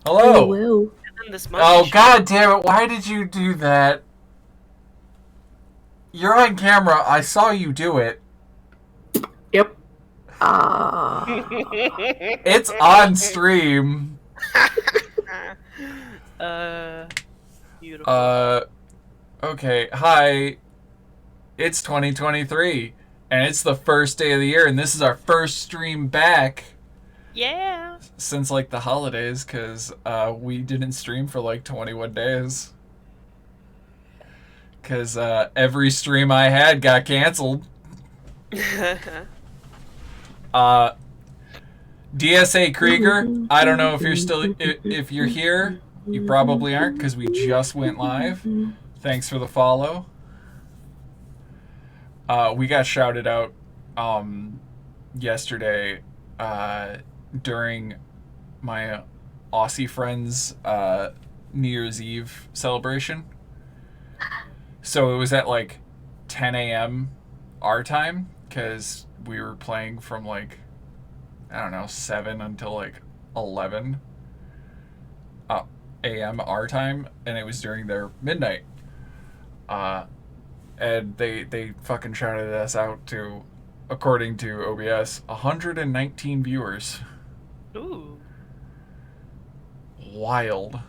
Hello. Woo. Oh, god damn it. Why did you do that? You're on camera. I saw you do it. Yep. It's on stream. Beautiful. Okay. Hi. It's 2023. And it's the first day of the year. And this is our first stream back. Yeah. Since, like, the holidays. Because we didn't stream for, like, 21 days. Because every stream I had got canceled. DSA Krieger, I don't know if you're still, if you're here. You probably aren't because we just went live. Thanks for the follow. We got shouted out yesterday during my Aussie friends New Year's Eve celebration. So it was at like 10 a.m. our time because we were playing from like, I don't know, 7 until like 11 a.m. our time, and it was during their midnight. And they fucking shouted us out to, according to OBS, 119 viewers. Ooh. Wild.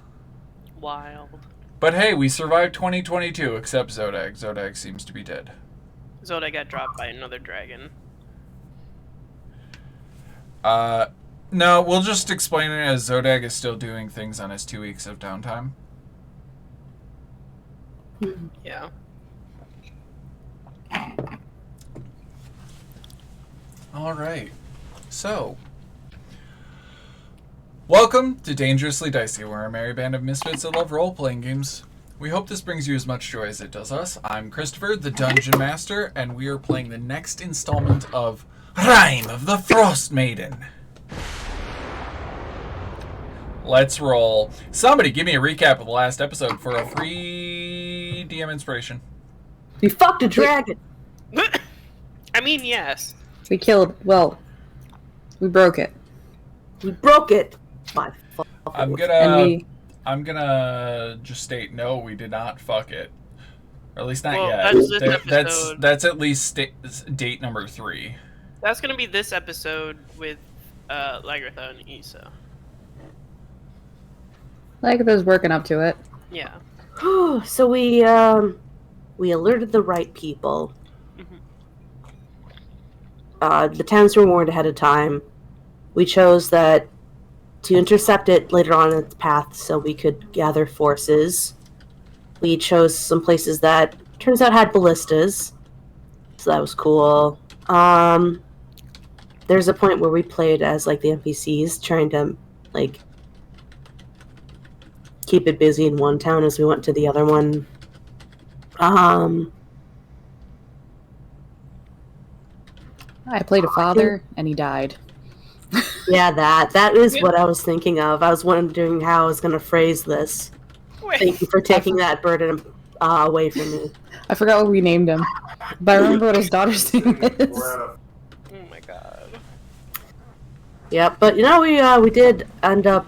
But hey, we survived 2022, except Zodagh. Zodagh seems to be dead. Zodagh got dropped by another dragon. No, we'll just explain it as Zodagh is still doing things on his 2 weeks of downtime. Yeah. Alright. So, welcome to Dangerously Dicey. We're a merry band of misfits that love role-playing games. We hope this brings you as much joy as it does us. I'm Christopher, the Dungeon Master, and we are playing the next installment of Rime of the Frostmaiden. Let's roll. Somebody give me a recap of the last episode for a free DM inspiration. We fucked a dragon. I mean, yes. We broke it. We broke it. I'm gonna just state no, we did not fuck it. Or at least not yet. That's this episode. That's at least date number 3. That's gonna be this episode with Lagertha and Issa. Lagertha's working up to it. Yeah. So we alerted the right people. The towns were warned ahead of time. We chose that to intercept it later on in its path so we could gather forces. We chose some places that turns out had ballistas, so that was cool. There's a point where we played as like the NPCs, trying to like keep it busy in one town as we went to the other one. I played a father, and he died. Yeah, that is what I was thinking of. I was wondering how I was going to phrase this. Thank you for taking that burden away from me. I forgot what we named him, but I remember what his daughter's name is. Oh my god. Yeah, but we did end up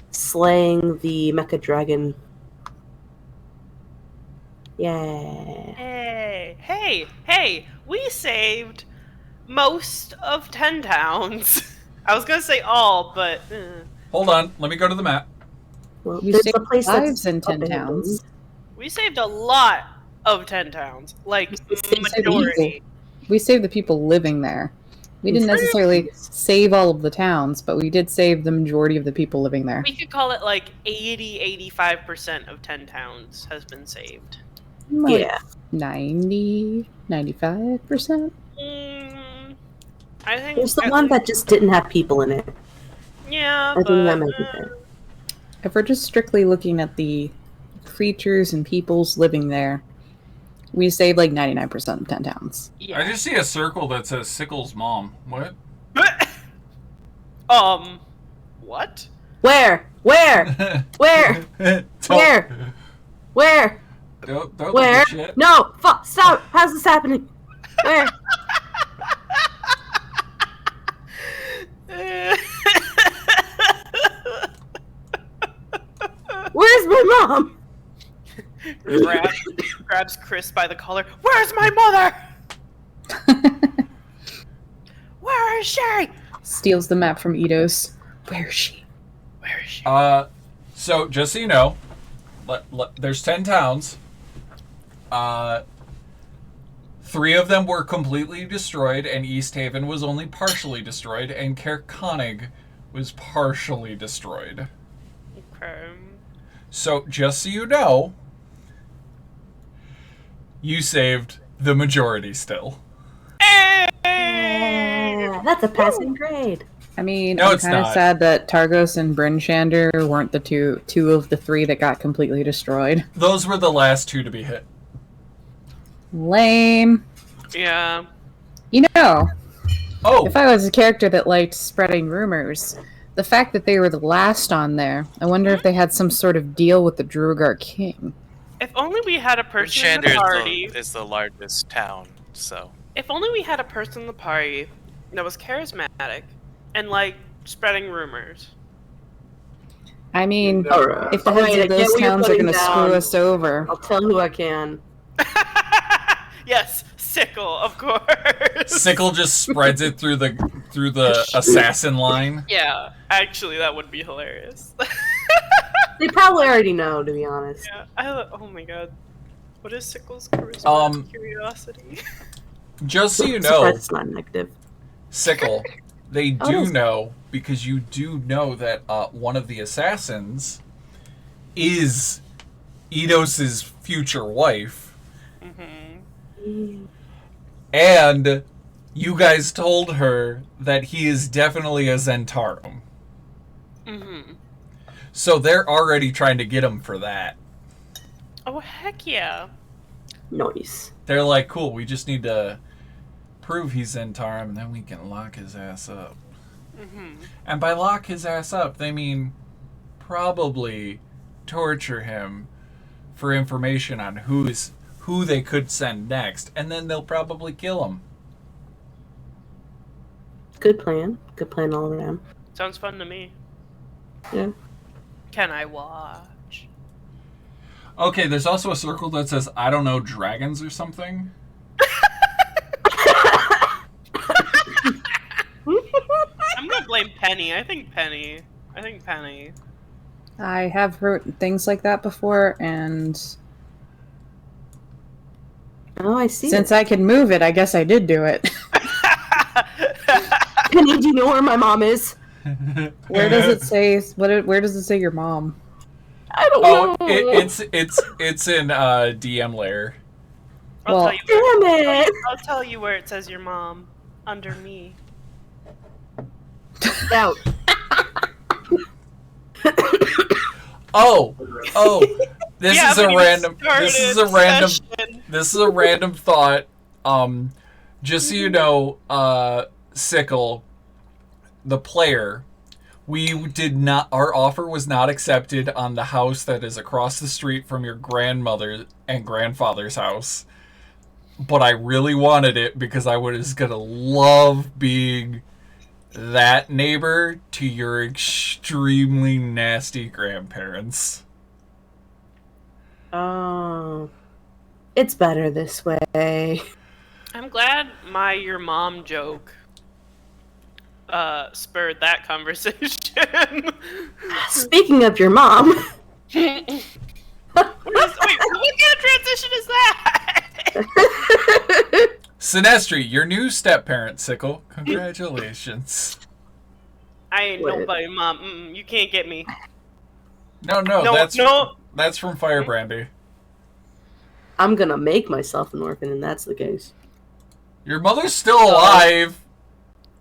slaying the mecha dragon. Yeah. Hey! We saved most of 10 towns. I was gonna say all, but... Hold on, let me go to the map. Well, You there's saved a place lives that's in 10 abandoned. towns. We saved a lot of 10 towns. Like, saved majority. We saved the people living there. We didn't necessarily save all of the towns, but we did save the majority of the people living there. We could call it like 80-85% of 10 towns has been saved. Like Yeah. 90, 95%? I think... There's the one that just didn't have people in it. Yeah, I think that might be fair. If we're just strictly looking at the creatures and peoples living there, we saved like 99% of 10 towns. Yeah. I just see a circle that says Sickle's mom. What? What? Where? Where? Don't look Where? at shit. No! Fuck! Stop! How's this happening? Where? mom? grabs Chris by the collar. Where's my mother? Where is she? Steals the map from Idoos. Where is she? Where is she? So just so you know, there's 10 towns. 3 of them were completely destroyed, and East Haven was only partially destroyed, and Caerconnig was partially destroyed. Okay. So just so you know, you saved the majority still. Yeah, that's a passing grade. I mean, No, I'm it's kind of not. sad that Targos and Brynshander weren't the two of the 3 that got completely destroyed. Those were the last 2 to be hit. Lame. Yeah. You know, Oh, if I was a character that liked spreading rumors, the fact that they were the last on there, I wonder if they had some sort of deal with the Druagar King. If only we had a person in the Shander party. is the largest town, so. If only we had a person in the party that was charismatic and like spreading rumors. I mean, Alright. if the heads Alright, I of get those what you're towns are putting going to down. screw us over, I'll tell who I can. Yes, Sickle, of course. Sickle just spreads it through the assassin line. Yeah, actually, that would be hilarious. They probably already know, to be honest. Yeah, oh my god. What is Sickle's charisma? Curiosity. Just so you know, Surprised it's not negative. Sickle, they Oh, do yes. know, because you do know that one of the assassins is Eidos' future wife, and you guys told her that he is definitely a Zentarum. So they're already trying to get him for that. Oh, heck yeah. Nice. They're like, cool, we just need to prove he's Zentarum, and then we can lock his ass up. And by lock his ass up, they mean probably torture him for information on who they could send next, and then they'll probably kill him. Good plan. Good plan all around. Sounds fun to me. Yeah. Can I watch? Okay, there's also a circle that says, I don't know, dragons or something. I'm gonna blame Penny. I think Penny. I have heard things like that before, and Oh, I see. since I can move it, I guess I did do it. Penny, do you know where my mom is? Where does it say? Where does it say your mom? I don't Oh, know. it's in DM layer. I'll Well- tell you where, Damn it! I'll tell you where it says your mom. Under me. Out. Oh, this Yeah, is a haven't even random. started This is a random. session. This is a random thought. Just so you know, Sickle, the player, we did not. Our offer was not accepted on the house that is across the street from your grandmother and grandfather's house. But I really wanted it because I was gonna love being that neighbor to your extremely nasty grandparents. Oh. It's better this way. I'm glad your mom joke spurred that conversation. Speaking of your mom, Wait, what kind of transition is that? Sinestri, your new step-parent, Sickle. Congratulations. I ain't What? nobody, mom. You can't get me. No, that's from Firebrandy. I'm gonna make myself an orphan, and that's the case. Your mother's still alive.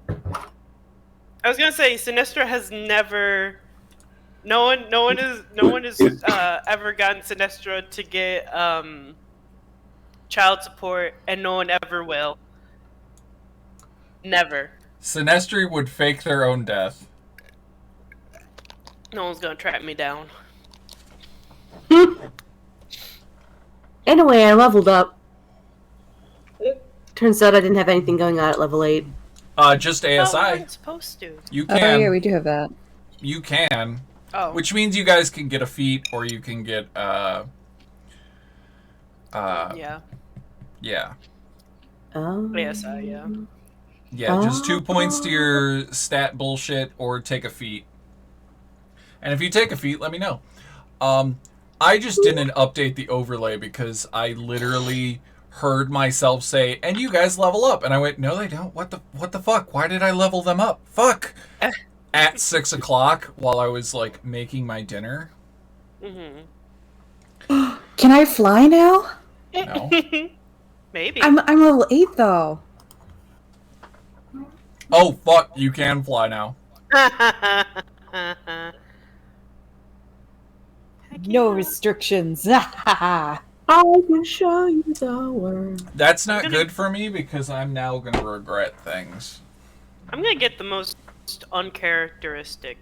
I was gonna say Sinistra has never. No one has ever gotten Sinistra to get child support, and no one ever will. Never. Sinestri would fake their own death. No one's gonna track me down. Anyway, I leveled up. Turns out I didn't have anything going on at level 8. Just Oh, ASI. I'm supposed to. You Oh yeah, can. we do have that. You can. Oh. Which means you guys can get a feat, or you can get yeah. yeah. Yes, yeah. Yeah, just 2 points to your stat bullshit, or take a feat. And if you take a feat, let me know. I just didn't update the overlay because I literally heard myself say, "And you guys level up," and I went, "No, they don't. What the fuck? Why did I level them up? Fuck!" At 6 o'clock, while I was like making my dinner. Mm-hmm. Can I fly now? No. Maybe. I'm level 8 though. Oh fuck! You can fly now. No restrictions. I can show you the world. That's not good for me because I'm now gonna regret things. I'm gonna get the most uncharacteristic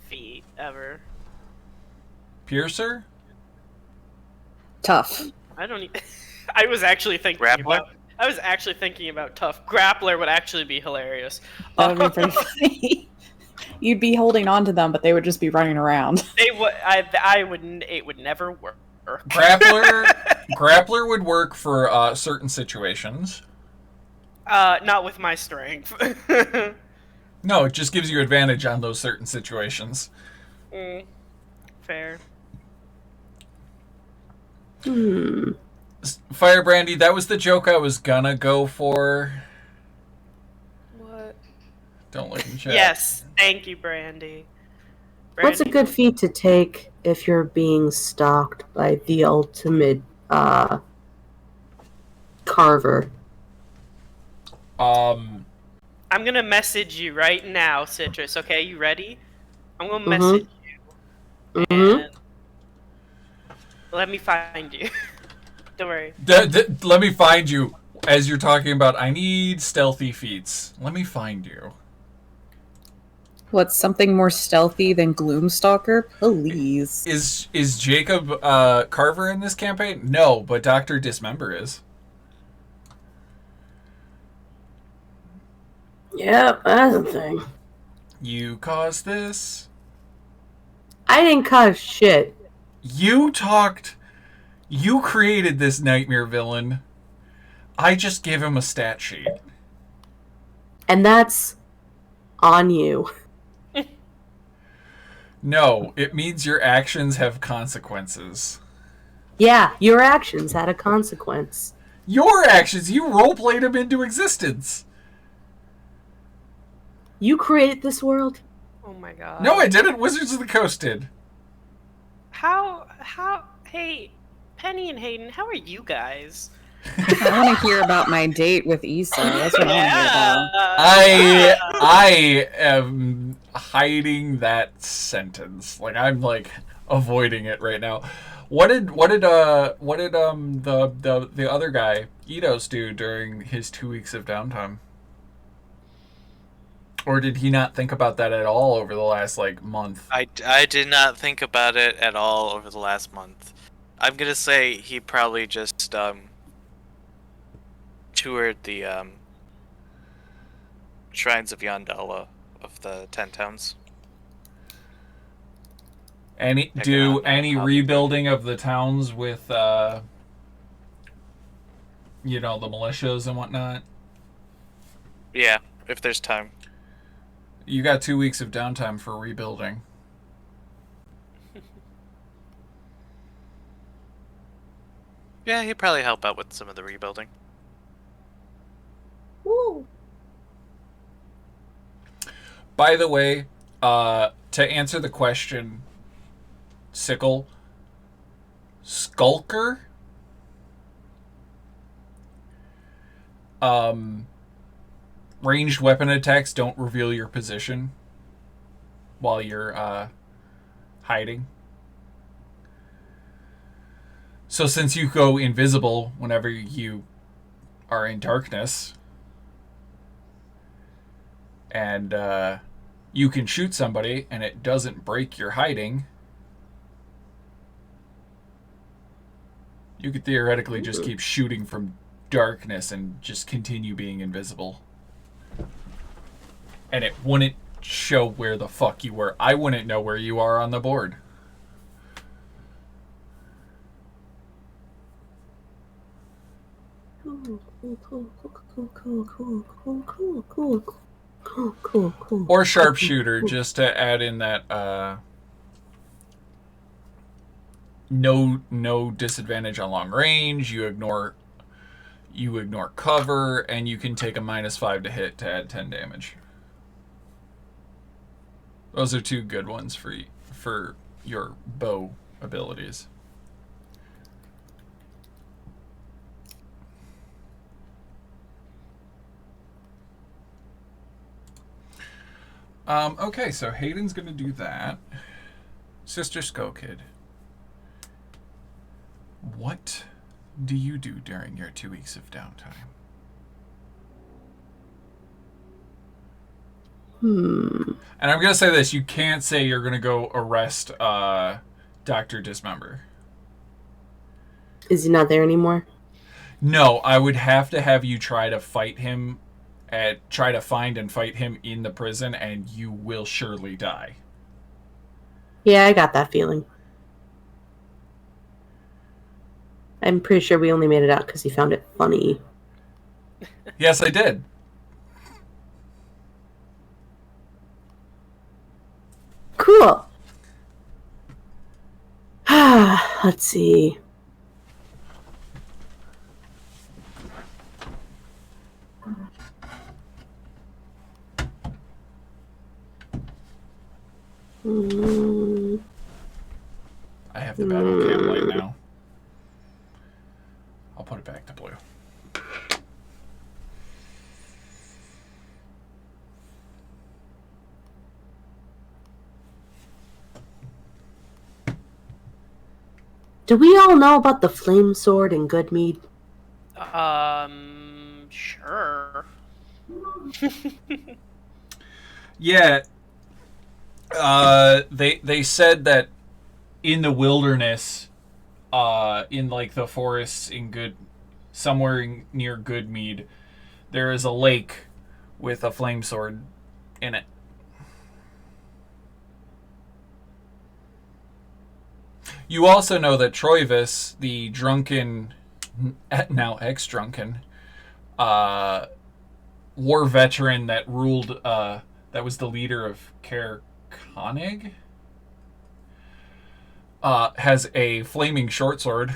feat ever. Piercer? Tough. I don't even... I was actually thinking about tough. Grappler would actually be hilarious. That would be pretty funny. You'd be holding on to them, but they would just be running around. They would. I wouldn't. It would never work. Grappler would work for certain situations. Not with my strength. No, it just gives you advantage on those certain situations. Fair. Firebrandy, that was the joke I was gonna go for. What? Don't look in chat. Yes. Thank you, Brandy. What's a good feat to take if you're being stalked by the ultimate carver? I'm gonna message you right now, Citrus. Okay, you ready? I'm gonna message you. And let me find you. Don't worry. Let me find you. As you're talking about, I need stealthy feats. Let me find you. What's something more stealthy than Gloomstalker? Please. Is Jacob Carver in this campaign? No, but Dr. Dismember is. Yeah, that's a thing. You caused this. I didn't cause shit. You created this nightmare villain. I just gave him a stat sheet. And that's on you. No, it means your actions have consequences. Yeah, your actions had a consequence. Your actions? You roleplayed him into existence. You created this world? Oh my god. No, I didn't. Wizards of the Coast did. How? Hey, Penny and Hayden, how are you guys? I want to hear about my date with Issa. That's what I want to hear about. I am hiding that sentence. Like I'm like avoiding it right now. What did the other guy Idoos do during his 2 weeks of downtime? Or did he not think about that at all over the last like month? I did not think about it at all over the last month. I'm gonna say he probably just toured the shrines of Yandala of the 10 towns. Any rebuilding of the towns with the militias and whatnot? Yeah, if there's time. You got 2 weeks of downtime for rebuilding. Yeah, he'd probably help out with some of the rebuilding. Woo. By the way, to answer the question, Sickle, Skulker, ranged weapon attacks don't reveal your position while you're hiding. So since you go invisible whenever you are in darkness, and you can shoot somebody and it doesn't break your hiding, you could theoretically just keep shooting from darkness and just continue being invisible. And it wouldn't show where the fuck you were. I wouldn't know where you are on the board. Cool. Or sharpshooter, just to add in that no disadvantage on long range. You ignore cover, and you can take a -5 to hit to add 10 damage. Those are two good ones for your bow abilities. Okay, so Hayden's going to do that. Sister Skull Kid, what do you do during your 2 weeks of downtime? And I'm going to say this. You can't say you're going to go arrest Dr. Dismember. Is he not there anymore? No, I would have to have you try to fight him try to find and fight him in the prison, and you will surely die. Yeah, I got that feeling. I'm pretty sure we only made it out because he found it funny. Yes, I did. Cool. Let's see. I have the battle cam light now. I'll put it back to blue. Do we all know about the flame sword in Goodmead? Sure. Yeah. They said that in the wilderness, in like the forests somewhere near Goodmead, there is a lake with a flame sword in it. You also know that Troivis, the drunken, now ex-drunken, war veteran that ruled, that was the leader of Caer Konig, has a flaming short sword.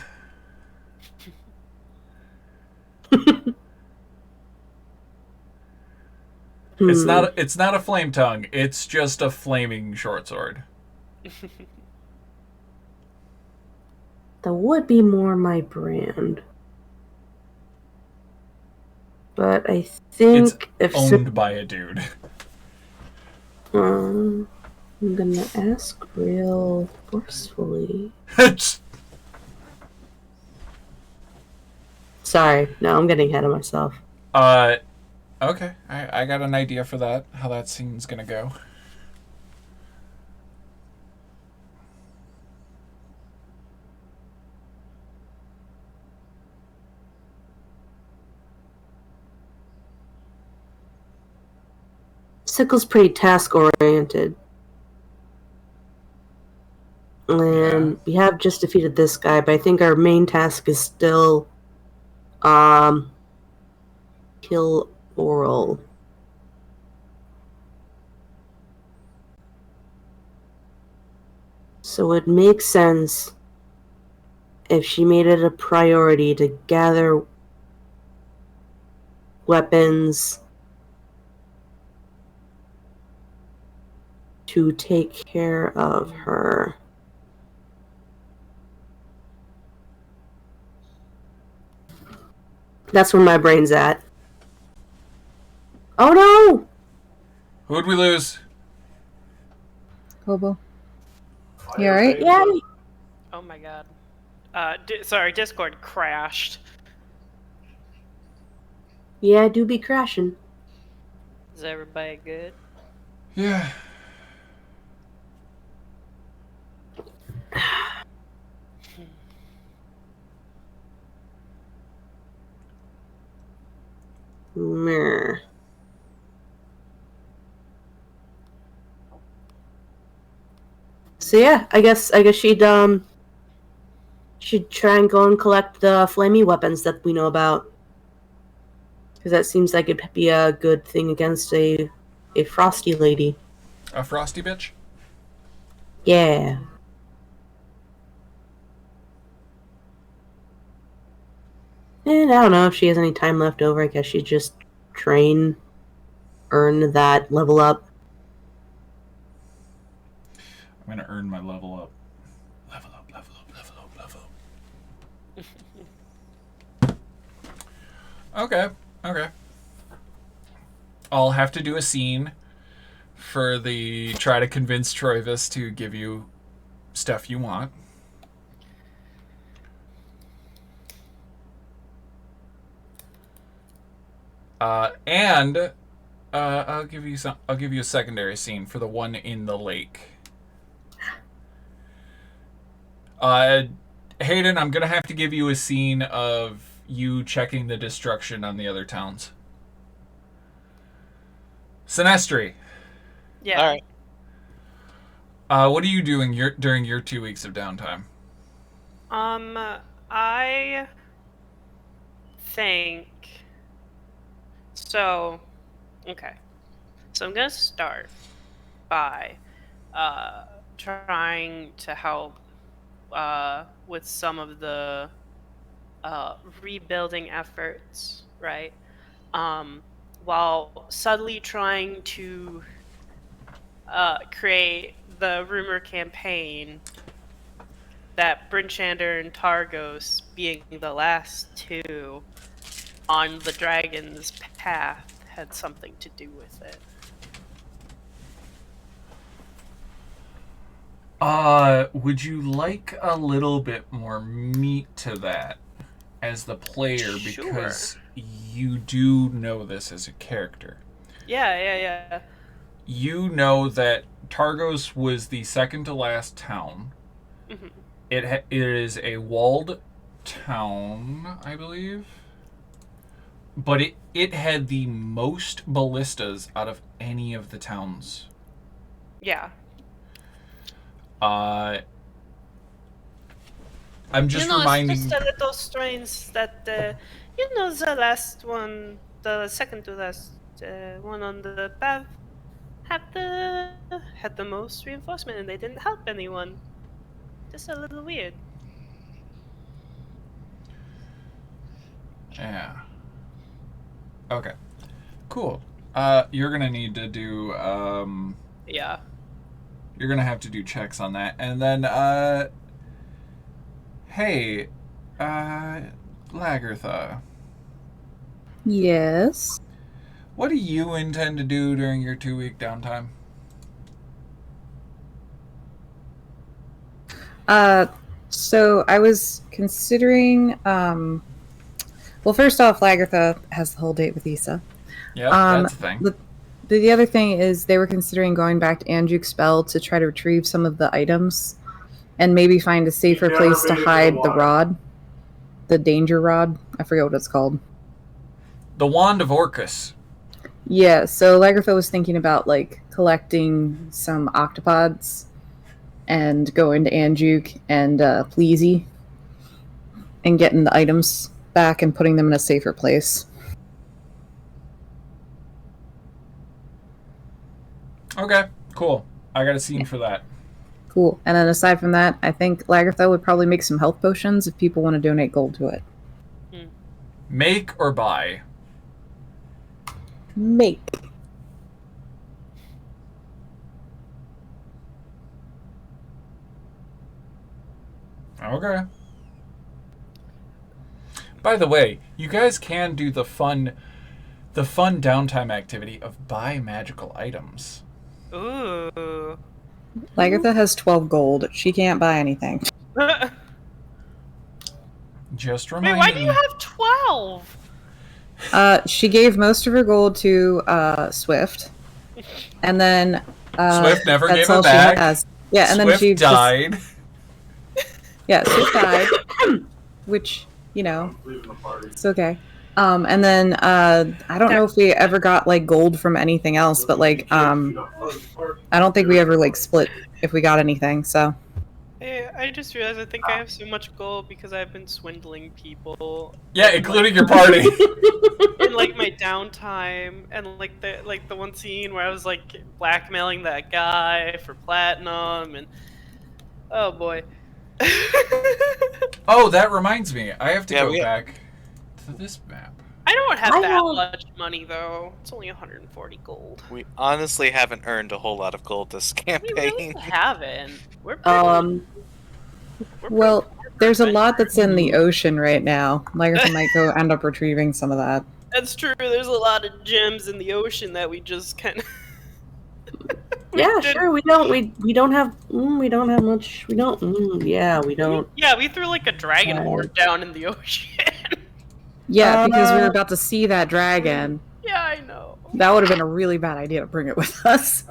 It's not a flame tongue. It's just a flaming short sword. That would be more my brand. But I think it's owned by a dude. I'm gonna ask real forcefully. Sorry, no, I'm getting ahead of myself. Okay. I got an idea for that, how that scene's gonna go. Sickle's pretty task-oriented. And we have just defeated this guy, but I think our main task is still kill Oral. So it makes sense if she made it a priority to gather weapons to take care of her. That's where my brain's at. Oh no! Who'd we lose? Hobo. You alright? Yeah. Oh my god. Sorry, Discord crashed. Yeah, I do be crashing. Is everybody good? Yeah. Meh. So yeah, I guess she'd try and go and collect the flamey weapons that we know about, because that seems like it'd be a good thing against a frosty lady. A Frosty Bitch? Yeah. And I don't know if she has any time left over. I guess she'd just train, earn that level up. I'm gonna earn my level up. Level up, level up, level up, level up. Okay, okay. I'll have to do a scene for the try to convince Troivis to give you stuff you want. And I'll give you a secondary scene for the one in the lake. Hayden, I'm gonna have to give you a scene of you checking the destruction on the other towns. Sinestri. Yeah. All right. What are you doing during your 2 weeks of downtime? I think so. Okay. So I'm gonna start by trying to help with some of the rebuilding efforts, right? While subtly trying to create the rumor campaign that Brinchander and Targos, being the last two on the dragon's path, had something to do with it. Would you like a little bit more meat to that as the player, Sure. because you do know this as a character? Yeah. You know that Targos was the second to last town. Mhm. It is a walled town, I believe. But it had the most ballistas out of any of the towns. Yeah. I'm just It's reminding. just a little strange that the last one, the second to last one on the path, had the most reinforcement, and they didn't help anyone. Just a little weird. Yeah. Okay. Cool. You're gonna need to do. Yeah. You're gonna have to do checks on that, and then. Hey, Lagertha. Yes. What do you intend to do during your 2-week downtime? So I was considering, well, first off, Lagertha has the whole date with Issa. Yeah, that's a thing. The other thing is they were considering going back to Anjuk's spell to try to retrieve some of the items and maybe find a safer place to hide the rod. The danger rod. I forget what it's called. The Wand of Orcus. Yeah, so Lagertha was thinking about, like, collecting some octopods and going to Anjuk and Pleasy and getting the items back and putting them in a safer place. Okay, cool. I got a scene for that. Cool. And then aside from that, I think Lagertha would probably make some health potions if people want to donate gold to it. Make or buy? Make. Okay. By the way, you guys can do the fun downtime activity of buy magical items. Ooh. Lagertha has 12 gold. She can't buy anything. Just Wait, reminding. why do you have 12? She gave most of her gold to Swift. And then Swift never that's gave all it back. she has. Yeah, and Swift then she died. Yeah, Swift died. Which, you know, it's okay. And then I don't know if we ever got like gold from anything else, but like I don't think we ever like split if we got anything. So Yeah, I just realized I think I have so much gold because I've been swindling people. Yeah, including your party. In like my downtime, and like the one scene where I was like blackmailing that guy for platinum, and oh boy. Oh, that reminds me. I have to Yeah, go back to this map. I don't have I that don't- much money though. It's only 140 gold. We honestly haven't earned a whole lot of gold this We really campaign. haven't. We're pretty, we're well, pretty there's a good. lot that's in the ocean right now. Lagertha might go end up retrieving some of that. That's true. There's a lot of gems in the ocean that we just kind of. Yeah, sure. We don't have much. We don't. We don't. Yeah, we threw like a dragon Right. horde down in the ocean. Yeah, because we were about to see that dragon. Yeah, I know. That would have been a really bad idea to bring it with us.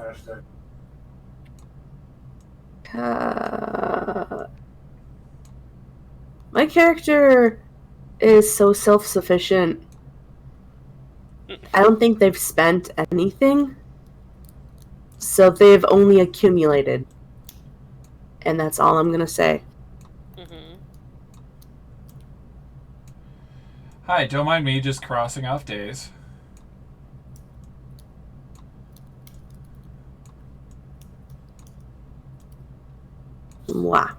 My character is so self-sufficient. I don't think they've spent anything. So they've only accumulated. And that's all I'm gonna say. Hi, don't mind me just crossing off days. Mwah.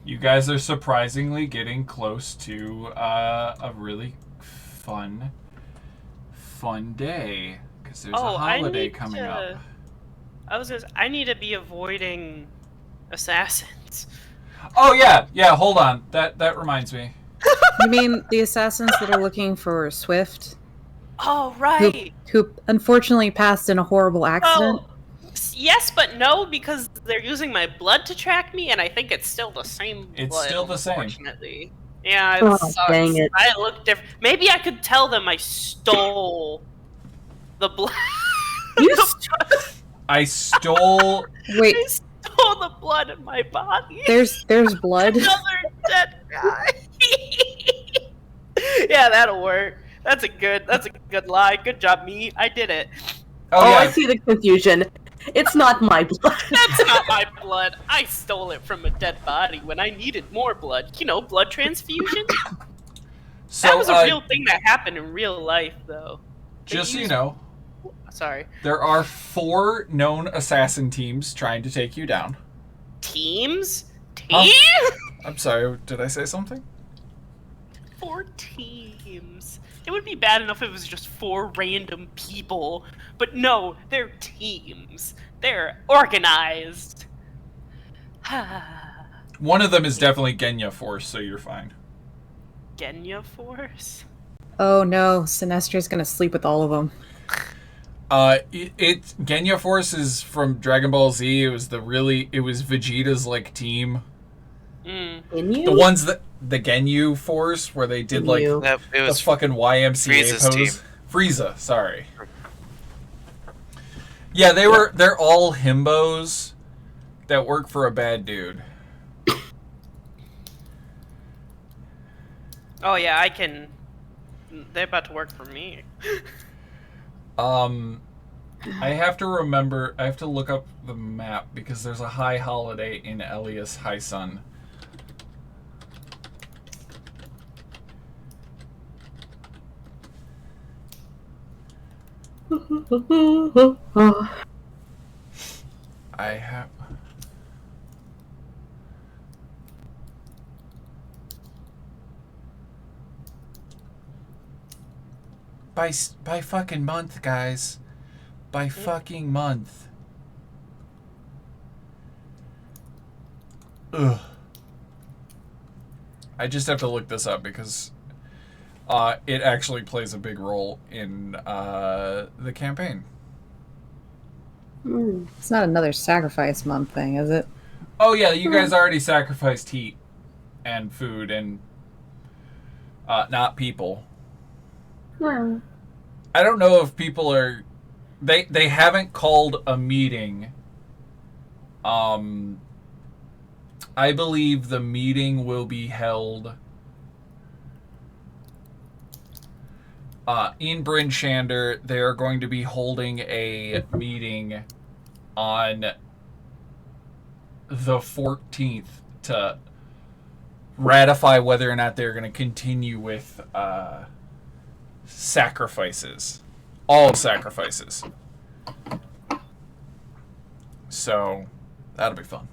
You guys are surprisingly getting close to a really fun day because there's a holiday coming up. I need to be avoiding assassins. Oh yeah. Hold on. That reminds me. You mean the assassins that are looking for Swift, Oh right. who unfortunately passed in a horrible accident? Oh, yes, but no, because they're using my blood to track me, and I think it's still the same. It's blood, still the same. Unfortunately. Yeah, it Oh, sucks. dang it. I look different. Maybe I could tell them I stole the blood. You I stole. Wait, I stole the blood in my body. there's blood. Another dead guy. Yeah, that'll work. That's a good lie. Good job, me. I did it. Oh, Oh, yeah. I see the confusion. It's not my blood. That's not my blood. I stole it from a dead body when I needed more blood. You know, blood transfusion. So, That was a real thing that happened in real life, though. They just so you used- know, Sorry. there are 4 known assassin teams trying to take you down. Teams? Huh? Teams? I'm sorry, did I say something? 4 teams. It would be bad enough if it was just 4 random people, but no, they're teams. They're organized. One of them is definitely Genya Force, so you're fine. Genya Force? Oh no, Sinestra's gonna sleep with all of them. Genya Force is from Dragon Ball Z. It was Vegeta's like team. Can you? The ones that the Genyu Force where they did like Genyu. It the was fucking YMCA Frieza's pose. team. Frieza, sorry. Yeah, they're all himbos that work for a bad dude. Oh yeah, I can. They're about to work for me. I have to look up the map because there's a high holiday in Elias High Sun. I have. By fucking month, guys. By fucking month. Ugh. I just have to look this up because it actually plays a big role in the campaign. It's not another sacrifice month thing, is it? Oh yeah, you guys already sacrificed heat and food and not people. I don't know if people are they haven't called a meeting I believe the meeting will be held in Bryn Shander. They are going to be holding a meeting on the 14th to ratify whether or not they're going to continue with sacrifices. All sacrifices. So, that'll be fun.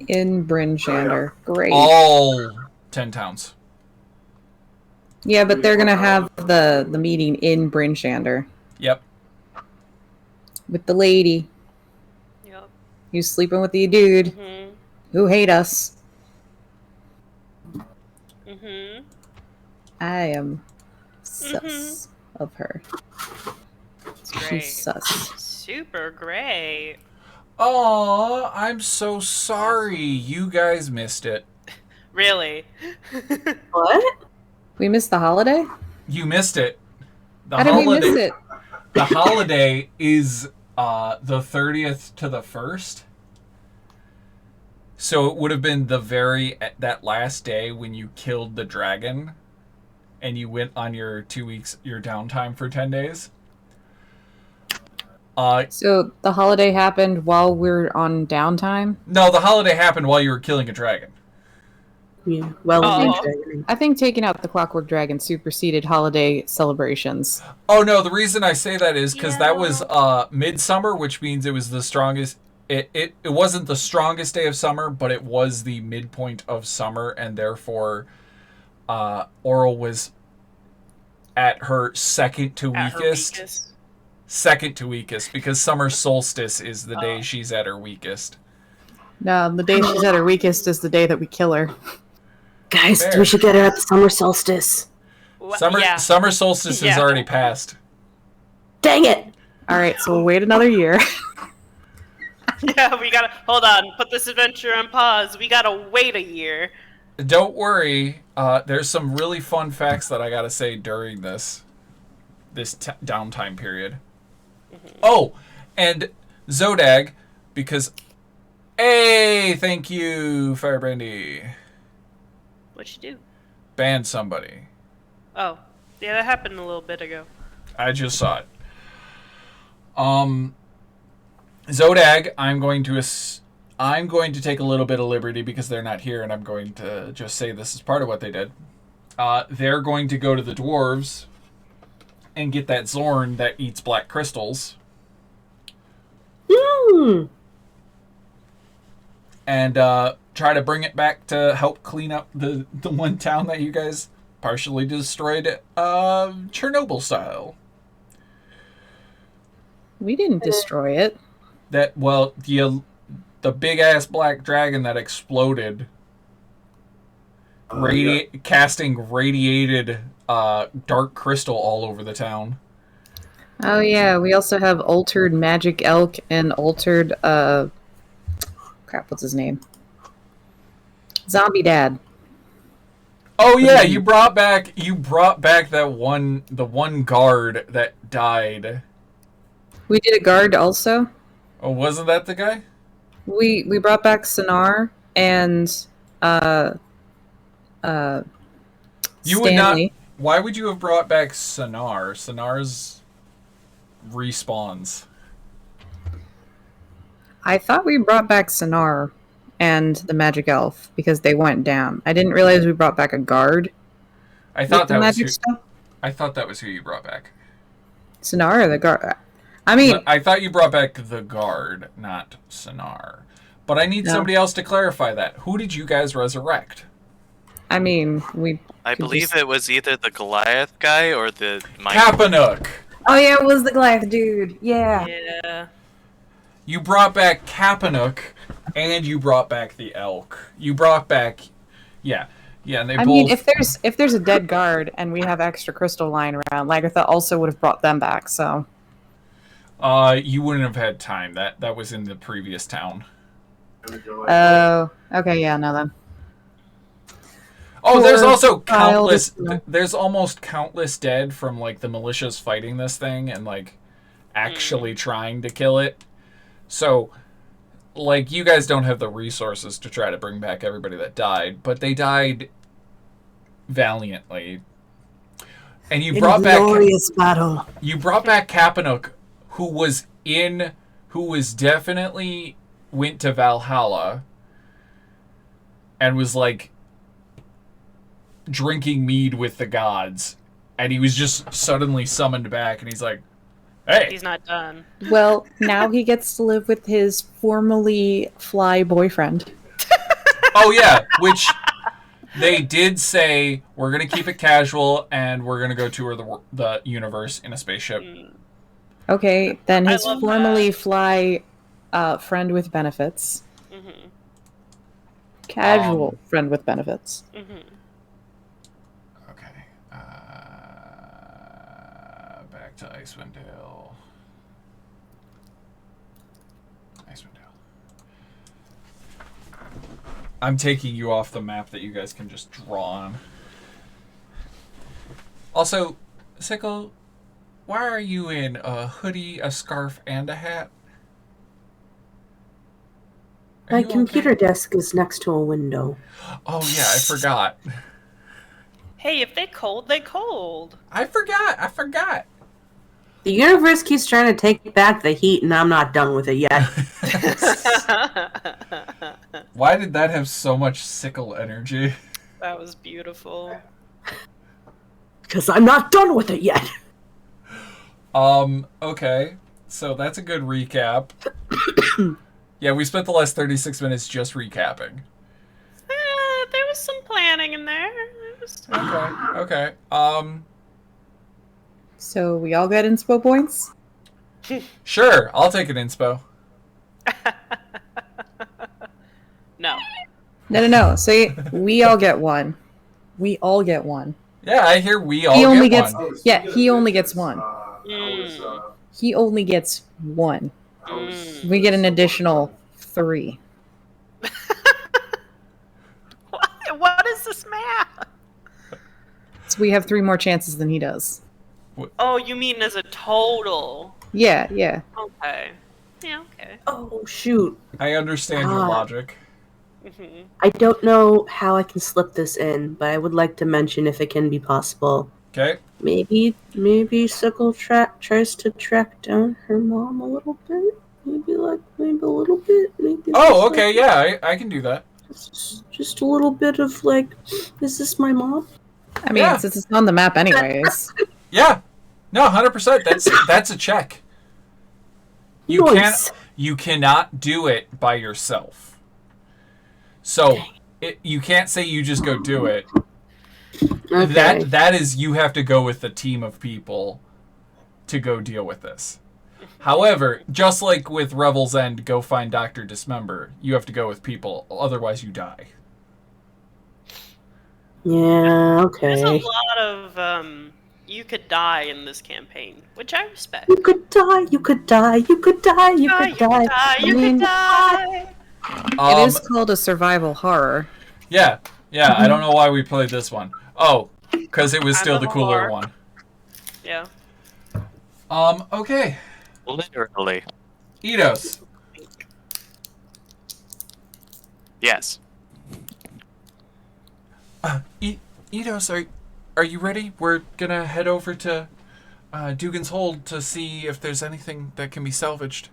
In Bryn Shander. Great. All 10 towns. Yeah, but they're gonna have the meeting in Bryn Shander. Yep. With the lady Yep. who's sleeping with the dude Mhm. who hate us. Mhm. I am sus of her. It's great. She's sus. Super great. Aw, I'm so sorry. You guys missed it. Really? What? We missed the holiday? You missed it. The How did we miss it? The holiday is the 30th to the 1st. So it would have been that last day when you killed the dragon and you went on your 2 weeks, your downtime for 10 days. So the holiday happened while we're on downtime? No, the holiday happened while you were killing a dragon. Yeah. Well, Oh. I think taking out the Clockwork Dragon superseded holiday celebrations. Oh no, the reason I say that is because that was Yeah. midsummer, which means it was the strongest. It wasn't the strongest day of summer, but it was the midpoint of summer, and therefore, Oral was at her second to At her weakest. weakest. Second to weakest, because summer solstice is the day she's at her weakest. No, the day she's at her weakest is the day that we kill her. guys, Fair. we should get her at the summer solstice. Yeah. Summer solstice has Yeah. already passed. Dang it! Alright, so we'll wait another year. Yeah, we gotta hold on. Put this adventure on pause. We gotta wait a year. Don't worry. There's some really fun facts that I gotta say during this downtime period. Oh, and Zodagh, because hey, thank you, Firebrandy. What'd you do? Banned somebody. Oh, yeah, that happened a little bit ago. I just saw it. Zodagh, I'm going to take a little bit of liberty because they're not here, and I'm going to just say this is part of what they did. They're going to go to the dwarves and get that Zorn that eats black crystals. And try to bring it back to help clean up the one town that you guys partially destroyed, Chernobyl style. We didn't destroy it. The big ass black dragon that exploded, casting radiated dark crystal all over the town. Oh yeah, we also have altered magic elk and altered crap, what's his name? Zombie Dad. Oh yeah, you brought back the one guard that died. We did a guard also. Oh, wasn't that the guy? We brought back Sonar and You would Stanley. not. Why would you have brought back Sonar? Sonar's respawns. I thought we brought back Sonar and the magic elf because they went down. I didn't realize we brought back a guard. I thought the magic stuff. I thought that was who you brought back. Sonar or the guard? I mean, I thought you brought back the guard, not Sonar. But I need somebody else to clarify that. Who did you guys resurrect? I mean, we. I could believe just- it was either the Goliath guy or the Kapanook! Oh yeah, it was the Goliath dude. Yeah. Yeah. You brought back Kapanook, and you brought back the elk. You brought back, yeah, and they I both. mean, if there's a dead guard and we have extra crystal lying around, Lagertha also would have brought them back. So. You wouldn't have had time. That was in the previous town. Oh. Okay. Yeah. No then. Oh, there's Poor also child. countless. There's almost countless dead from like the militias fighting this thing and like actually trying to kill it. So, like, you guys don't have the resources to try to bring back everybody that died, but they died valiantly. And you brought back glorious battle. You brought back Kapanook, who definitely went to Valhalla and was like drinking mead with the gods, and he was just suddenly summoned back, and he's like, "Hey, He's not done. Well, now he gets to live with his formerly fly boyfriend. oh yeah," which they did say, "We're gonna keep it casual, and we're gonna go tour the universe in a spaceship." Okay, then his love formerly fly friend with benefits. Mm-hmm. Casual friend with benefits. Mm-hmm. Okay. Back to Icewind Dale. Icewind Dale. I'm taking you off the map that you guys can just draw on. Also, Sickle, why are you in a hoodie, a scarf, and a hat? Are My you computer okay? desk is next to a window. Oh yeah, I forgot. Hey, if they cold, they cold. I forgot. The universe keeps trying to take back the heat, and I'm not done with it yet. Why did that have so much Sickle energy? That was beautiful. Because I'm not done with it yet. Okay. So that's a good recap. Yeah, we spent the last 36 minutes just recapping. There was some planning in there. Okay. So we all got inspo points? Sure, I'll take an inspo. No. No. So we all get one. We all get one. Yeah, I hear we all He only get gets one. Yeah, he only gets one. Mm. He only gets one. Mm. We get an additional 3. What is this math? So we have 3 more chances than he does. Oh, you mean as a total? Yeah. Okay. Yeah, okay. Oh, shoot. I understand your logic. Mm-hmm. I don't know how I can slip this in, but I would like to mention if it can be possible. Okay. Maybe Sickle tries to track down her mom a little bit. Maybe a little bit. Maybe. Oh, okay, yeah, I can do that. Just a little bit of like, is this my mom? I mean, Yeah. since it's on the map anyways. Yeah. No, 100%. That's a check. Nice. You cannot do it by yourself. So you can't say you just go do it. Okay. That is, you have to go with a team of people to go deal with this. However, just like with Revel's End, go find Dr. Dismember, you have to go with people, otherwise you die. Yeah. Okay. There's a lot of you could die in this campaign, which I respect. You could die. You could die. You could die. You Die, could die. you could die. It is called a survival horror. Yeah, I don't know why we played this one. Oh, because it was still the cooler Survival one. Yeah. Okay. Literally. Idoos. Yes. Idoos, are you ready? We're gonna head over to Dugan's Hold to see if there's anything that can be salvaged.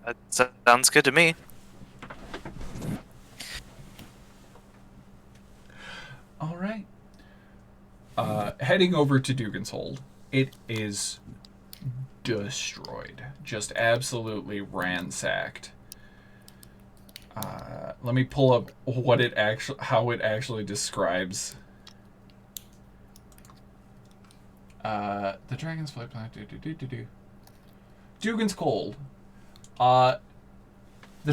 That sounds good to me. All right. Heading over to Dugan's Hold. It is destroyed. Just absolutely ransacked. Let me pull up how it actually describes. The Dragon's Flight Planet. Dugan's Cold. The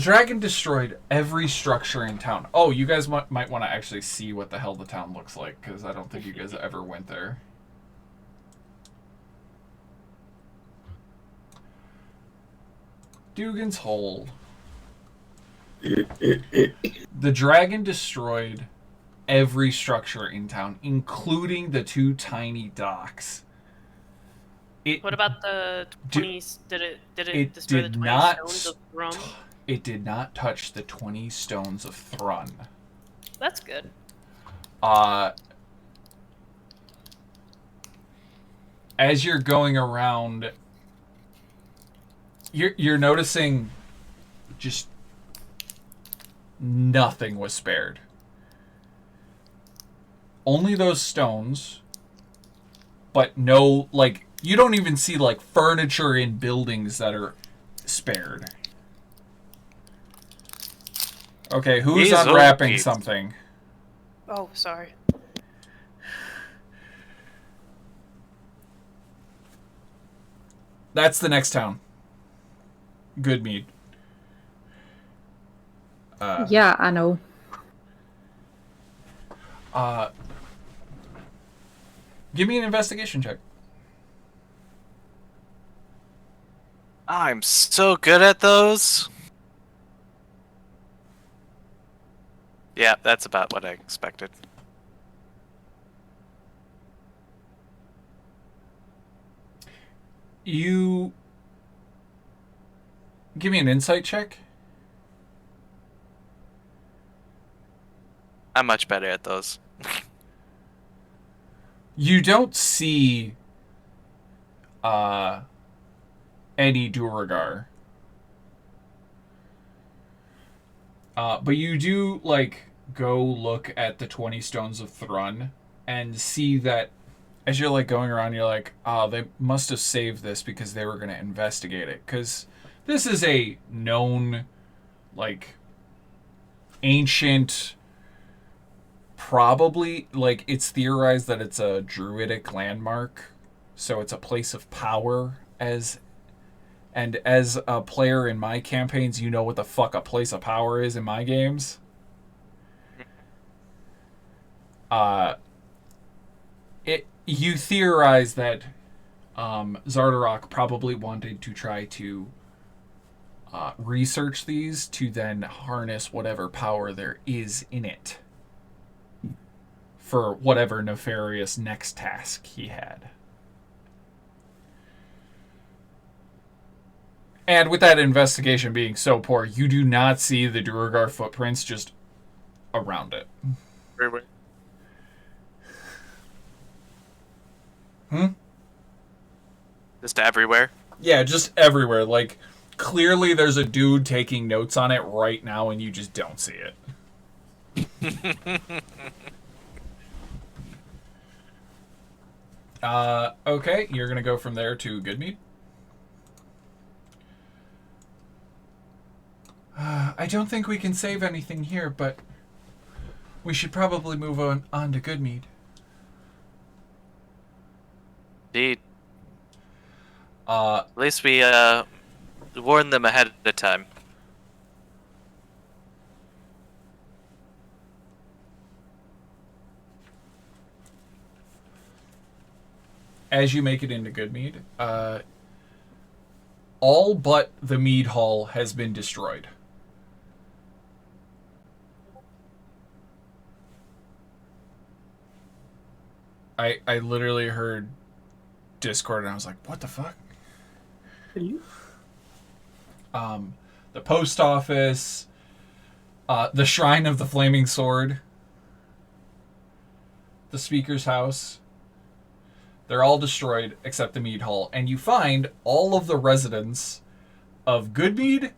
dragon destroyed every structure in town. Oh, you guys might want to actually see what the hell the town looks like, because I don't think you guys ever went there. Dugan's Hole. The dragon destroyed every structure in town, including the 2 tiny docks. What about the 20? Did it it destroy the did 20 not stones of rum? It did not touch the 20 stones of Thrun. That's good. As you're going around, you're noticing just nothing was spared. Only those stones, but no, like, you don't even see, like, furniture in buildings that are spared. Okay, who's unwrapping something? Oh, sorry. That's the next town. Goodmead. Yeah, I know. Give me an investigation check. I'm so good at those. Yeah, that's about what I expected. You give me an insight check. I'm much better at those. You don't see any Duragar. But you do, like, go look at the 20 Stones of Thrun and see that as you're, like, going around, you're like, oh, they must have saved this because they were going to investigate it. Because this is a known, like, ancient, probably, like, it's theorized that it's a druidic landmark. So it's a place of power as a player in my campaigns, you know what the fuck a place of power is in my games. You theorize that Zodagh probably wanted to try to research these to then harness whatever power there is in it for whatever nefarious next task he had. And with that investigation being so poor, you do not see the Duragar footprints just around it. Just everywhere? Yeah, just everywhere. Like, clearly there's a dude taking notes on it right now and you just don't see it. Okay, you're going to go from there to Goodmead. I don't think we can save anything here, but we should probably move on to Goodmead. Indeed. At least we warned them ahead of time. As you make it into Goodmead, all but the mead hall has been destroyed. I literally heard Discord and I was like, what the fuck? The post office, the Shrine of the Flaming Sword, the Speaker's House, they're all destroyed except the mead hall. And you find all of the residents of Goodmead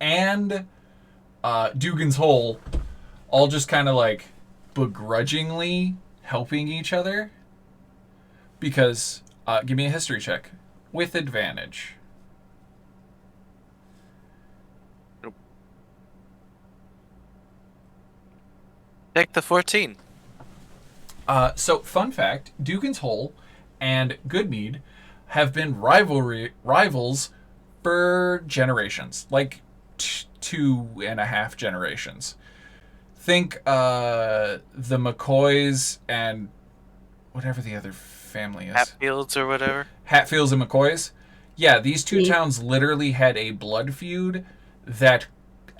and Dugan's Hole all just kind of like begrudgingly helping each other. Because, give me a history check with advantage. Nope. Take the 14. So, fun fact, Dugan's Hole and Goodmead have been rivals for generations. Like, 2.5 generations. Think the McCoys and whatever the other family is. Hatfields or whatever? Hatfields and McCoys. Yeah, these two towns literally had a blood feud that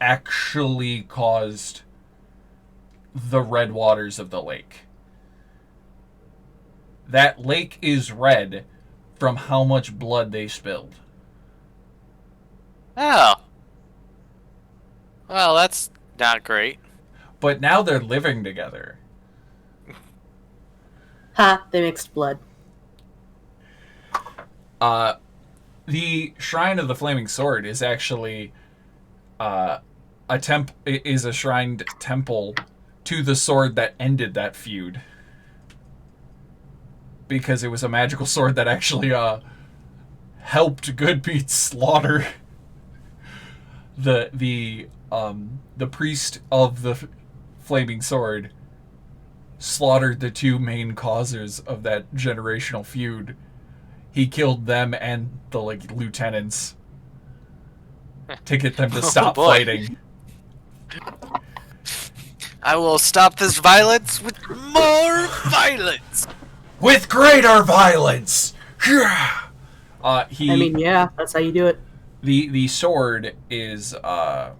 actually caused the red waters of the lake. That lake is red from how much blood they spilled. Oh. Well, that's not great. But now they're living together. Ha! They mixed blood. The Shrine of the Flaming Sword is actually a shrined temple to the sword that ended that feud. Because it was a magical sword that actually helped Goodbeat slaughter the priest of the Flaming Sword slaughtered the two main causers of that generational feud. He killed them and the lieutenants to get them to stop fighting. I will stop this violence with more violence. With greater violence. I mean, yeah, that's how you do it. The sword is let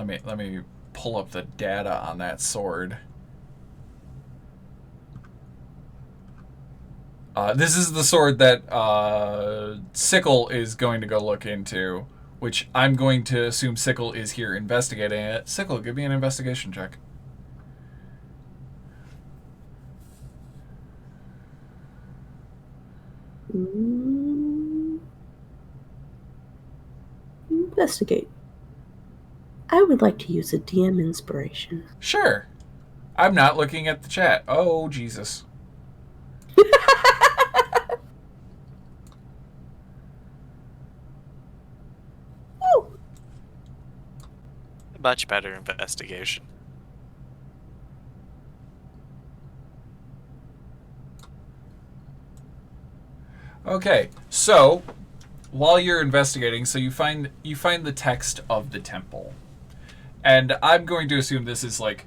me pull up the data on that sword. This is the sword that Sickle is going to go look into, which I'm going to assume Sickle is here investigating it. Sickle, give me an investigation check. Investigate. I would like to use a DM inspiration. Sure. I'm not looking at the chat. Oh, Jesus. Much better investigation. Okay, so while you're investigating, so you find the text of the temple, and I'm going to assume this is like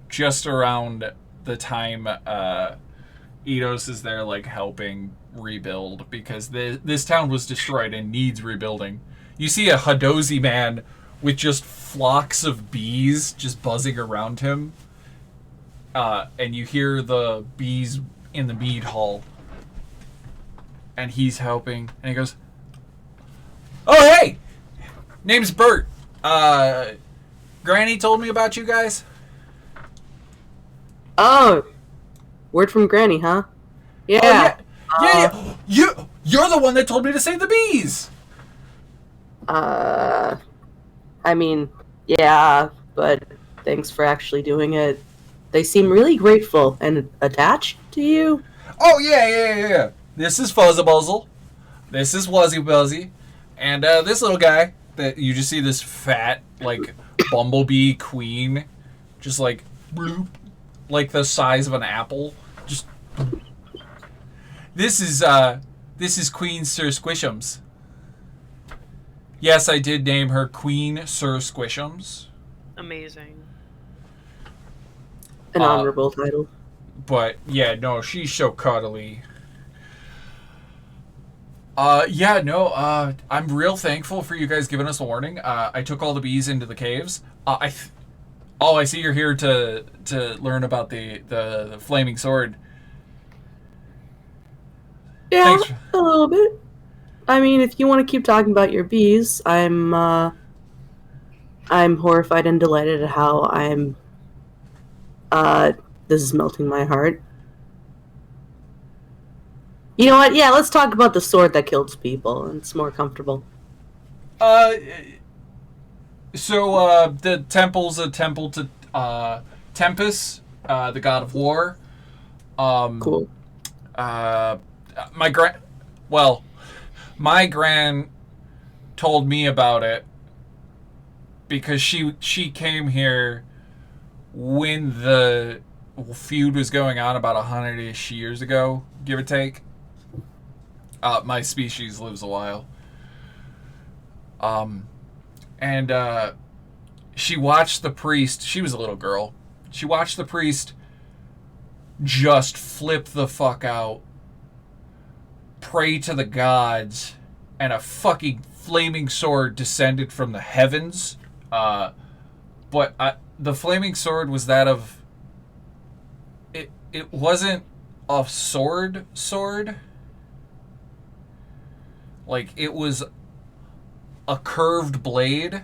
just around the time Idoos is there, like helping rebuild, because this town was destroyed and needs rebuilding. You see a Hadozi man with just flocks of bees just buzzing around him, and you hear the bees in the mead hall. And he's helping, and he goes, "Oh, hey! Name's Bert. Granny told me about you guys." Oh, word from Granny, huh? Yeah. Oh, yeah. You're the one that told me to save the bees. I mean, yeah, but thanks for actually doing it. They seem really grateful and attached to you. Oh, yeah. This is Fuzzabuzzle. This is Wuzzy Buzzy. And this little guy that you just see, this fat, like, bumblebee queen, just like, bloop, like the size of an apple. Just. This is Queen Sir Squishums. Yes, I did name her Queen Sir Squishums. Amazing. An honorable title. But, yeah, no, she's so cuddly. I'm real thankful for you guys giving us a warning. I took all the bees into the caves. I see you're here to learn about the flaming sword. Yeah, a little bit. I mean, if you want to keep talking about your bees, I'm horrified and delighted at how this is melting my heart. You know what? Yeah, let's talk about the sword that kills people. It's more comfortable. So the temple's a temple to Tempest, the god of war. Cool. My gran told me about it because she came here when the feud was going on about 100-ish years ago, give or take. My species lives a while. And she watched the priest. She was a little girl. She watched the priest just flip the fuck out, pray to the gods, and a fucking flaming sword descended from the heavens. But the flaming sword was that of... It wasn't a sword. Like, it was a curved blade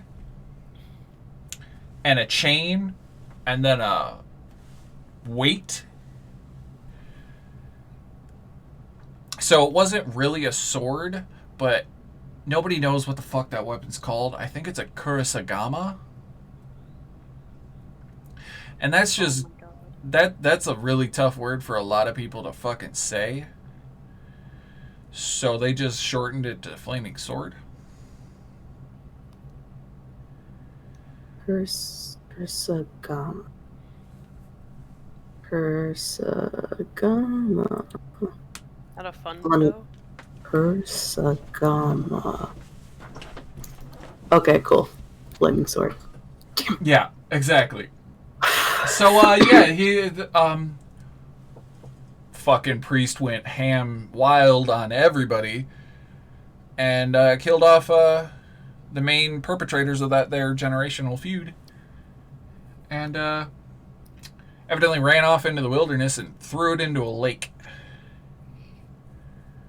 and a chain and then a weight. So it wasn't really a sword, but nobody knows what the fuck that weapon's called. I think it's a kurasagama. And that's just that's a really tough word for a lot of people to fucking say. So they just shortened it to flaming sword. Kursagama. Not a fun Funny. show. Kursagama. Okay, cool. Flaming sword. Yeah, exactly. So yeah, he fucking priest went ham wild on everybody and killed off the main perpetrators of that their generational feud, and evidently ran off into the wilderness and threw it into a lake.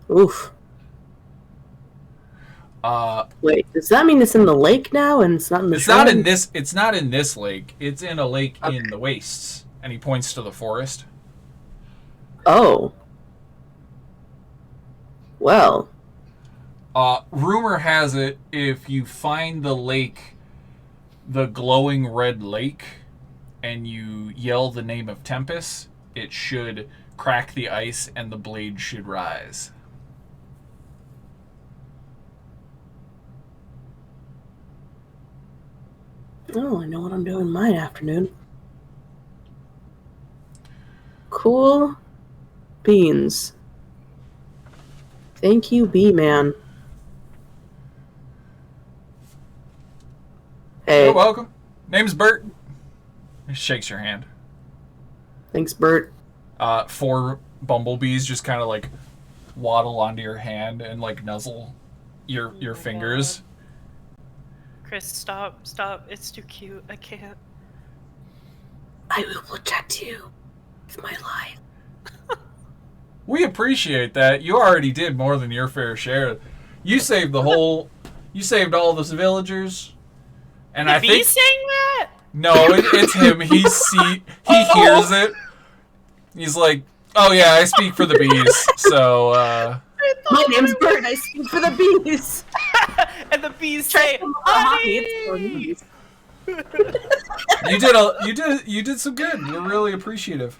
Oof. Wait, does that mean it's in the lake now and it's not in the It's shrine? not in this. It's not in this lake. It's in a lake in the wastes, and he points to the forest. Oh. Well. Rumor has it, if you find the lake, the glowing red lake, and you yell the name of Tempest, it should crack the ice and the blade should rise. Oh, I know what I'm doing my afternoon. Cool beans. Thank you, B-Man. Hey, You're welcome. Name's Bert. He shakes your hand. thanks, Bert. 4 bumblebees just kind of like waddle onto your hand and like nuzzle your my fingers. Chris, stop. It's too cute. I can't. I will protect you with my life. We appreciate that. You already did more than your fair share. You saved the whole. You saved all those villagers. And Did I B think saying that? no, it's him. He hears it. He's like, "Oh yeah, I speak for the bees." So My name's Bert. I speak for the bees. And the bees say, "Honey!" you did some good. We're really appreciative.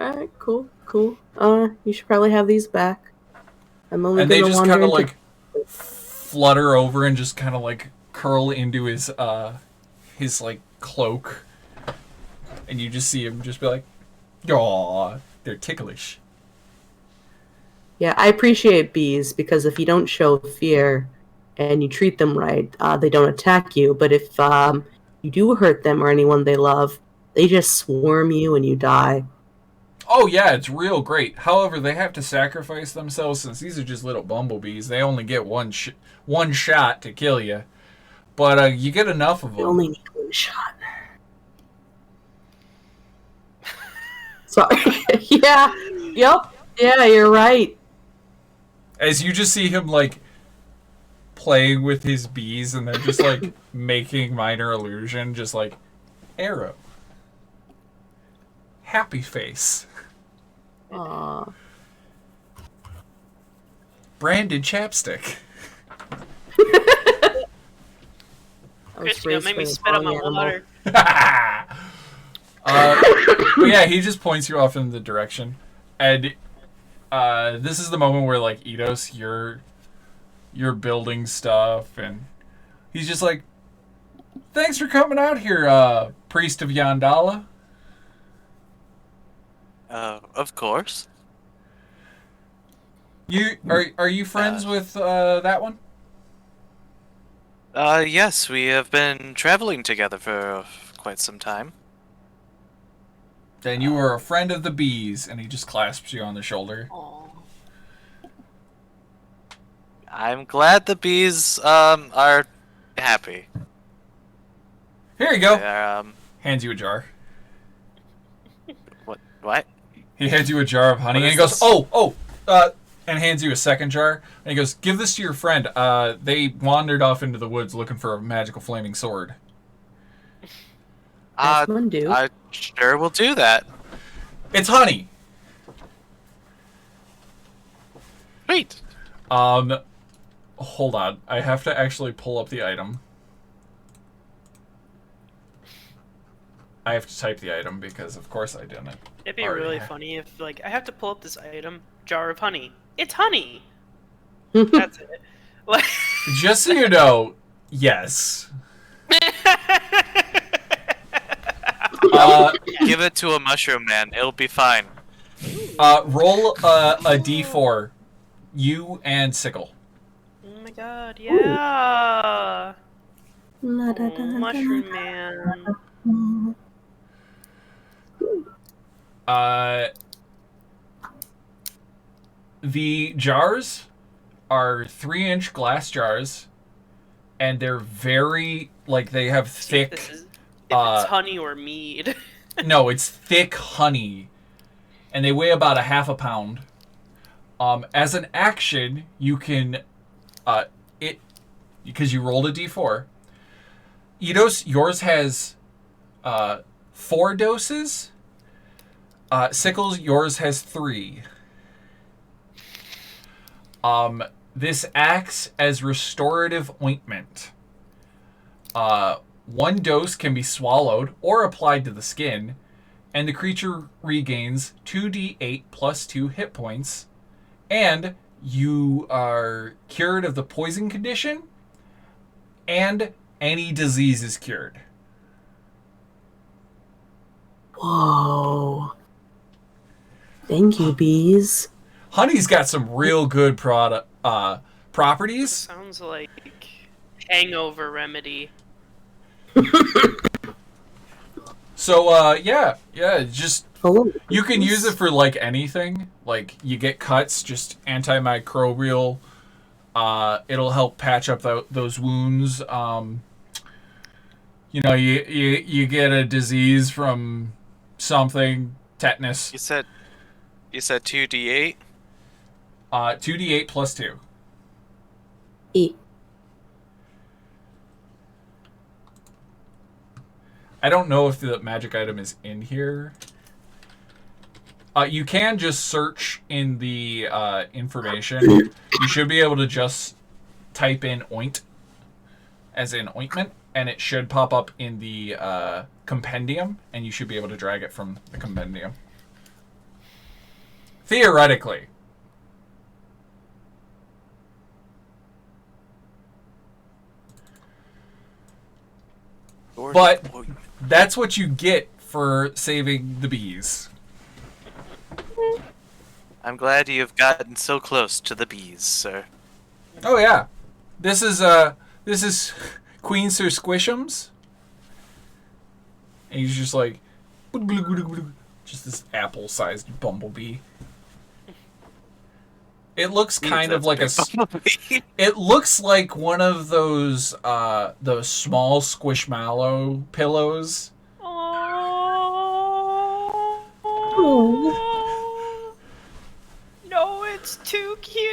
All right, cool. You should probably have these back. I'm only And they gonna just wander kind of into... like flutter over and just kind of like curl into his like cloak, and you just see him just be like, "Aw, they're ticklish." Yeah, I appreciate bees because if you don't show fear and you treat them right, they don't attack you. But if you do hurt them or anyone they love, they just swarm you and you die. Oh yeah, it's real great. However, they have to sacrifice themselves since these are just little bumblebees. They only get one shot to kill you, but you get enough of You them. only need one shot. Sorry. Yeah. Yep. Yeah, you're right. As you just see him like playing with his bees, and they're just like making minor illusion, just like arrow, happy face, Aw. branded chapstick. I was Chris, you raised made by me a spit on my farm animal. water. But yeah, he just points you off in the direction, and this is the moment where like Idoos, you're building stuff, and he's just like, "Thanks for coming out here, priest of Yandala." Of course. Are you friends with that one? Yes, we have been traveling together for quite some time. Then you are a friend of the bees, and he just clasps you on the shoulder. Aw. I'm glad the bees are happy. Here you go. They're, Hands you a jar. What? He hands you a jar of honey, What and is he goes, this? and hands you a second jar, and he goes, give this to your friend. They wandered off into the woods looking for a magical flaming sword. As one do. I sure will do that. It's honey. Sweet. Hold on. I have to actually pull up the item. I have to type the item because, of course, I didn't. It'd be Already really have. funny if, like, I have to pull up this item, jar of honey. It's honey. That's it. Like, Just so you know, yes. Give it to a mushroom man. It'll be fine. Roll a d4. You and Sickle. oh my god, yeah. Oh, mushroom man. The jars are 3-inch glass jars, and they're very, like, they have thick... This is, if it's honey or mead. No, it's thick honey, and they weigh about a half a pound. As an action, you can, because you rolled a d4. Idoos, yours has 4 doses. Sickles, yours has 3. This acts as restorative ointment. 1 dose can be swallowed or applied to the skin, and the creature regains 2d8 plus 2 hit points, and you are cured of the poison condition, and any disease is cured. Whoa. Thank you, bees. Honey's got some real good properties. Sounds like hangover remedy. So, yeah, just Full of you can bees. use it for like anything. Like you get cuts, just antimicrobial. It'll help patch up those wounds. You know, you get a disease from something, tetanus. You said 2d8? 2d8 plus 2. E. I don't know if the magic item is in here. You can just search in the information. You should be able to just type in oint, as in ointment, and it should pop up in the compendium, and you should be able to drag it from the compendium. Theoretically. But that's what you get for saving the bees. I'm glad you've gotten so close to the bees, sir. Oh yeah, this is Queen Sir Squishums, and he's just like, just this apple-sized bumblebee. It looks kind of like it looks like one of those small Squishmallow pillows. Oh. No, it's too cute.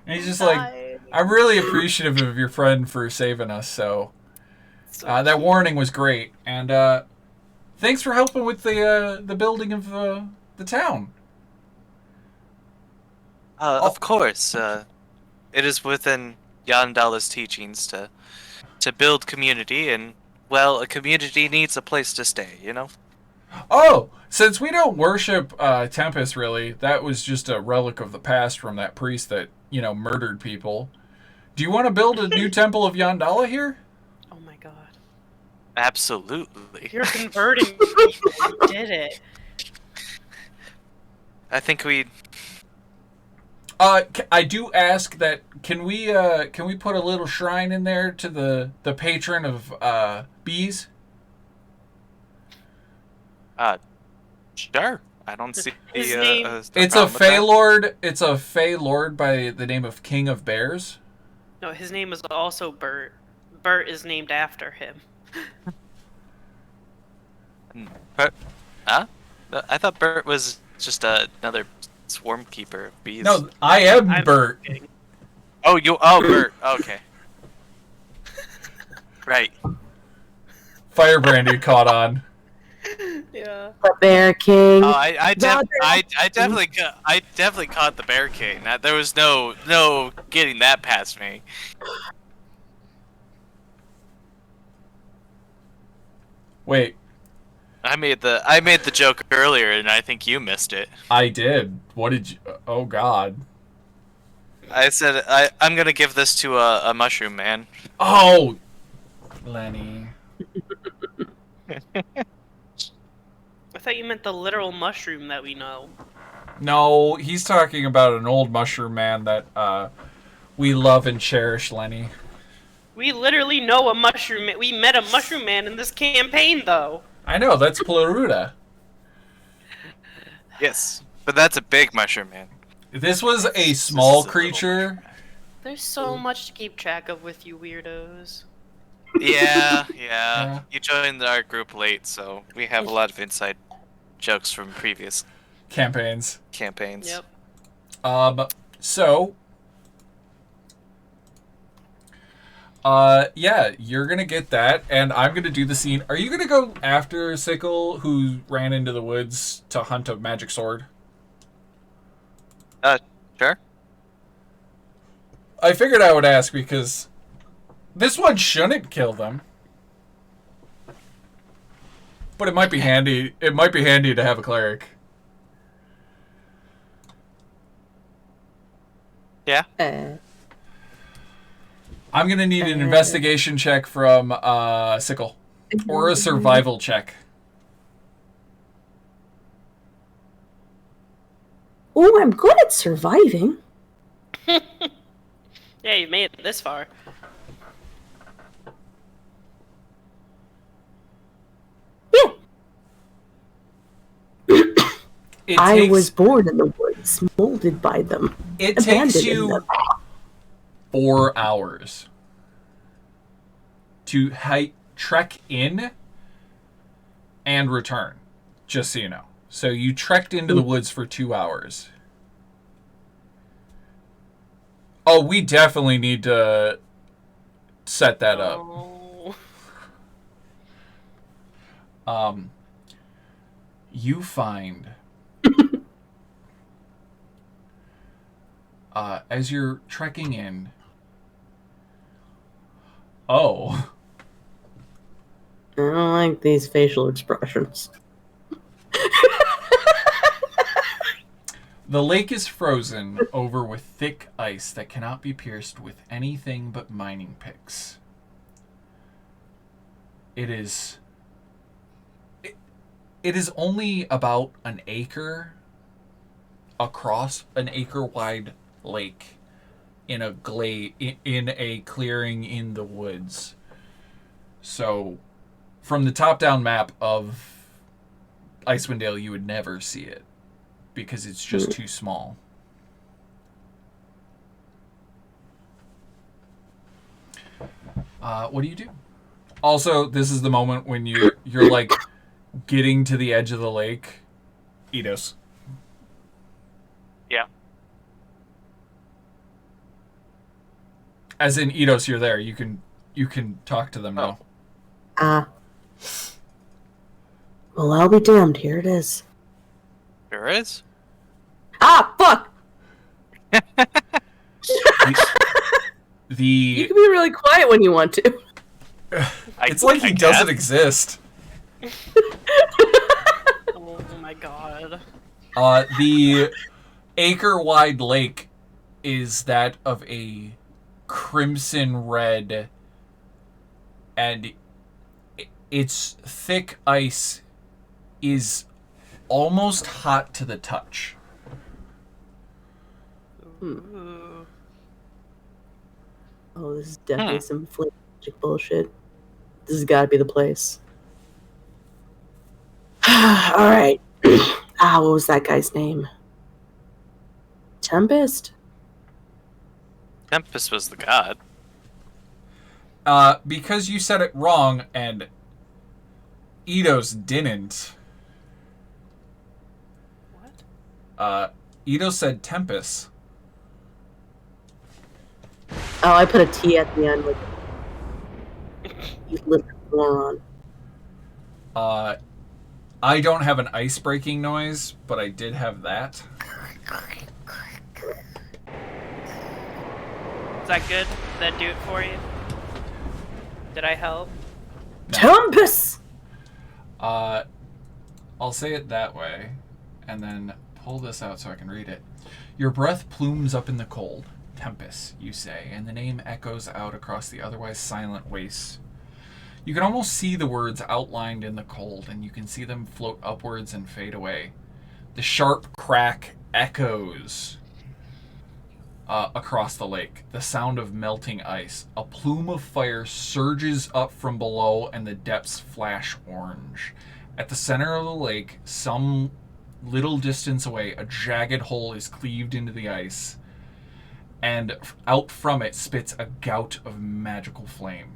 And he's just like, I'm really appreciative of your friend for saving us. So that warning was great, and thanks for helping with the building of the town. Of course, it is within Yandala's teachings to build community, and well, a community needs a place to stay, you know? Oh, since we don't worship Tempest, really, that was just a relic of the past from that priest that, you know, murdered people. Do you want to build a new temple of Yandala here? Oh my god. Absolutely. You're converting me. You did it. I think we... I do ask that can we put a little shrine in there to the patron of bees? Sure. I don't see His name- It's a Fey Lord. It's a Fey Lord by the name of King of Bears. No, his name is also Bert. Bert is named after him. Bert, huh? I thought Bert was just another swarm keeper of bees. No, I am I'm Bert. kidding. Oh, Bert. Okay. Right. Firebrandy caught on. Yeah. The Bear King. Oh, I Zodagh. definitely caught the Bear King. There was no getting that past me. Wait, I made the joke earlier, and I think you missed it. I did. What did you... Oh, God. I said I'm gonna give this to a mushroom man. Oh! Lenny. I thought you meant the literal mushroom that we know. No, he's talking about an old mushroom man that we love and cherish, Lenny. We literally know a mushroom man. We met a mushroom man in this campaign, though. I know, that's Plaruta. Yes, but that's a big mushroom man. This was a This small is a little creature. mushroom man. There's so much to keep track of with you weirdos. Yeah. You joined our group late, so we have a lot of inside jokes from previous Campaigns. campaigns. Yep. So... yeah, you're gonna get that, and I'm gonna do the scene. Are you gonna go after Sickle, who ran into the woods to hunt a magic sword? Sure. I figured I would ask because this one shouldn't kill them. But it might be handy. It might be handy to have a cleric. Yeah. I'm gonna need an investigation check from Sickle, or a survival check. Oh, I'm good at surviving. Yeah, you made it this far. Yeah. It I takes, was born in the woods, molded by them. It takes abandoned in you them. 4 hours to trek in and return. Just so you know. So you trekked into the woods for 2 hours. Oh, we definitely need to set that up. Oh. You find as you're trekking in. Oh. I don't like these facial expressions. The lake is frozen over with thick ice that cannot be pierced with anything but mining picks. It is only about an acre across an acre-wide lake in a in a clearing in the woods. So, from the top-down map of Icewind Dale, you would never see it because it's just too small. What do you do? Also, this is the moment when you're like getting to the edge of the lake. Idoos. Yeah. As in Idoos, you're there. You can talk to them now. Well, I'll be damned. Here it is. There is. Ah, fuck! The You can be really quiet when you want to. it's like he doesn't exist. Oh my god. The acre-wide lake is that of a crimson red, and its thick ice is almost hot to the touch. Ooh. Oh, this is definitely some flame magic bullshit. This has got to be the place. Alright. What was that guy's name? Tempest? Tempest was the god. Because you said it wrong, and Idoos didn't. What? Ido said Tempest. Oh, I put a T at the end. Like, you little moron. I don't have an ice breaking noise, but I did have that. Is that good? Did that do it for you? Did I help? Tempest! I'll say it that way, and then pull this out so I can read it. Your breath plumes up in the cold. Tempest, you say, and the name echoes out across the otherwise silent waste. You can almost see the words outlined in the cold, and you can see them float upwards and fade away. The sharp crack echoes across the lake, the sound of melting ice. A plume of fire surges up from below, and the depths flash orange. At the center of the lake, some little distance away, a jagged hole is cleaved into the ice, and out from it spits a gout of magical flame.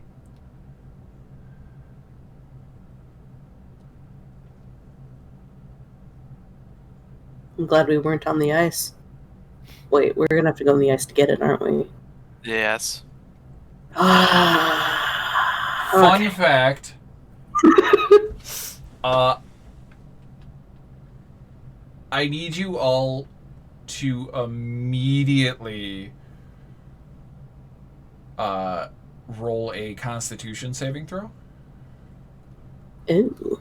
I'm glad we weren't on the ice. Wait, we're gonna have to go on the ice to get it, aren't we? Yes. Fun fact. I need you all to immediately roll a Constitution saving throw. Ooh.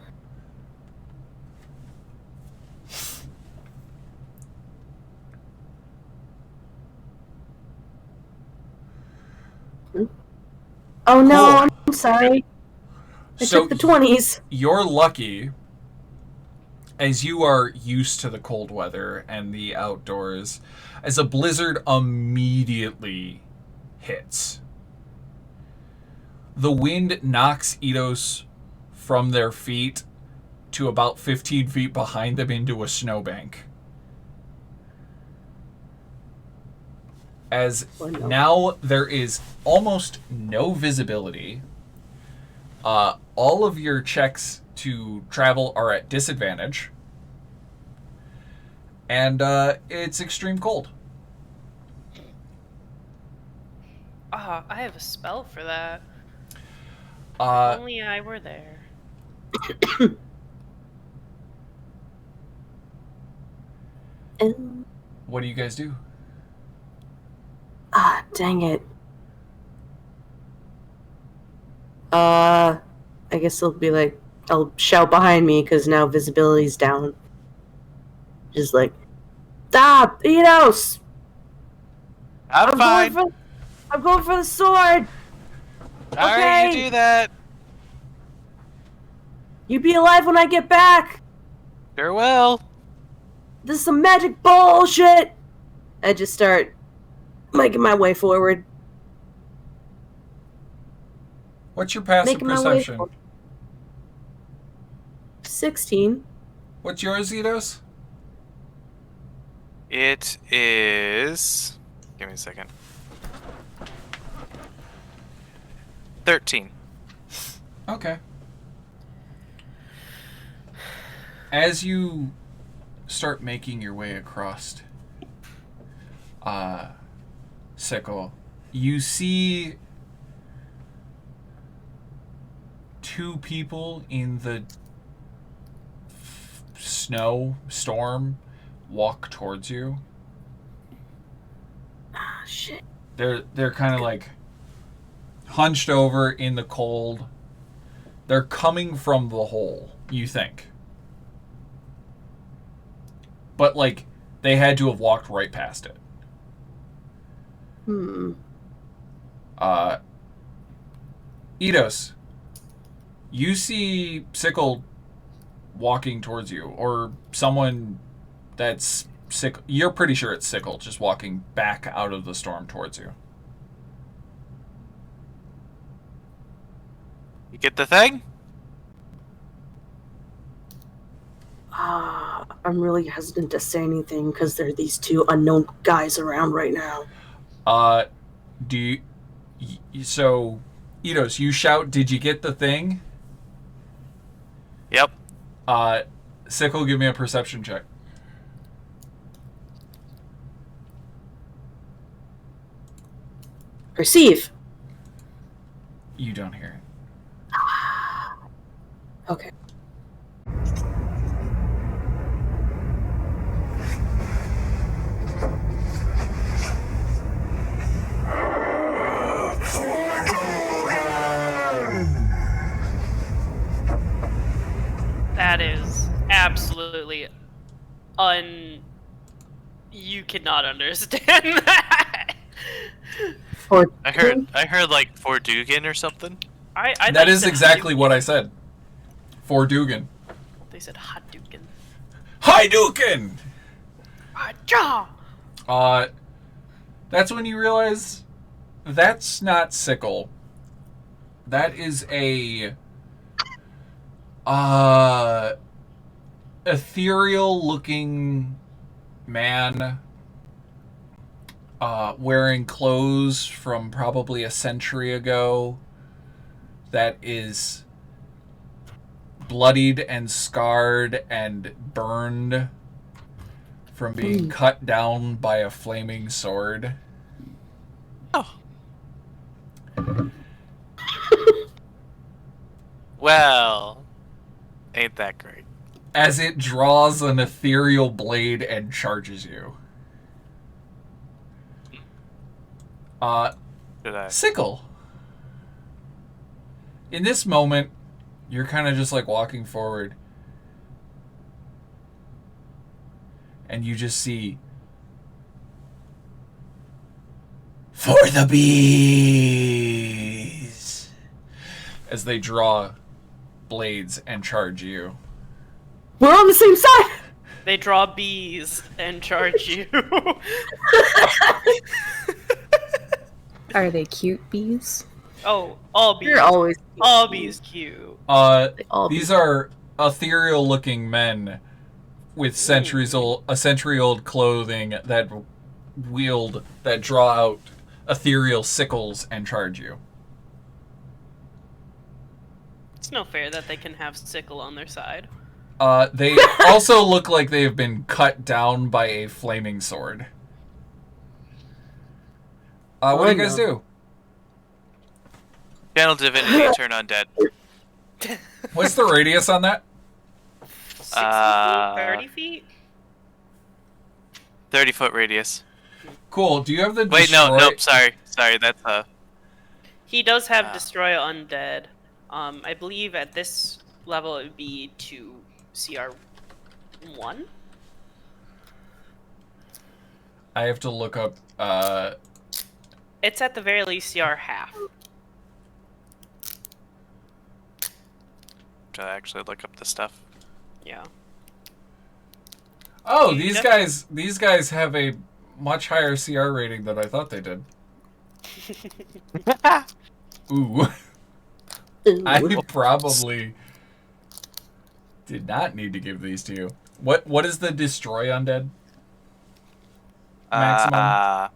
Oh no, Cool. I'm sorry. I took the 20s. You're lucky, as you are used to the cold weather and the outdoors, as a blizzard immediately hits. The wind knocks Idoos from their feet to about 15 feet behind them into a snowbank. As now there is almost no visibility. All of your checks to travel are at disadvantage. And it's extreme cold. Ah, I have a spell for that. If only I were there. What do you guys do? Ah, dang it. I guess it'll be like, I'll shout behind me because now visibility's down. Just like, stop, Idoos! I'm fine. I'm going for the sword! Alright, you do that. You be alive when I get back! Sure will. This is some magic bullshit! I just start making my way forward. What's your passive Making my way perception? forward. 16. What's yours, Idoos? It is... Give me a second. 13. Okay. As you start making your way across Sickle, you see two people in the snow storm walk towards you. Ah, shit. They're kind of like hunched over in the cold. They're coming from the hole, you think. But like they had to have walked right past it. Idoos, you see Sickle walking towards you, or someone that's Sickle. You're pretty sure it's Sickle just walking back out of the storm towards you. You get the thing? I'm really hesitant to say anything because there are these two unknown guys around right now. Do you... So, Idoos, you shout, "Did you get the thing?" Yep. Sickle, give me a perception check. Perceive. You don't hear it. Okay. That is absolutely You cannot understand that. Or I heard like Fordugan or something. I That thought you is said exactly Hadouken. what I said. For Dugan. They said Hadouken. Hi, Dugan! Acha! That's when you realize that's not Sickle. That is a ethereal looking man wearing clothes from probably a century ago that is bloodied and scarred and burned from being cut down by a flaming sword. Oh. Well, ain't that great. As it draws an ethereal blade and charges you. Should I? Sickle. In this moment, you're kind of just like walking forward. And you just see, for the bees, as they draw blades and charge you. we're on the same side. They draw bees and charge you. Are they cute bees? Oh, all bees. You're always All bees cute. all These are ethereal looking men with century-old clothing that draw out ethereal sickles and charge you. It's no fair that they can have Sickle on their side. They also look like they have been cut down by a flaming sword. What do you guys do? Channel Divinity, turn on dead. What's the radius on that? 60 feet? 30 feet? 30-foot radius. Cool. Do you have the Wait, nope, sorry, that's He does have Destroy Undead. I believe at this level it would be to CR 1? I have to look up. It's at the very least CR half. to actually look up the stuff. Yeah. Oh, You these guys have a much higher CR rating than I thought they did. Ooh. I probably did not need to give these to you. What is the destroy undead? Maximum?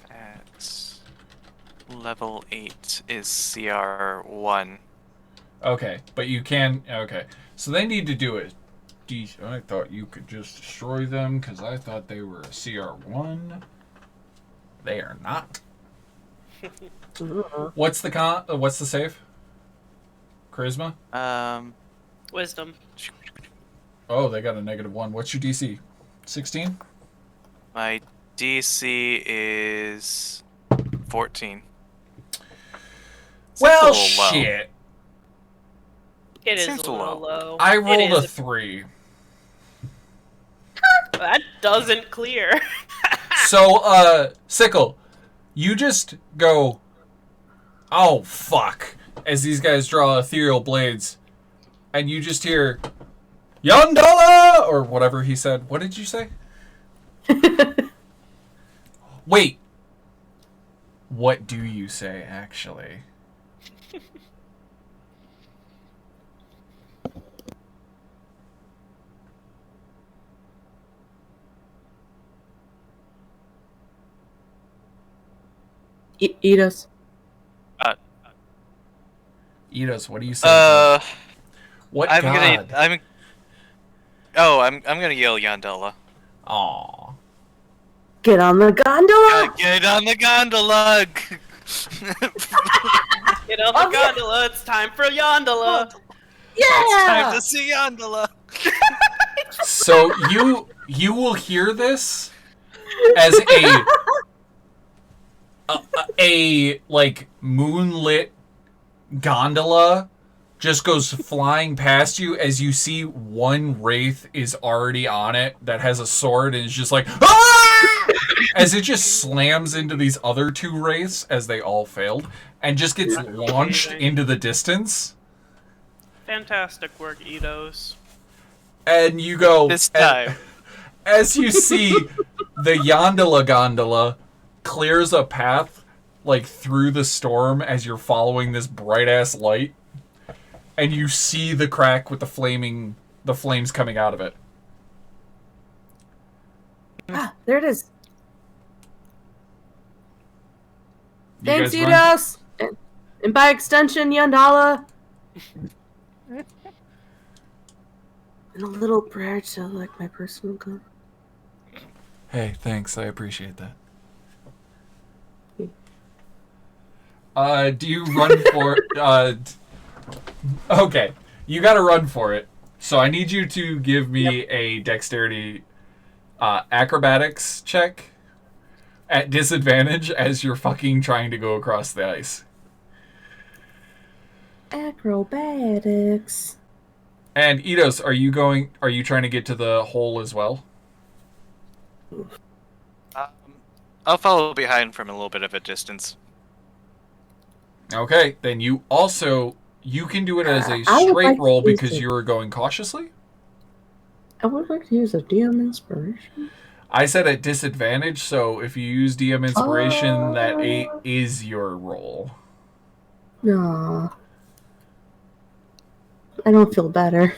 At level 8 is CR 1. Okay, but you can... Okay, so they need to do it. I thought you could just destroy them because I thought they were a CR1. They are not. What's the save? Charisma? Wisdom. Oh, they got a -1. What's your DC? 16? My DC is 14. Well, Seems a little low. shit. It is Seems a little low. I rolled It a is 3. That doesn't clear. So, Sickle, you just go, oh, fuck, as these guys draw ethereal blades, and you just hear, Yandala! Or whatever he said. What did you say? Wait. What do you say, actually? Eat us. Idos, what do you say? What I'm god? I'm gonna yell Yandela. Aw. Get on the gondola! Get on the gondola! Get on the gondola, it's time for Yondola! It's time Yeah! to see Yandela! So you will hear this as a like moonlit gondola just goes flying past you as you see one wraith is already on it that has a sword and is just like ah! As it just slams into these other two wraiths as they all failed and just gets launched into the distance. Fantastic work, Idos. And you go This time. as you see the Yondola gondola clears a path like through the storm as you're following this bright ass light, and you see the crack with the flames coming out of it. Ah, there it is. You Thanks, guys run? Idos! And by extension, Yandala. And a little prayer to, like, my personal good. Hey, thanks. I appreciate that. Do you run for okay. You gotta run for it. So I need you to give me a dexterity acrobatics check at disadvantage as you're fucking trying to go across the ice. Acrobatics. And Idos, are you trying to get to the hole as well? I'll follow behind from a little bit of a distance. Okay, then you can do it as a I would straight like to roll use because it. you're going cautiously. I would like to use a DM inspiration. I said at disadvantage, so if you use DM inspiration, that Oh. 8 is your roll. No. I don't feel better.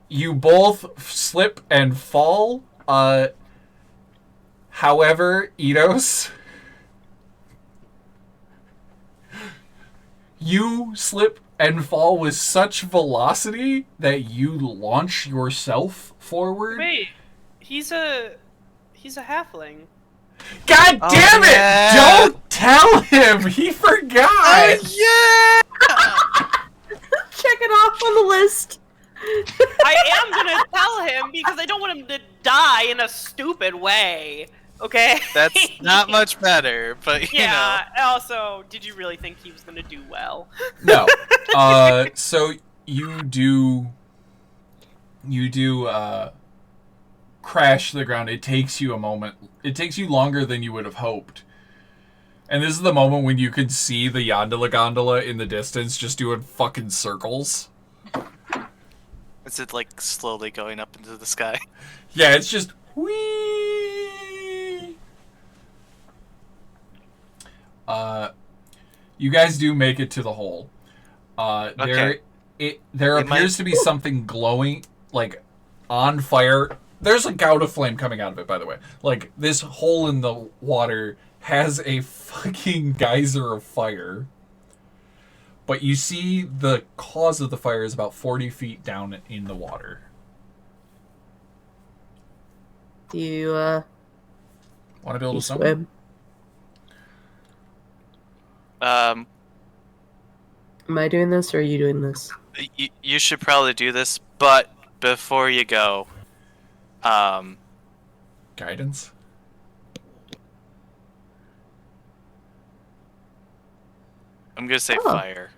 You both slip and fall. However, Idos, you slip and fall with such velocity that you launch yourself forward. Wait, he's a halfling. God Oh, damn it! yeah. Don't tell him! He forgot! Yeah! Check it off on the list. I am gonna tell him because I don't want him to die in a stupid way. Okay? That's not much better, but you know. Yeah. Also, did you really think he was gonna do well? No. So you do crash to the ground. It takes you a moment. It takes you longer than you would have hoped. And this is the moment when you can see the Yondola gondola in the distance just doing fucking circles. Is it like slowly going up into the sky? Yeah, it's just whee. You guys do make it to the hole. Okay. There It appears might- to be something glowing, like on fire. There's a gout of flame coming out of it, by the way. Like this hole in the water has a fucking geyser of fire. But you see the cause of the fire is about 40 feet down in the water. Do you, Want to build you a swim? swim? Um, Am I doing this or are you doing this? you should probably do this, but before you go, Guidance? I'm gonna say Oh. fire.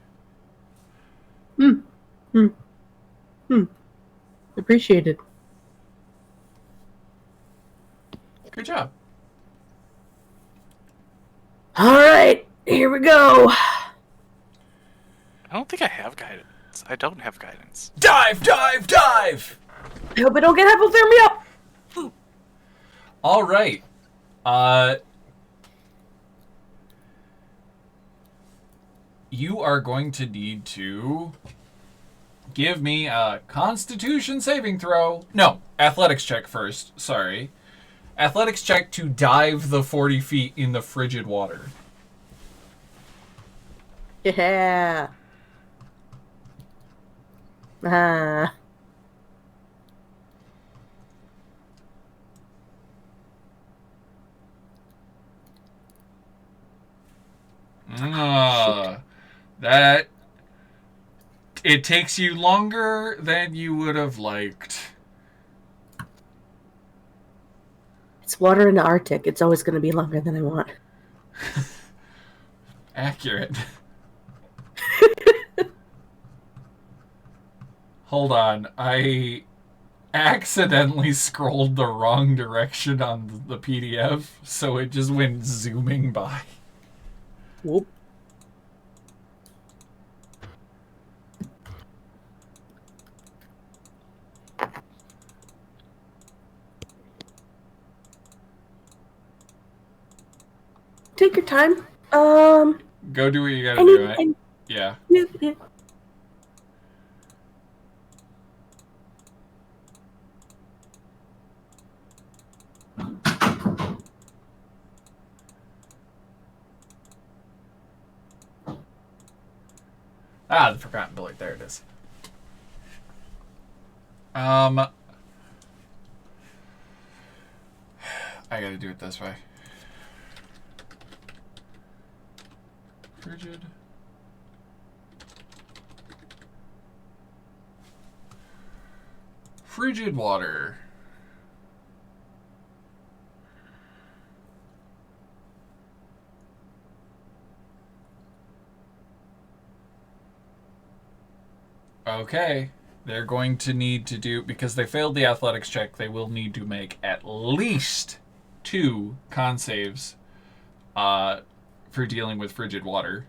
Appreciated. Good job. Alright, here we go. I don't think I have guidance. I don't have guidance. Dive, dive, dive! I hope I don't get hypothermia. All right. You are going to need to give me a Constitution saving throw. No, athletics check first. Sorry. Athletics check to dive the 40 feet in the frigid water. Yeah. Ah. That it takes you longer than you would have liked. It's water in the Arctic. It's always going to be longer than I want. Accurate. Hold on, I accidentally scrolled the wrong direction on the PDF, so it just went zooming by. Whoop. Take your time. Go do what you gotta do, right? Yeah. Ah, the Forgotten Bullet. There it is. I gotta do it this way. Frigid. Frigid water. Okay. They're going to need to do, because they failed the athletics check, they will need to make at least 2 con saves for dealing with frigid water.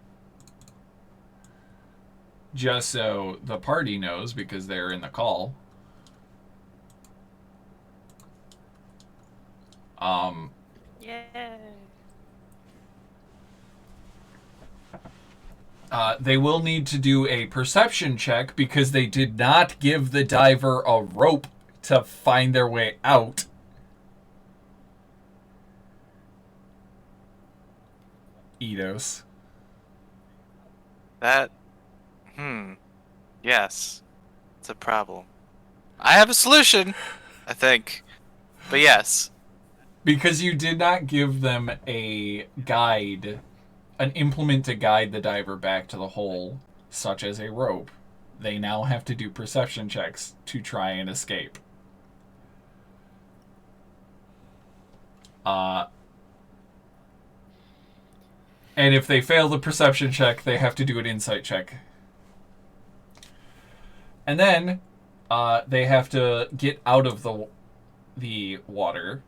Just so the party knows, because they're in the call. Yeah. They will need to do a perception check because they did not give the diver a rope to find their way out. Idoos. That. Yes. It's a problem. I have a solution, I think. But yes. Because you did not give them a guide, an implement to guide the diver back to the hole, such as a rope. They now have to do perception checks to try and escape. And if they fail the perception check, they have to do an insight check. And then they have to get out of the water.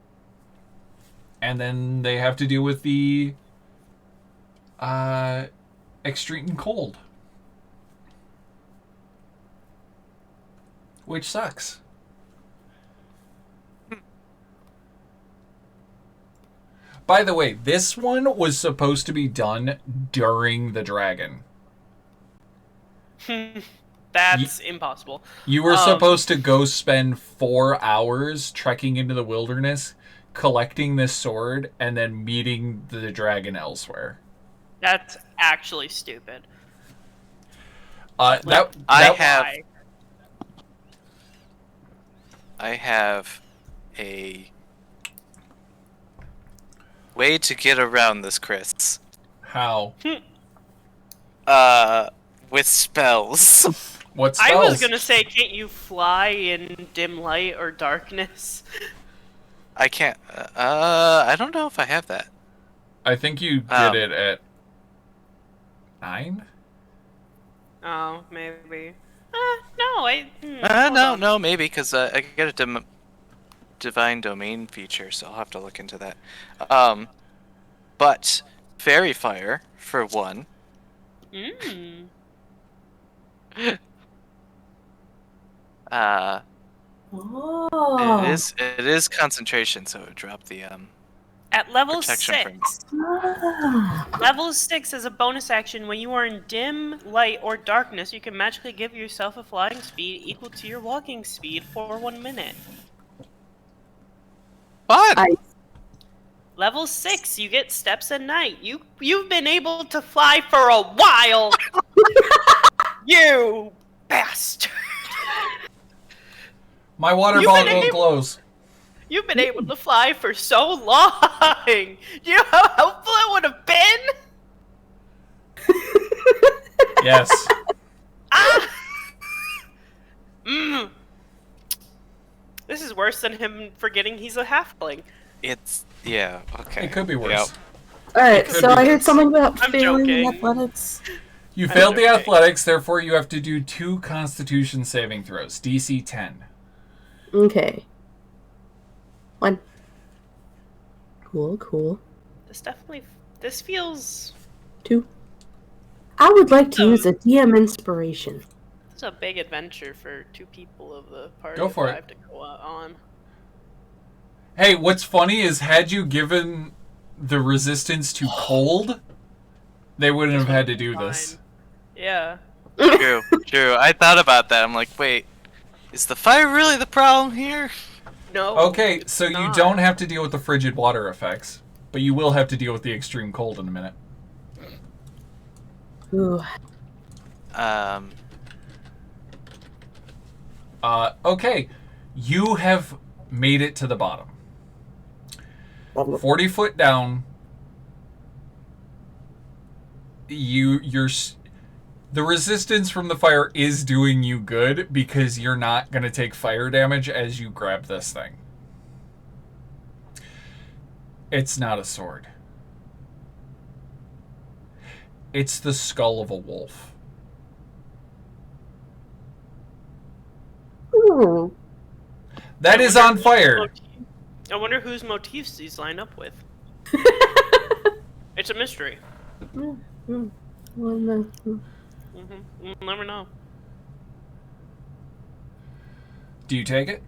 And then they have to deal with the extreme cold. Which sucks. By the way, this one was supposed to be done during the dragon. That's impossible. You were supposed to go spend 4 hours trekking into the wilderness, collecting this sword, and then meeting the dragon elsewhere. That's actually stupid. I have a way to get around this, Chris. How? With spells. What spells? I was gonna say, can't you fly in dim light or darkness? I can't. I don't know if I have that. I think you did it at 9? Oh, maybe. No, maybe, because I get a divine domain feature, so I'll have to look into that. But fairy fire, for one. Oh. It is concentration, so it would drop the At level protection 6. Level 6 as a bonus action, when you are in dim light or darkness, you can magically give yourself a flying speed equal to your walking speed for 1 minute. Fun! Level 6, you get steps at night. You've been able to fly for a while. You bastard. My water You've bottle been able- glows. You've been able to fly for so long. Do you know how helpful it would have been? Yes. Ah! This is worse than him forgetting he's a halfling. Yeah, okay. It could be worse. Yep. Alright, Could so be I heard worse. something about I'm failing in joking. athletics. You I'm failed the joking. athletics, therefore you have to do 2 Constitution saving throws. DC 10. Okay. 1. Cool. This feels... 2. I would like to use a DM inspiration. This is a big adventure for 2 people of the party. Go for of it. 5 to go on. Hey, what's funny is had you given the resistance to cold, they wouldn't have had to do this. Fine. Yeah. True. I thought about that. I'm like, wait, is the fire really the problem here? No. Okay, it's so you not. don't have to deal with the frigid water effects, but you will have to deal with the extreme cold in a minute. Ooh. Okay, you have made it to the bottom. 40 foot down. The resistance from the fire is doing you good because you're not going to take fire damage as you grab this thing. It's not a sword. It's the skull of a wolf. Ooh. That is on fire. I wonder whose motifs these line up with. It's a mystery. Well, no. We'll never know. Do you take it?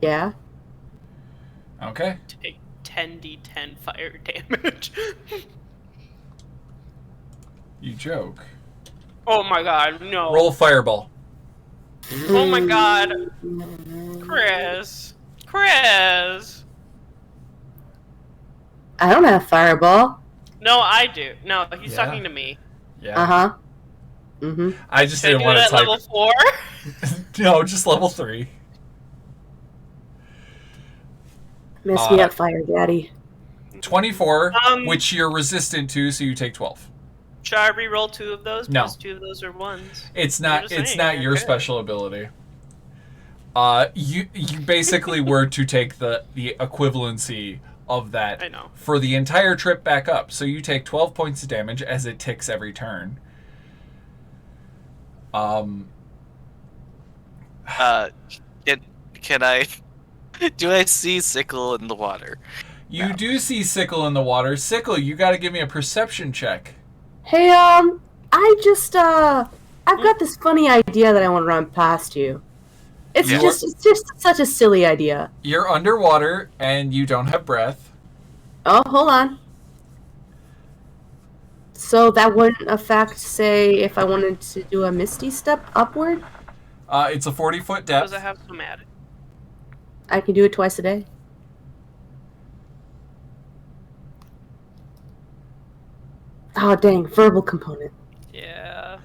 Yeah. Okay. Take 10d10 fire damage. You joke. Oh my god, no. Roll fireball. Oh my god. Chris. I don't have fireball. No, I do. No, he's Yeah. talking to me. Yeah. Uh-huh. Mm-hmm. I just Can I didn't do want it to at type. level 4? No, just level 3. Mess me up, fire daddy. 24, Um, which you're resistant to, so you take 12. Should I re-roll 2 of those? No. Because 2 of those are 1s. It's I'm not. just It's saying, not your okay. special ability. You basically were to take the equivalency of that I know. for the entire trip back up. So you take 12 points of damage as it ticks every turn. Can I? Do I see Sickle in the water? You do see Sickle in the water. Sickle, you got to give me a perception check. Hey, I've got this funny idea that I want to run past you. It's Yeah. just such a silly idea. You're underwater and you don't have breath. Oh, hold on. So that wouldn't affect, say, if I wanted to do a misty step upward? It's a 40-foot Does depth. it have some added? I can do it twice a day. Oh, dang. Verbal component. Yeah.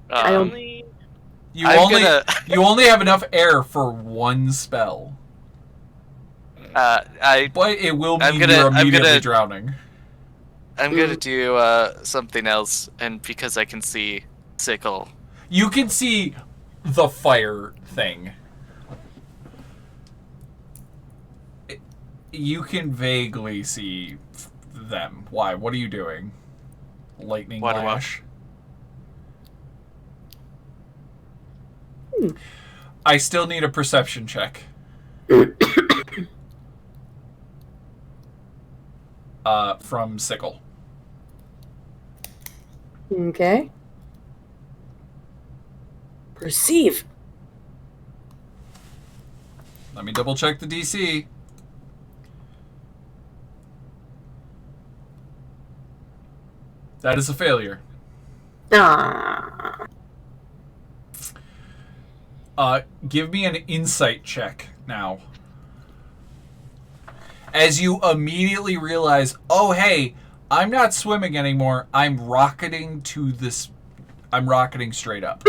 I don't- Only... You I'm only gonna- you only have enough air for one spell, but it will mean you're immediately drowning. I'm gonna do something else, and because I can see Sickle. You can see the fire thing. You can vaguely see them. Why? What are you doing? Lightning What do I- lash. I still need a perception check. From Sickle. Okay. Perceive. Let me double check the DC. That is a failure. Ah. Give me an insight check now. as you immediately realize, oh hey, I'm not swimming anymore. I'm rocketing straight up.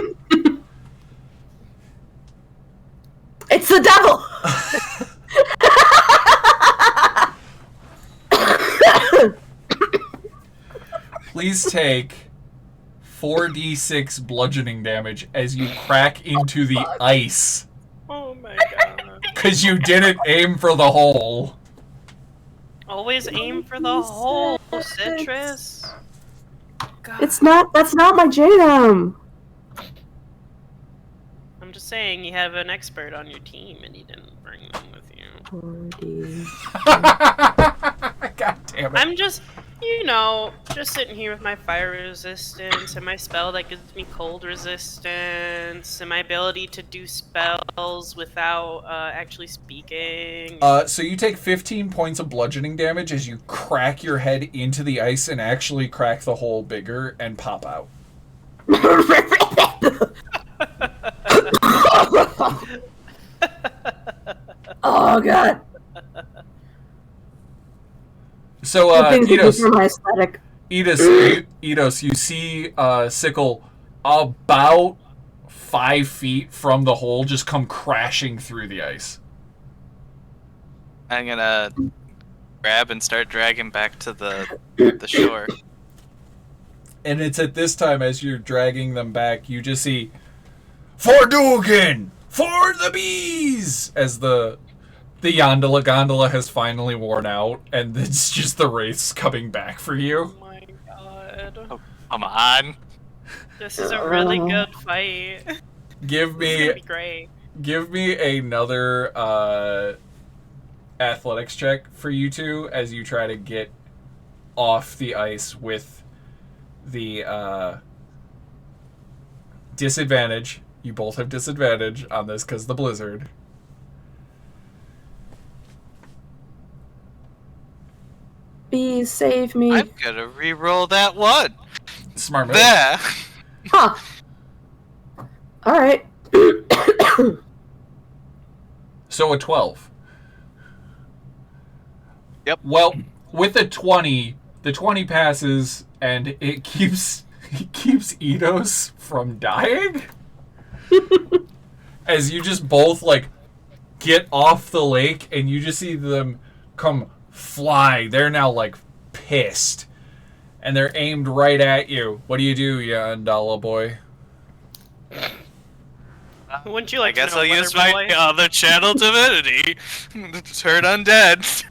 It's the devil! Please take 4d6 bludgeoning damage as you crack into the ice. Oh my god. Because you didn't aim for the hole. Always aim for the hole, Citrus. God. That's not my jam. I'm just saying, you have an expert on your team and you didn't bring them with you. 40. God damn it. I'm just, just sitting here with my fire resistance and my spell that gives me cold resistance and my ability to do spells without actually speaking. So you take 15 points of bludgeoning damage as you crack your head into the ice and actually crack the hole bigger and pop out. Oh god. So, Eidos, for my aesthetic. Eidos, you see Sickle about 5 feet from the hole just come crashing through the ice. I'm gonna grab and start dragging back to the shore. And it's at this time, as you're dragging them back, you just see, "For Dugan! For the bees!" As the gondola has finally worn out, and it's just the wraiths coming back for you. Oh my god. Oh, come on. This is a really good fight. Give This is gonna me be great. give me another athletics check for you two as you try to get off the ice with the disadvantage. You both have disadvantage on this because of the blizzard. Bees, save me. I'm gonna re-roll that one. Smart move. There. Huh. Alright. So a 12. Yep. Well, with the 20 passes and it keeps Eidos from dying. As you just both get off the lake and you just see them come fly. They're now pissed. And they're aimed right at you. What do, Yandala boy? Wouldn't you like I guess to know, I'll use Weather my Boy? other channel divinity to turn undead.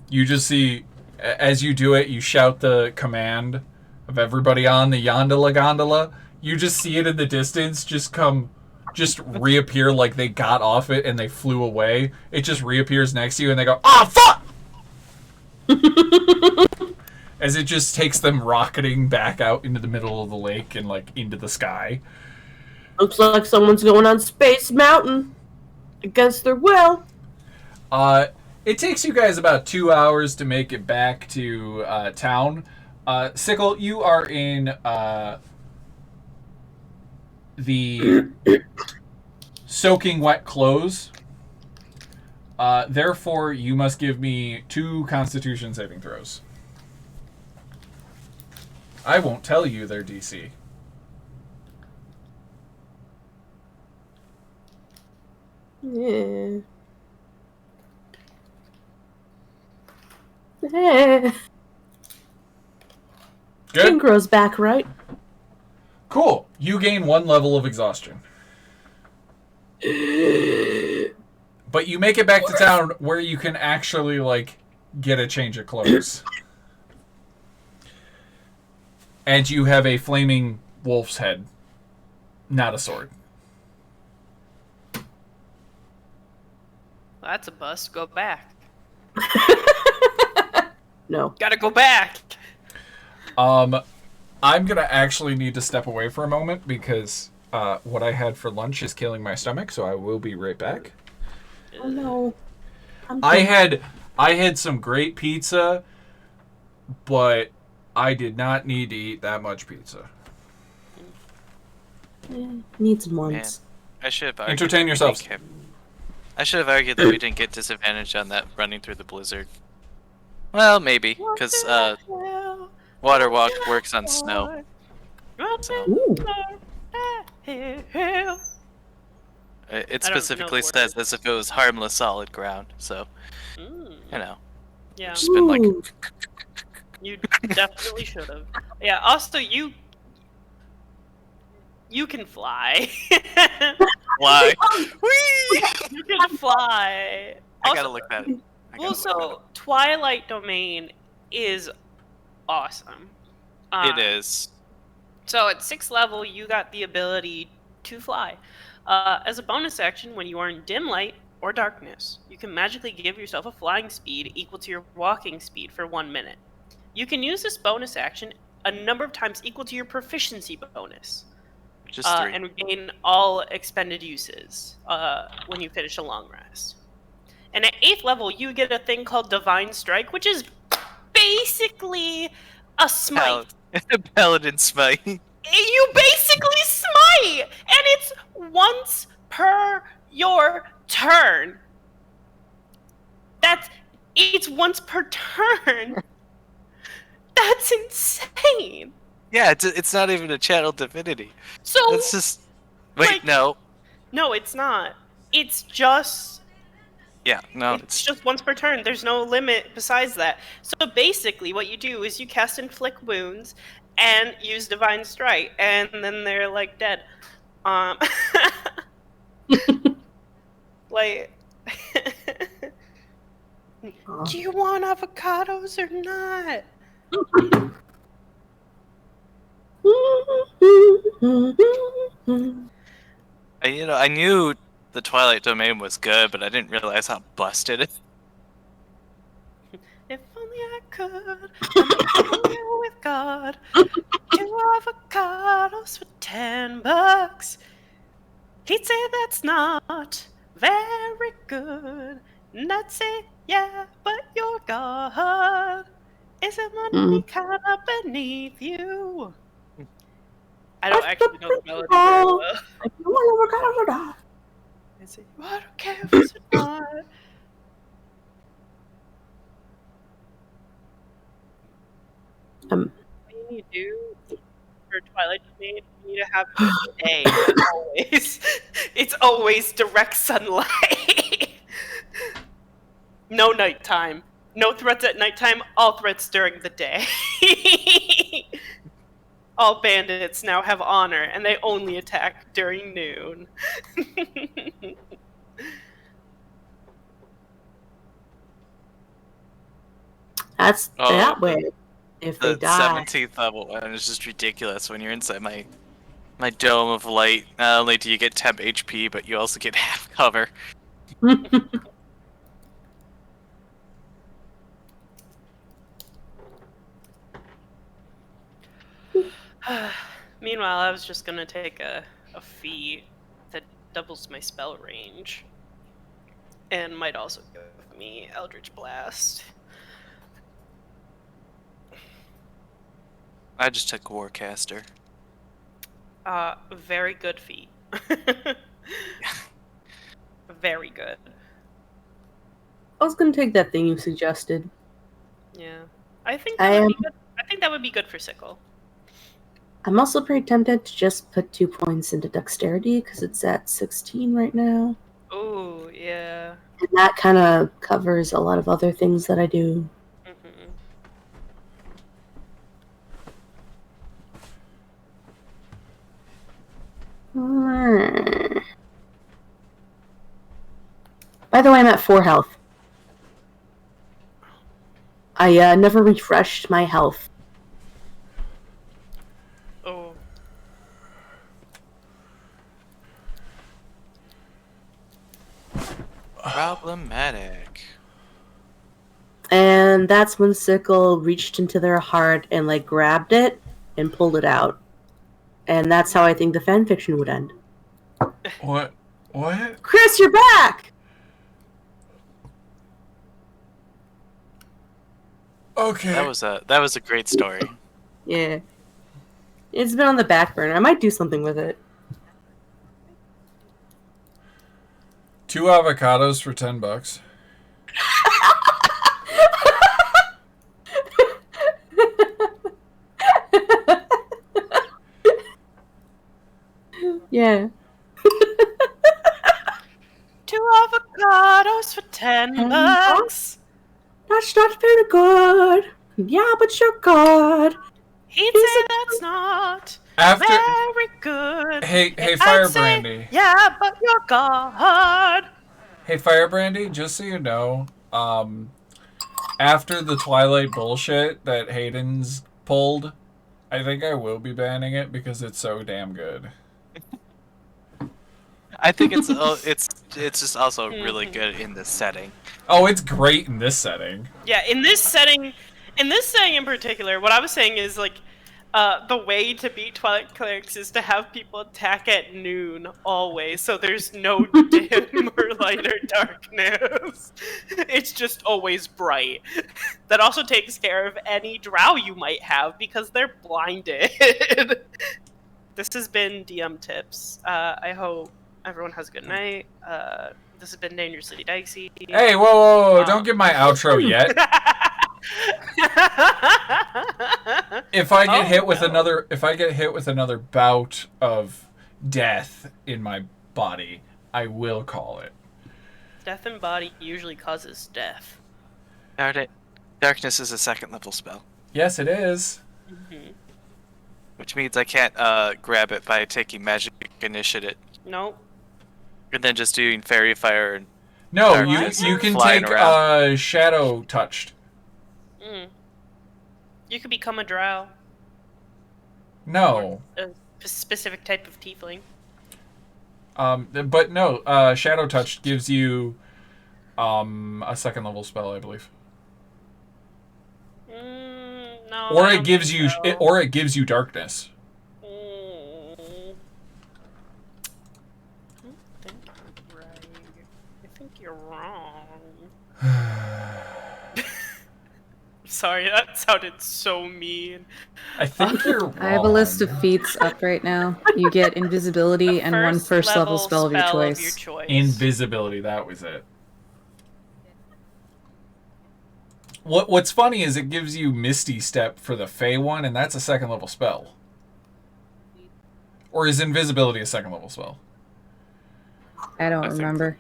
You just see, as you do it, you shout the command of everybody on the Yandala gondola. You just see it in the distance just reappear like they got off it and they flew away. It just reappears next to you and they go, "Ah, fuck!" As it just takes them rocketing back out into the middle of the lake and into the sky. Looks like someone's going on Space Mountain against their will. It takes you guys about 2 hours to make it back to town. Sickle, you are in the soaking wet clothes. Therefore, you must give me 2 Constitution saving throws. I won't tell you their DC. Yeah. Skin Good? grows back, right? Cool. You gain 1 level of exhaustion. But you make it back to town where you can actually, get a change of clothes. And you have a flaming wolf's head, not a sword. That's a bust. Go back. No. Gotta go back. I'm gonna actually need to step away for a moment because what I had for lunch is killing my stomach, so I will be right back. Oh no. I had some great pizza, but I did not need to eat that much pizza. Needs and wants. I should have Entertain yourselves. I should have argued that we didn't get disadvantage on that running through the blizzard. Well, maybe, because water walk works on snow. So Ooh. it specifically says as if it was harmless solid ground. So you know, Yeah, just been like, Ooh. you definitely should have. Yeah. Also, you can fly. why? You can fly. I Also, gotta look that. well, so Twilight Domain is awesome. It is. So at 6th level, you got the ability to fly. As a bonus action, when you are in dim light or darkness, you can magically give yourself a flying speed equal to your walking speed for 1 minute. You can use this bonus action a number of times equal to your proficiency bonus. Just 3. And regain all expended uses when you finish a long rest. And at 8th level, you get a thing called Divine Strike, which is basically a smite. Paladin smite. You basically smite! And it's once per your turn. It's once per turn. That's insane. Yeah, it's not even a channel divinity. So It's just wait, like- no. no, it's not. It's just Yeah, no, it's just once per turn. There's no limit besides that. So basically, what you do is you cast Inflict Wounds and use Divine Strike, and then they're like dead. Like, do you want avocados or not? I knew the Twilight Domain was good, but I didn't realize how busted it. If only I could, I'm deal with God. 2 avocados for $10. He'd say that's not very good. And I'd say, yeah, but you're God. Isn't money kind of beneath you? I don't actually know the melody very well. I say, I don't care if it's not. What you need to do for Twilight Domain, you need to have a day always. It's always direct sunlight. No nighttime. No threats at nighttime, all threats during the day. All bandits now have honor, and they only attack during noon. That's Oh, that way. If they The die. 17th level one is just ridiculous when you're inside my dome of light. Not only do you get temp HP, but you also get half cover. Meanwhile, I was just gonna take a feat that doubles my spell range. And might also give me Eldritch Blast. I just took Warcaster. Very good feat. Very good. I was gonna take that thing you suggested. Yeah. I think that would be good. I think that would be good for Sickle. I'm also pretty tempted to just put 2 points into dexterity because it's at 16 right now. Oh, yeah. And that kind of covers a lot of other things that I do. Mm-hmm. By the way, I'm at 4 health. I never refreshed my health. Oh. Problematic. And that's when Sickle reached into their heart and like grabbed it and pulled it out. And that's how I think the fanfiction would end. What? What? Chris, you're back! Okay. That was a great story. Yeah. It's been on the back burner. I might do something with it. 2 avocados for $10. Yeah. 2 avocados for $10. That's not very good. Yeah, but you're good. He'd say that's not After very good. Hey, And Fire I'd say, Brandy. yeah, but you're God. Hey, Fire Brandy, just so you know, after the Twilight bullshit that Hayden's pulled, I think I will be banning it because it's so damn good. I think it's just also really good in this setting. Oh, it's great in this setting. Yeah, in this setting in particular, what I was saying is like, the way to beat Twilight Clerics is to have people attack at noon always, so there's no dim or light or darkness. It's just always bright. That also takes care of any drow you might have because they're blinded. This has been DM Tips. I hope everyone has a good night. This has been Dangerously Dicey. Hey, whoa, don't get my outro yet. If I get hit with another bout of death in my body, I will call it. Death in body usually causes death. Darkness is a 2nd level spell, Yes, it is. Mm-hmm. which means I can't grab it by taking magic initiative Nope. and then just doing fairy fire and No, Darkness you can flying take around. shadow touched. You could become a drow. No. A specific type of tiefling. But no, shadow touched gives you a 2nd level spell, I believe. No. Or I it don't gives think you so. or it gives you darkness. I think you're wrong. Sorry, that sounded so mean. I think you're wrong. I have a list of feats up right now. You get invisibility and one first level spell of your choice. Invisibility, that was it. What's funny is it gives you Misty Step for the Fey one, and that's a 2nd level spell. Or is invisibility a 2nd level spell? I don't I think- remember.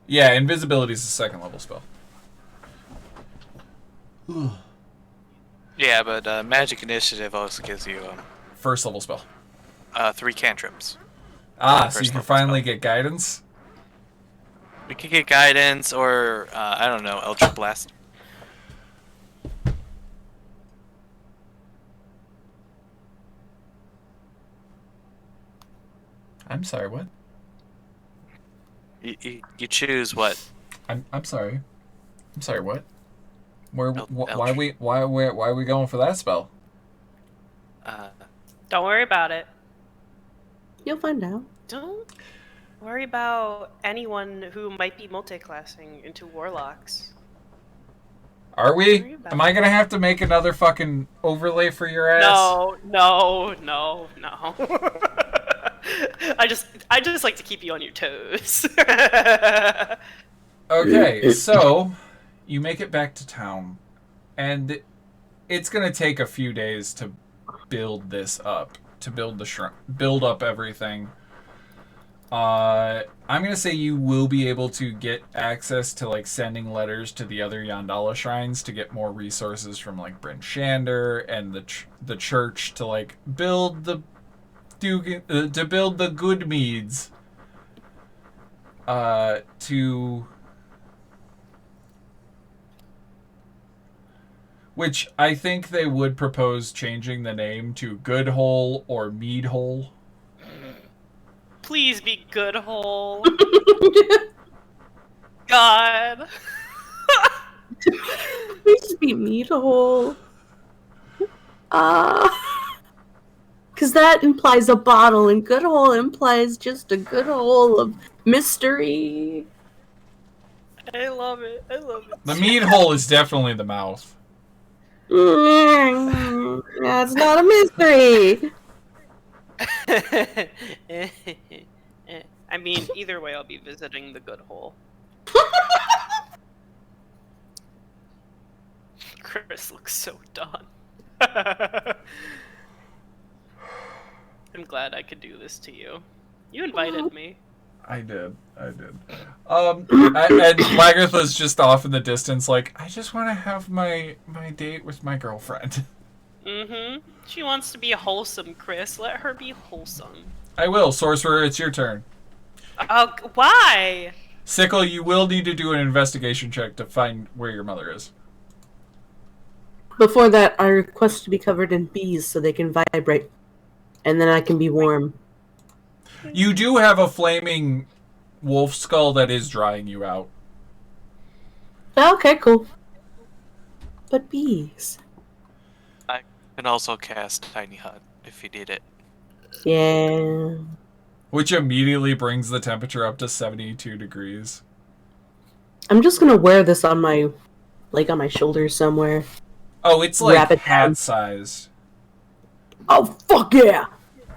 Yeah, invisibility is a 2nd level spell. yeah, but magic initiative also gives you 1st level spell. 3 cantrips. So First you can level finally spell. get guidance. We could get guidance or I don't know, Eldritch Blast. I'm sorry, what? You choose what? I'm sorry. I'm sorry, what? Why Eldritch. are we going for that spell? Don't worry about it. You'll find out. Don't worry about anyone who might be multiclassing into warlocks. Are Don't worry we? about Am I gonna have to make another fucking overlay for your ass? No. I just like to keep you on your toes. Okay, so you make it back to town, and it's gonna take a few days to build this up, to build the build up everything. I'm gonna say you will be able to get access to like sending letters to the other Yandala shrines to get more resources from like Bryn Shander and the church to like build the good meads. Which I think they would propose changing the name to Good Hole or Mead Hole. Please be good hole. God. Please be meat hole. Because that implies a bottle, and good hole implies just a good hole of mystery. I love it. The Mead Hole is definitely the mouth. That's not a mystery. I mean, either way, I'll be visiting the good hole. Chris looks so done. I'm glad I could do this to you. You invited me. I did. And Lagertha's just off in the distance, like, I just want to have my date with my girlfriend. Mm-hmm. She wants to be wholesome, Chris. Let her be wholesome. I will. Sorcerer, it's your turn. Oh, why? Sickle, you will need to do an investigation check to find where your mother is. Before that, I request to be covered in bees so they can vibrate. And then I can be warm. You do have a flaming wolf skull that is drying you out. Okay, cool. But bees. I can also cast Tiny Hut if you need it. Yeah. Which immediately brings the temperature up to 72 degrees. I'm just gonna wear this on my, like, on my shoulders somewhere. Oh, it's like Wrap it hat down. size. Oh, fuck yeah!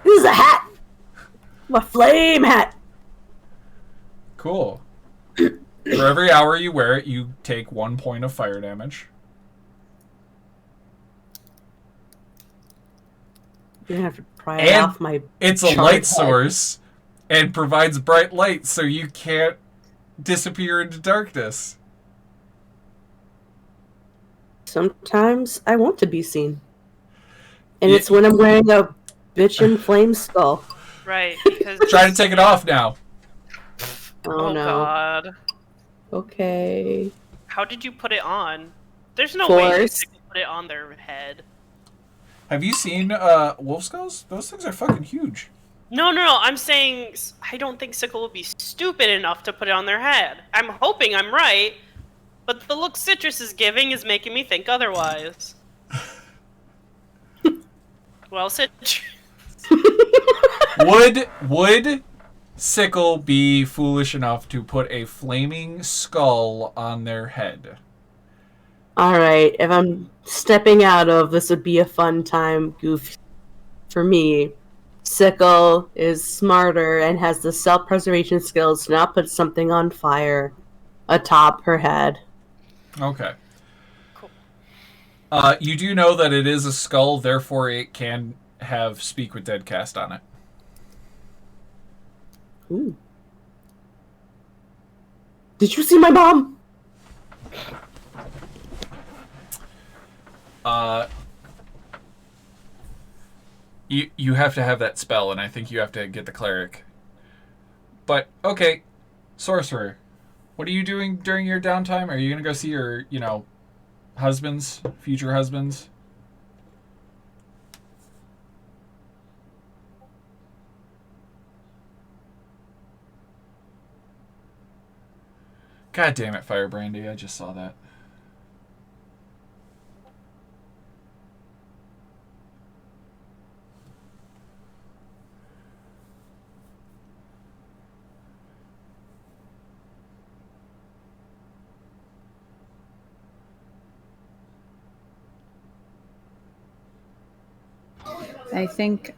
This is a hat! My flame hat! Cool. For every hour you wear it, you take 1 point of fire damage. You're gonna have to pry it And off my it's a charred light head. source and provides bright light so you can't disappear into darkness. Sometimes I want to be seen. And Yeah. it's when I'm wearing a bitchin' flame skull. Right, because... Try to take it off now. Oh, no. God. Okay. How did you put it on? There's no way Force. you could put it on their head. Have you seen wolf skulls? Those things are fucking huge. No, I'm saying I don't think Sickle will be stupid enough to put it on their head. I'm hoping I'm right, but the look Citrus is giving is making me think otherwise. Well, Citrus... Would Sickle be foolish enough to put a flaming skull on their head? Alright, if I'm stepping out of this would be a fun time goof for me. Sickle is smarter and has the self-preservation skills to not put something on fire atop her head. Okay. Cool. You do know that it is a skull, therefore it can have Speak with Dead cast on it. Ooh. Did you see my mom? You have to have that spell, and I think you have to get the cleric. But, okay, sorcerer, what are you doing during your downtime? Are you going to go see your, husbands, future husbands? God damn it, Firebrandy, I just saw that. I think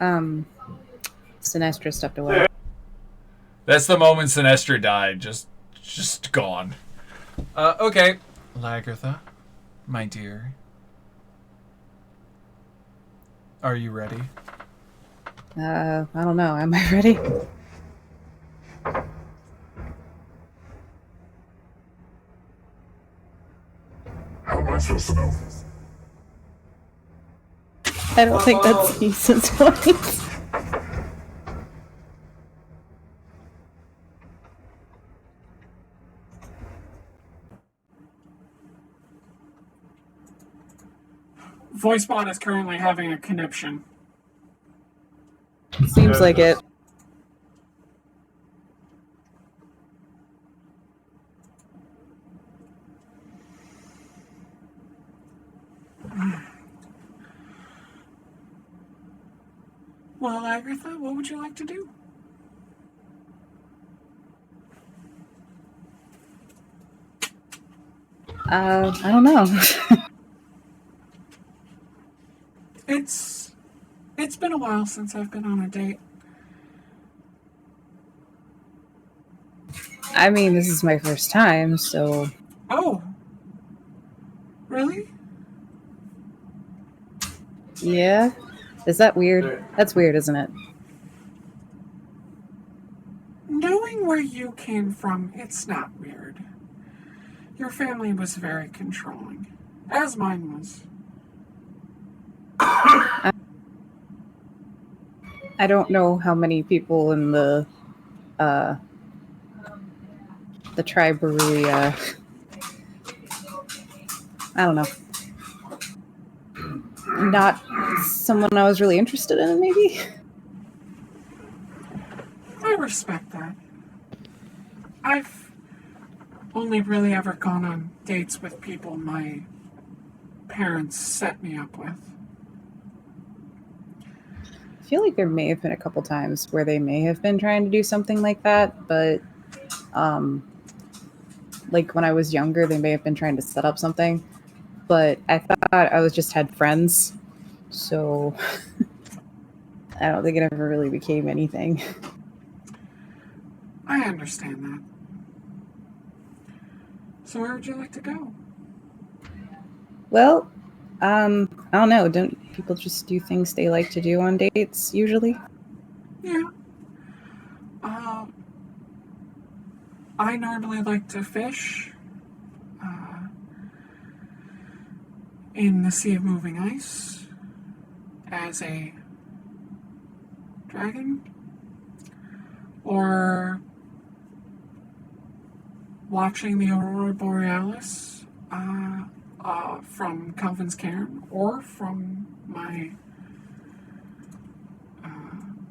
Sinestra stepped away. That's the moment Sinestra died. Just gone. Okay. Lagertha, my dear. Are you ready? I don't know. Am I ready? How am I supposed to know? I don't think that's Issa's voice. VoiceBot is currently having a conniption. Seems like it. Well, Lagertha, what would you like to do? I don't know. It's been a while since I've been on a date. I mean, this is my first time, so... Oh. Really? Yeah? Is that weird? That's weird, isn't it? Knowing where you came from, it's not weird. Your family was very controlling, as mine was. I don't know how many people in the tribe were really, I don't know. Not someone I was really interested in, maybe? I respect that. I've only really ever gone on dates with people my parents set me up with. I feel like there may have been a couple times where they may have been trying to do something like that, but like when I was younger, they may have been trying to set up something, but I thought I was just had friends, so I don't think it ever really became anything. I understand that. So where would you like to go? Well, I don't know. Don't people just do things they like to do on dates, usually? Yeah. I normally like to fish in the Sea of Moving Ice as a dragon, or watching the Aurora Borealis from Calvin's Cairn, or from my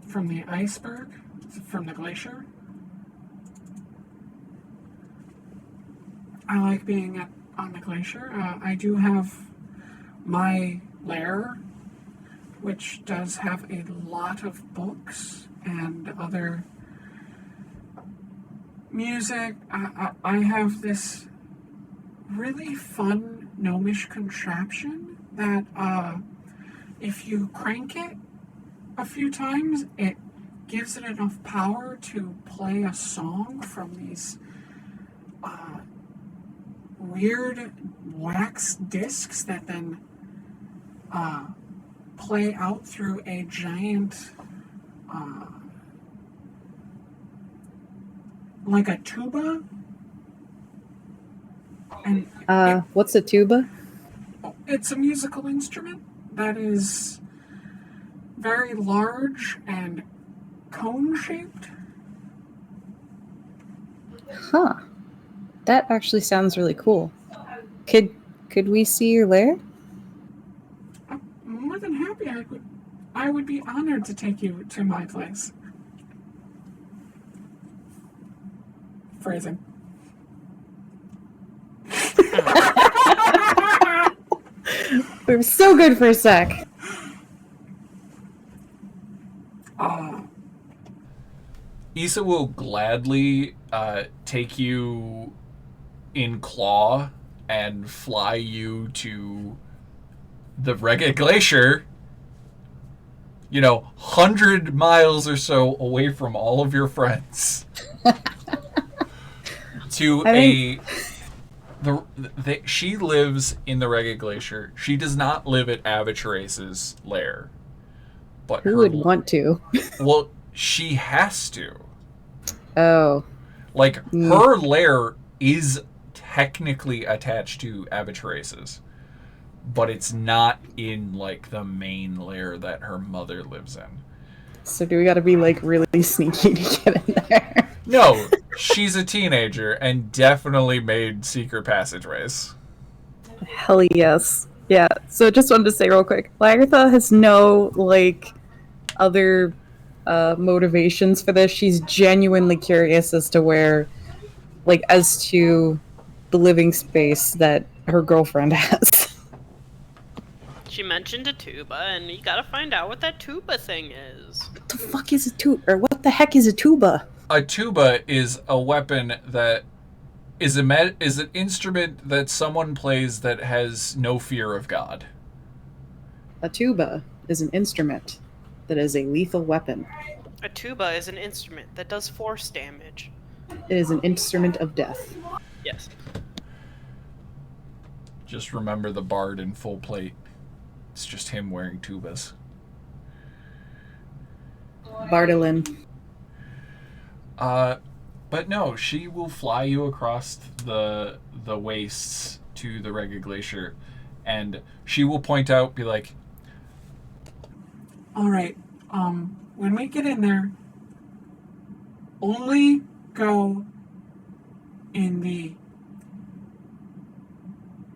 from the iceberg, from the glacier. I like being on the glacier. I do have my lair, which does have a lot of books and other music. I have this really fun gnomish contraption that if you crank it a few times, it gives it enough power to play a song from these weird wax discs that then play out through a giant like a tuba. And what's a tuba? it's a musical instrument that is very large and cone-shaped. Huh. That actually sounds really cool. Could we see your lair? I'm more than happy. I would be honored to take you to my place. Phrasing. We were so good for a sec. Issa will gladly take you in claw and fly you to the Reggae Glacier, 100 miles or so away from all of your friends. She lives in the Reggae Glacier. She does not live at Avitrace's lair. But who would want to? Well, she has to. Oh. Her lair is technically attached to Avitrace's, but it's not in, the main lair that her mother lives in. So do we gotta be, really sneaky to get in there? No, she's a teenager and definitely made secret passageways. Hell yes. Yeah, so just wanted to say real quick, Lagertha has no, other motivations for this. She's genuinely curious as to where, as to the living space that her girlfriend has. She mentioned a tuba, and you gotta find out what that tuba thing is. What the fuck is a tuba? Or what the heck is a tuba? A tuba is a weapon that is an instrument that someone plays that has no fear of God. A tuba is an instrument that is a lethal weapon. A tuba is an instrument that does force damage. It is an instrument of death. Yes. Just remember the bard in full plate. It's just him wearing tubas. Bardolin. But no, she will fly you across the wastes to the Rega Glacier, and she will point out, be like, All right. When we get in there, only go in the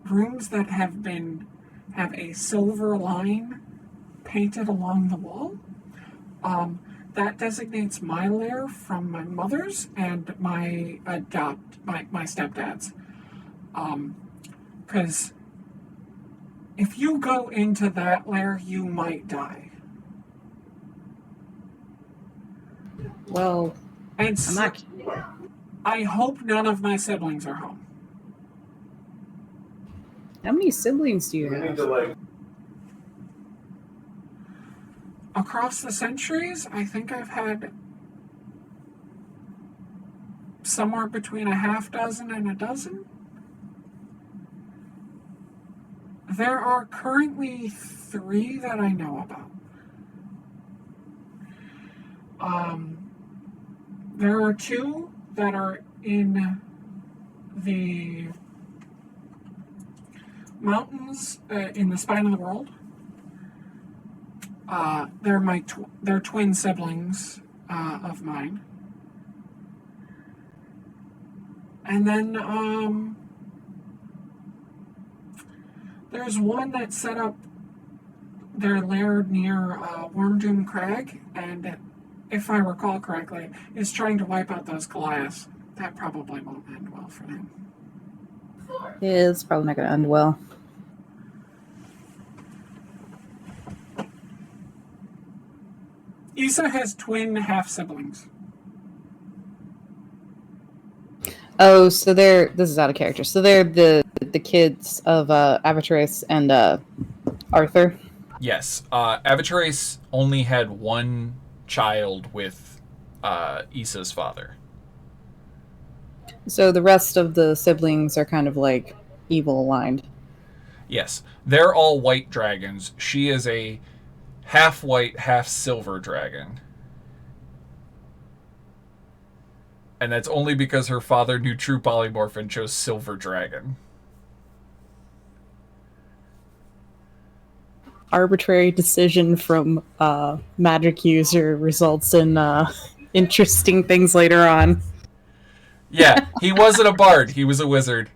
rooms that have a silver line painted along the wall. That designates my lair from my mother's and my stepdad's. Because if you go into that lair, you might die. Well, And I'm not. I hope none of my siblings are home. How many siblings do you have? Across the centuries, I think I've had somewhere between a half dozen and a dozen. There are currently 3 that I know about. There are 2 that are in the mountains in the spine of the world. They're twin siblings of mine. And then there's one that set up their lair near Wormdoom Crag, and if I recall correctly, is trying to wipe out those Goliaths. That probably won't end well for them. Yeah, it's probably not going to end well. Issa has twin half-siblings. Oh, so they're... This is out of character. So they're the kids of Avatrace and Arthur? yes. Avatrace only had one child with Issa's father. So the rest of the siblings are kind of like evil aligned. Yes. They're all white dragons. She is a half white, half silver dragon. And that's only because her father knew true polymorph and chose silver dragon. Arbitrary decision from magic user results in interesting things later on. Yeah, he wasn't a bard. He was a wizard.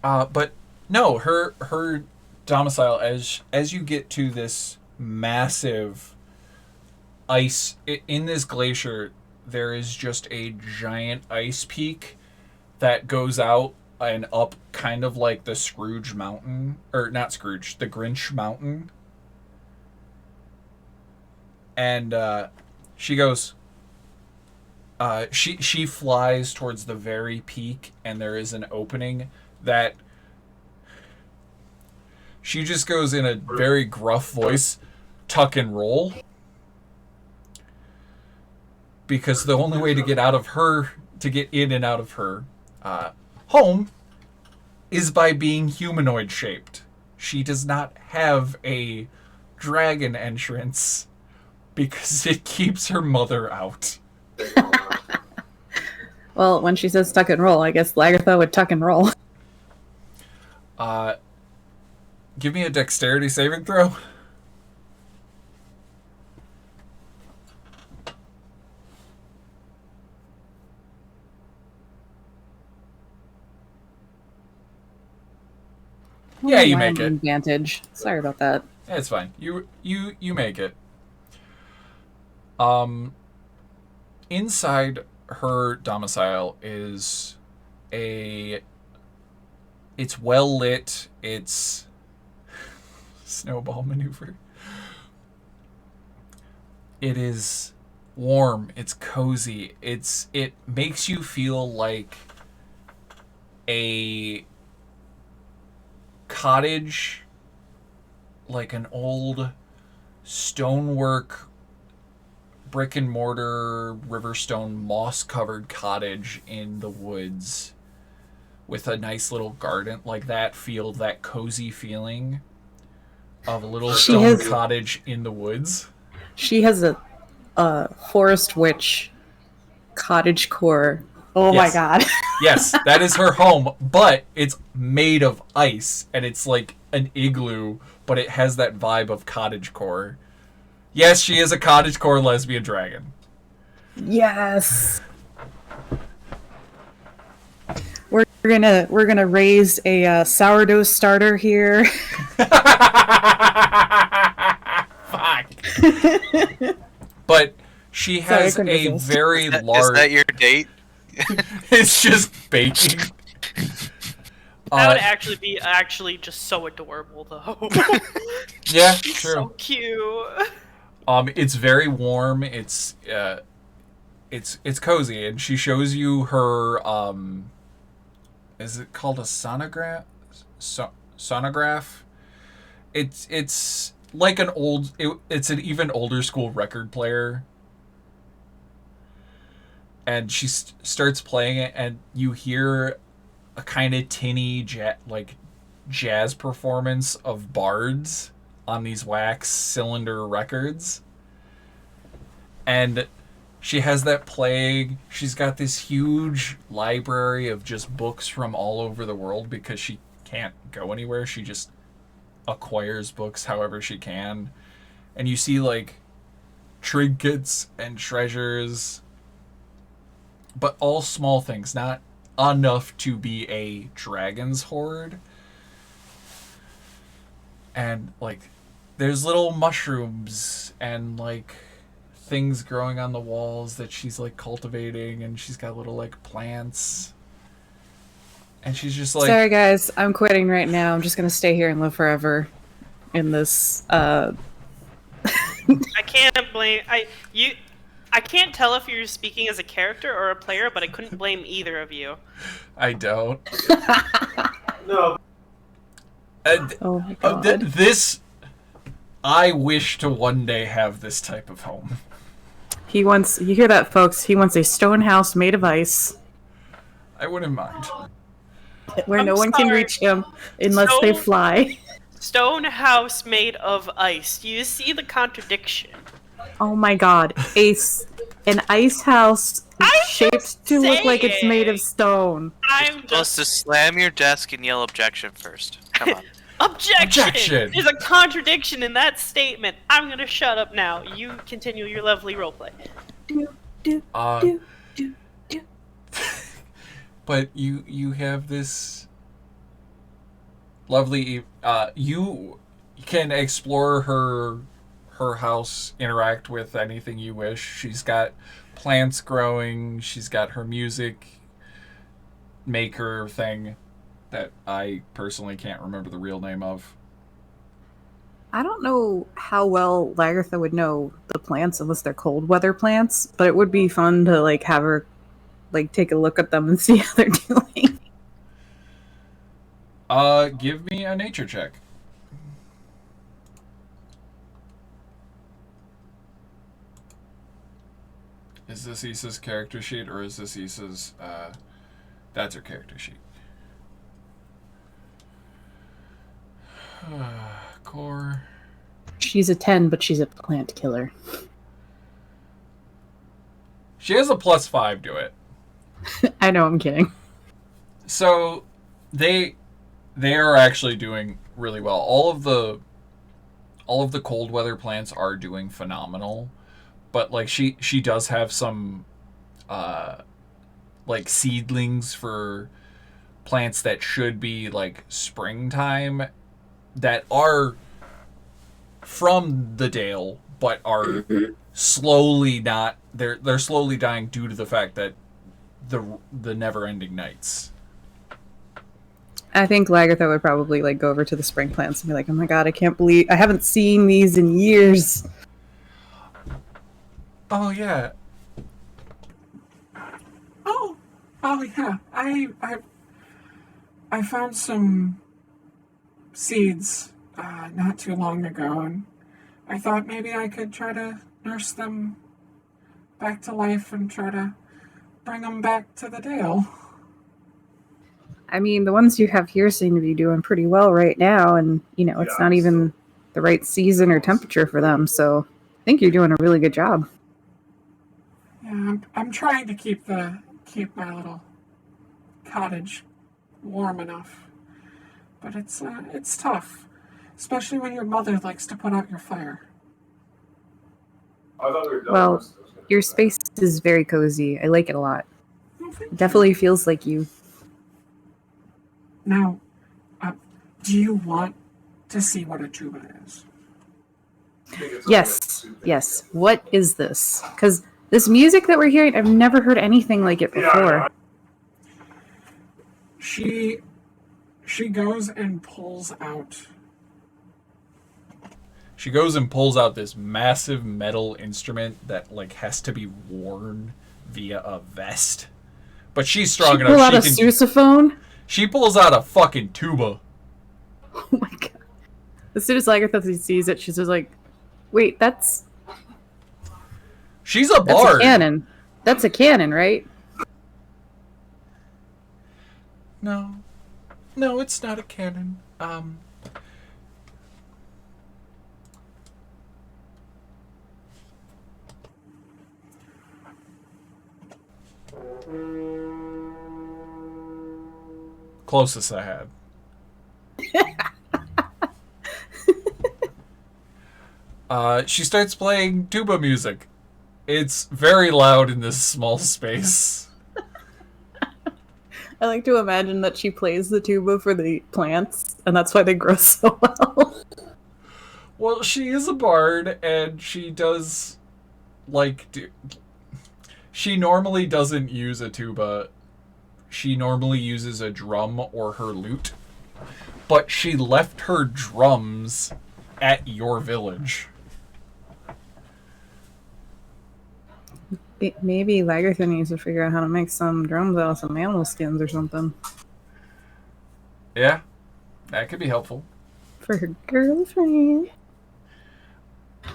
But no, her domicile, as you get to this massive ice in this glacier, there is just a giant ice peak that goes out and up, kind of like the Scrooge Mountain, or not Scrooge, the Grinch Mountain. And she goes. She flies towards the very peak, and there is an opening that she just goes in a very gruff voice, tuck and roll. Because the only way to get in and out of her home is by being humanoid shaped. She does not have a dragon entrance because it keeps her mother out. Well, when she says tuck and roll, I guess Lagertha would tuck and roll. Give me a dexterity saving throw. Yeah, you make it. Advantage. Sorry about that. It's fine. You make it. Inside her domicile is it's well lit. It's snowball maneuver. It is warm. It's cozy. It makes you feel like a cottage, like an old stonework brick and mortar Riverstone moss covered cottage in the woods with a nice little garden, like that cozy feeling of a little stone cottage in the woods. She has a forest witch cottage core. Oh Yes. my god. Yes, that is her home, but it's made of ice and it's like an igloo, but it has that vibe of cottagecore. Yes, she is a cottagecore lesbian dragon. Yes. We're gonna raise a sourdough starter here. Fuck. But she has a very large. Is that your date? It's just baking. That would actually be just so adorable, though. Yeah, She's true. so cute. It's very warm. It's cozy, and she shows you her is it called a sonograph? Sonograph. It's like it's an even older school record player. And she starts playing it, and you hear a kind of tinny jazz performance of bards on these wax cylinder records. And she has that playing. She's got this huge library of just books from all over the world because she can't go anywhere. She just acquires books however she can. And you see like trinkets and treasures, but all small things, not enough to be a dragon's hoard. And like there's little mushrooms and like things growing on the walls that she's like cultivating, and she's got little like plants. And she's just like, sorry guys, I'm quitting right now. I'm just gonna stay here and live forever in this I can't blame I can't tell if you're speaking as a character or a player, but I couldn't blame either of you. I don't. No. oh my god. This, I wish to one day have this type of home. He wants, you hear that folks, he wants a stone house made of ice I wouldn't mind. where I'm no one can sorry. reach him unless they fly. Stone house made of ice. Do you see the contradiction? Oh my god, an ice house shaped to look like it's made of stone. I'm Supposed to slam your desk and yell objection first. Come on. Objection! There's a contradiction in that statement. I'm gonna shut up now. You continue your lovely roleplay. But you have this lovely. You can explore her house, interact with anything you wish. She's got plants growing. She's got her music maker thing that I personally can't remember the real name of. I don't know how well Lagertha would know the plants unless they're cold weather plants, but it would be fun to like have her like take a look at them and see how they're doing. Give me a nature check. Is this Issa's character sheet, or is this Issa's, that's her character sheet. Core. She's a 10, but she's a plant killer. She has a +5 to it. I know, I'm kidding. So, they are actually doing really well. All of the cold weather plants are doing phenomenal. But like she does have some like seedlings for plants that should be like springtime that are from the Dale but are slowly not they're slowly dying due to the fact that the never-ending nights. I think Lagertha would probably like go over to the spring plants and be like, "Oh my god, I can't believe I haven't seen these in years." Oh yeah. Oh yeah. I found some seeds not too long ago, and I thought maybe I could try to nurse them back to life and try to bring them back to the Dale. I mean, the ones you have here seem to be doing pretty well right now, and, it's not even the right season or temperature for them, so I think you're doing a really good job. Yeah, I'm trying to keep my little cottage warm enough. But it's tough, especially when your mother likes to put out your fire. Well, your space is very cozy. I like it a lot. It definitely feels like you. Now, do you want to see what a tuba is? Yes. What is this? Because this music that we're hearing, I've never heard anything like it before. She goes and pulls out. She goes and pulls out this massive metal instrument that has to be worn via a vest. But she's strong enough. Pull out a sousaphone? She pulls out a fucking tuba. Oh my god. As soon as Lagertha sees it, she's just like, wait, that's... She's a bard. That's a cannon. That's a cannon, right? No, it's not a cannon. Closest I had. She starts playing tuba music. It's very loud in this small space. I like to imagine that she plays the tuba for the plants, and that's why they grow so well. Well, she is a bard, and she does, she normally doesn't use a tuba. She normally uses a drum or her lute. But she left her drums at your village. Maybe Lagertha needs to figure out how to make some drums out of some animal skins or something. Yeah, that could be helpful. For her girlfriend.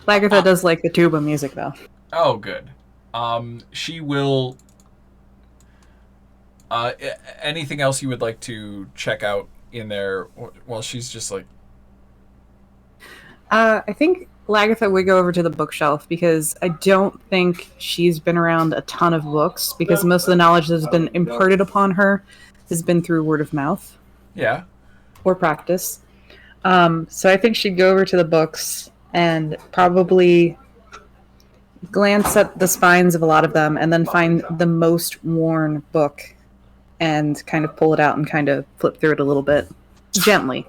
Lagertha does like the tuba music, though. Oh, good. She will... anything else you would like to check out in there? Well, she's just like... I think Lagertha would go over to the bookshelf because I don't think she's been around a ton of books because most of the knowledge that has been imparted upon her has been through word of mouth. Yeah. Or practice. So I think she'd go over to the books and probably glance at the spines of a lot of them and then find the most worn book and kind of pull it out and kind of flip through it a little bit. Gently.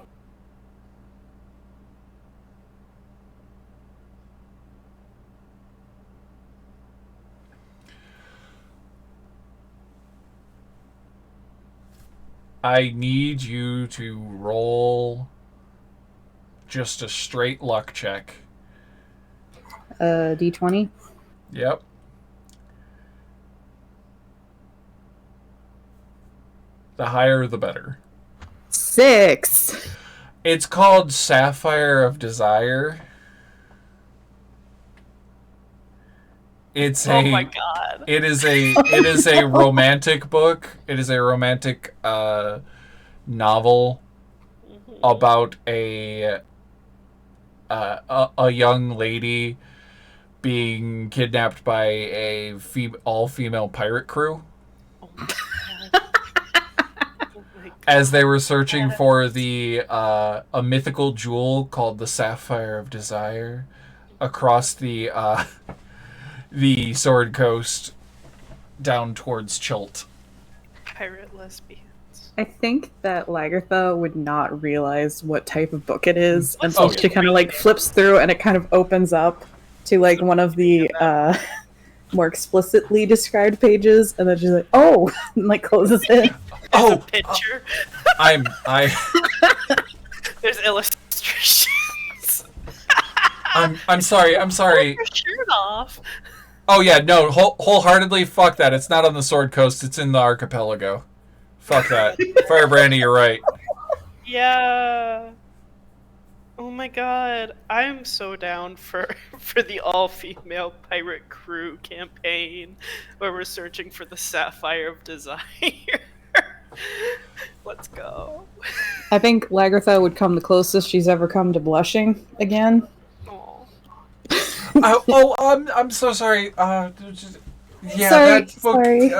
I need you to roll just a straight luck check. D20? Yep. The higher, the better. 6! It's called Sapphire of Desire. It's Oh my god. It is a romantic book. It is a romantic novel about a young lady being kidnapped by a all-female pirate crew. Oh my god. Oh my god. As they were searching for a mythical jewel called the Sapphire of Desire across the Sword Coast down towards Chult. Pirate lesbians. I think that Lagertha would not realize what type of book it is until Oh, yeah. she kind of like flips through and it kind of opens up to like one of the more explicitly described pages, and then she's like, "Oh," and like closes it. There's a picture. There's illustrations. I'm sorry. Take your shirt off. Oh yeah, no, wholeheartedly, fuck that. It's not on the Sword Coast. It's in the archipelago. Fuck that. Firebrandy, you're right. Yeah. Oh my god, I'm so down for the all-female pirate crew campaign where we're searching for the Sapphire of Desire. Let's go. I think Lagertha would come the closest she's ever come to blushing again. Aw. I'm so sorry. Yeah, Sorry, that book. sorry.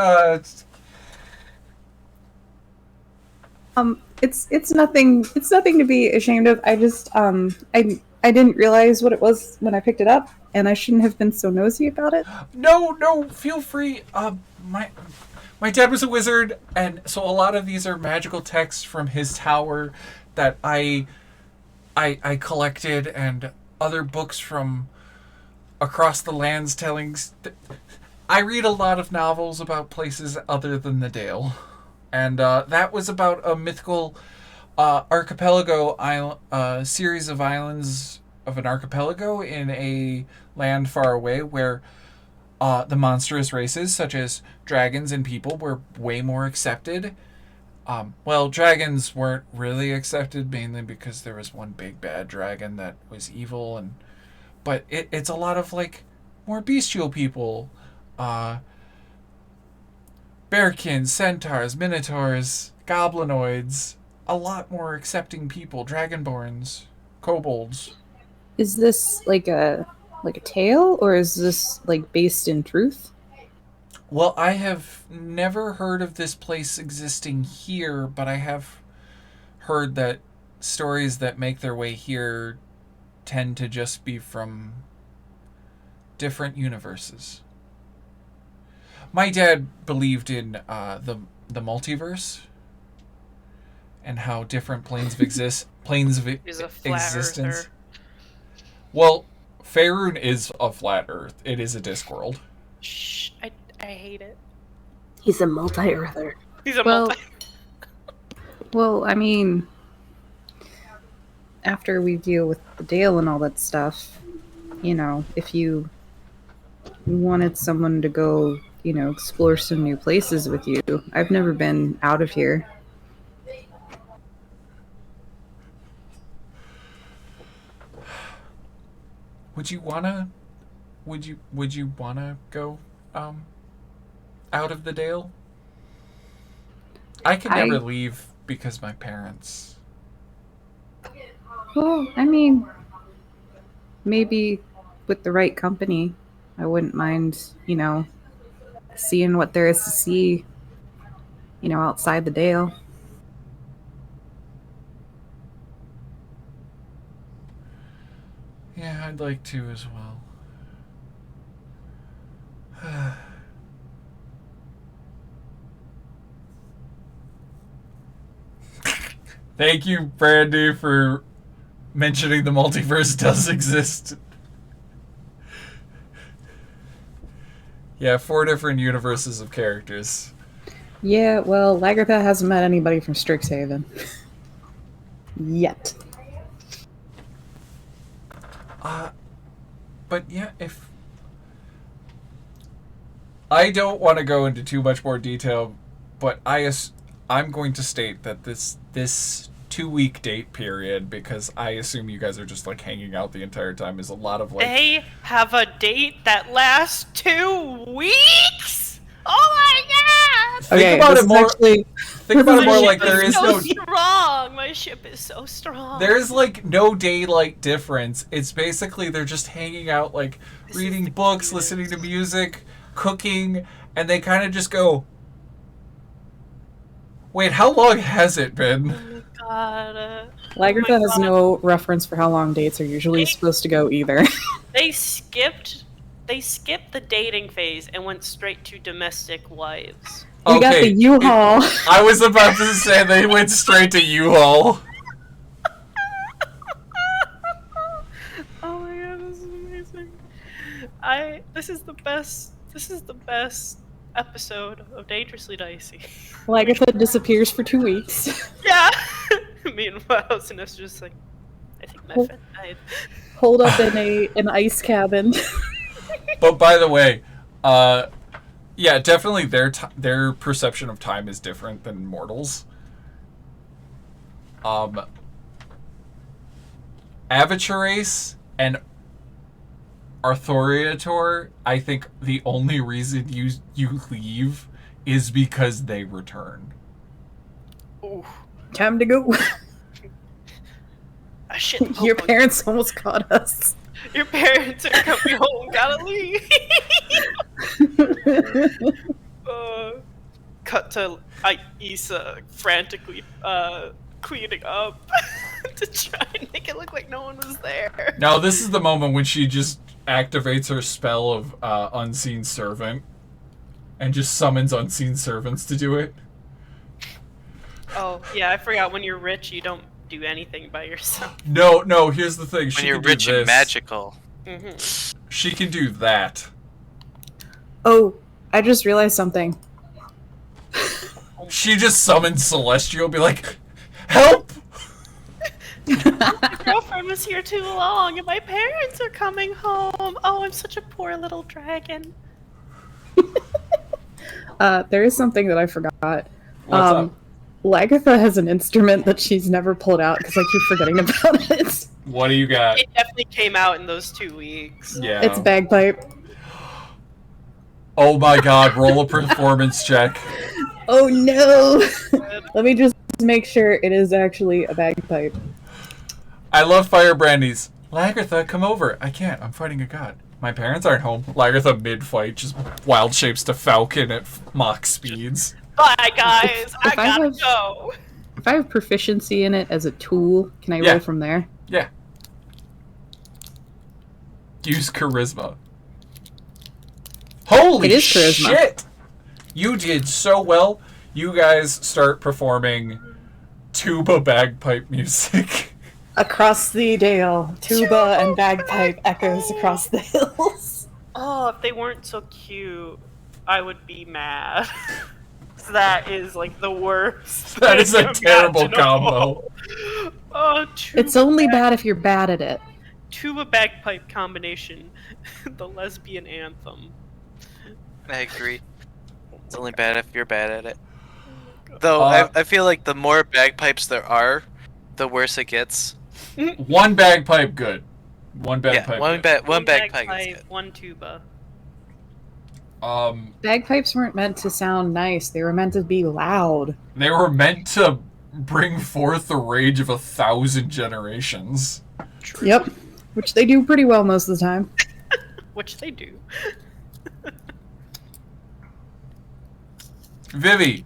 It's nothing. It's nothing to be ashamed of. I just I didn't realize what it was when I picked it up, and I shouldn't have been so nosy about it. No, feel free. My dad was a wizard, and so a lot of these are magical texts from his tower that I collected, and other books from across the lands telling. I read a lot of novels about places other than the Dale, and that was about a mythical archipelago island, series of islands of an archipelago in a land far away where the monstrous races such as dragons and people were way more accepted. Well, dragons weren't really accepted, mainly because there was one big bad dragon that was evil, but it's a lot of like more bestial people, bearkins, centaurs, minotaurs, goblinoids, a lot more accepting people, dragonborns, kobolds. Is this like a tale, or is this like based in truth? Well, I have never heard of this place existing here, but I have heard that stories that make their way here tend to just be from different universes. My dad believed in the multiverse and how different planes of He's a flat existence. earther. Well, Faerun is a flat Earth. It is a Discworld. Shh, I hate it. He's a multi-earther. He's a Well- multi. Well, I mean, after we deal with the Dale and all that stuff, if you wanted someone to go, explore some new places with you, I've never been out of here. Would you wanna go out of the Dale? I could never leave because my parents. Well, I mean, maybe with the right company, I wouldn't mind, seeing what there is to see, outside the Dale. Yeah, I'd like to as well. Thank you, Brandy, for mentioning the multiverse does exist. Yeah, 4 different universes of characters. Yeah, well, Lagertha hasn't met anybody from Strixhaven. Yet. But yeah, if I don't want to go into too much more detail, but I'm going to state that this 2-week date period, because I assume you guys are just like hanging out the entire time, is a lot of like. They have a date that lasts 2 weeks. Oh my god! Think about it more. Think about it more like there is so no. strong. My ship is so strong. There's like no daylight difference. It's basically they're just hanging out, like reading books, listening to music, cooking, and they kind of just go. Wait, how long has it been? Oh my god. Lagertha has no reference for how long dates are usually supposed to go either. They skipped the dating phase and went straight to domestic wives. We got the U-Haul. I was about to say they went straight to U-Haul. Oh my god, this is amazing. This is the best episode of Dangerously Dicey. Lagertha disappears for 2 weeks. Yeah. Meanwhile, Sinister's just like, I think my friend died. Holed up in an ice cabin. But by the way, yeah, definitely their perception of time is different than mortals. Aventurace and Arthuriator, I think the only reason you leave is because they return. Ooh. Time to go. Ah, shit. Your parents almost caught us. Your parents are coming home. Gotta leave. Cut to Issa frantically cleaning up to try and make it look like no one was there. Now, this is the moment when she just activates her spell of Unseen Servant and just summons Unseen Servants to do it. Oh, yeah, I forgot. When you're rich, you don't do anything by yourself. No, here's the thing. When you're rich and magical. Mm-hmm. She can do that. Oh, I just realized something. She just summons Celestial, be like, help! My girlfriend was here too long, and my parents are coming home. Oh, I'm such a poor little dragon. There is something that I forgot. What's up? Lagertha has an instrument that she's never pulled out because I keep forgetting about it. What do you got? It definitely came out in those 2 weeks. Yeah. It's bagpipe. Oh my god, roll a performance check. Oh no! Let me just make sure it is actually a bagpipe. I love Firebrandy's. Lagertha, come over. I can't. I'm fighting a god. My parents aren't home. Lagertha mid-fight just wild shapes to Falcon at Mach speeds. Bye, guys. I If I gotta have- go. If I have proficiency in it as a tool, can I Yeah. roll from there? Yeah. Use charisma. Holy It is charisma. shit! You did so well. You guys start performing tuba bagpipe music. Across the dale, tuba and bagpipe echoes across the hills. Oh, if they weren't so cute, I would be mad. That is like the worst. That is a thing terrible imaginable. combo. Oh, It's only bad if you're bad at it. tuba bagpipe combination, the lesbian anthem. I agree. It's only bad if you're bad at it. Though I feel like the more bagpipes there are, the worse it gets. One bagpipe, good. One bagpipe. Yeah, good. one bagpipe is good. One tuba. Bagpipes weren't meant to sound nice. They were meant to be loud. They were meant to bring forth the rage of 1,000 generations. Yep. Which they do pretty well most of the time. Which they do. Vivi.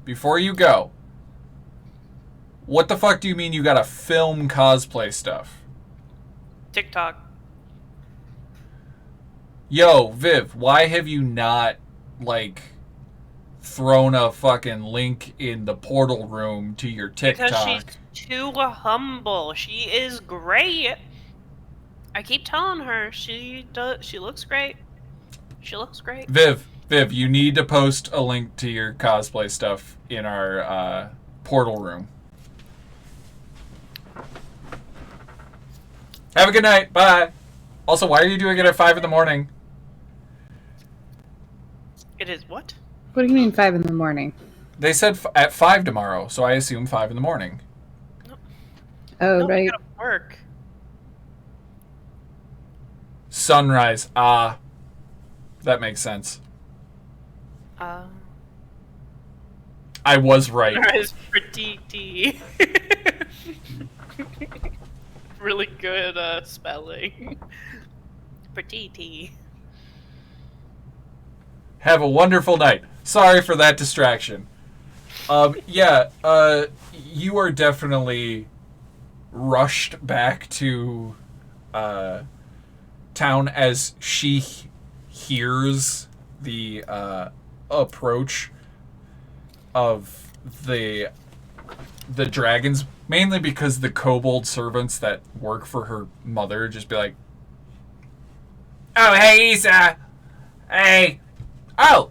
Before you go, what the fuck do you mean you gotta film cosplay stuff? TikTok. Yo, Viv, why have you not, like, thrown a fucking link in the portal room to your TikTok? Because she's too humble. She is great. I keep telling her she looks great. She looks great. Viv, you need to post a link to your cosplay stuff in our portal room. Have a good night. Bye. Also, why are you doing it at 5 in the morning? It is what? What do you mean 5 in the morning? They said at 5 tomorrow, so I assume 5 in the morning. Oh, No, I right. gotta work. Sunrise. That makes sense. I was right. Sunrise for DT. Really good spelling. For DT. Have a wonderful night. Sorry for that distraction. You are definitely rushed back to town as she hears the approach of the dragons, mainly because the kobold servants that work for her mother just be like, "Oh, hey, Issa. Hey. Oh.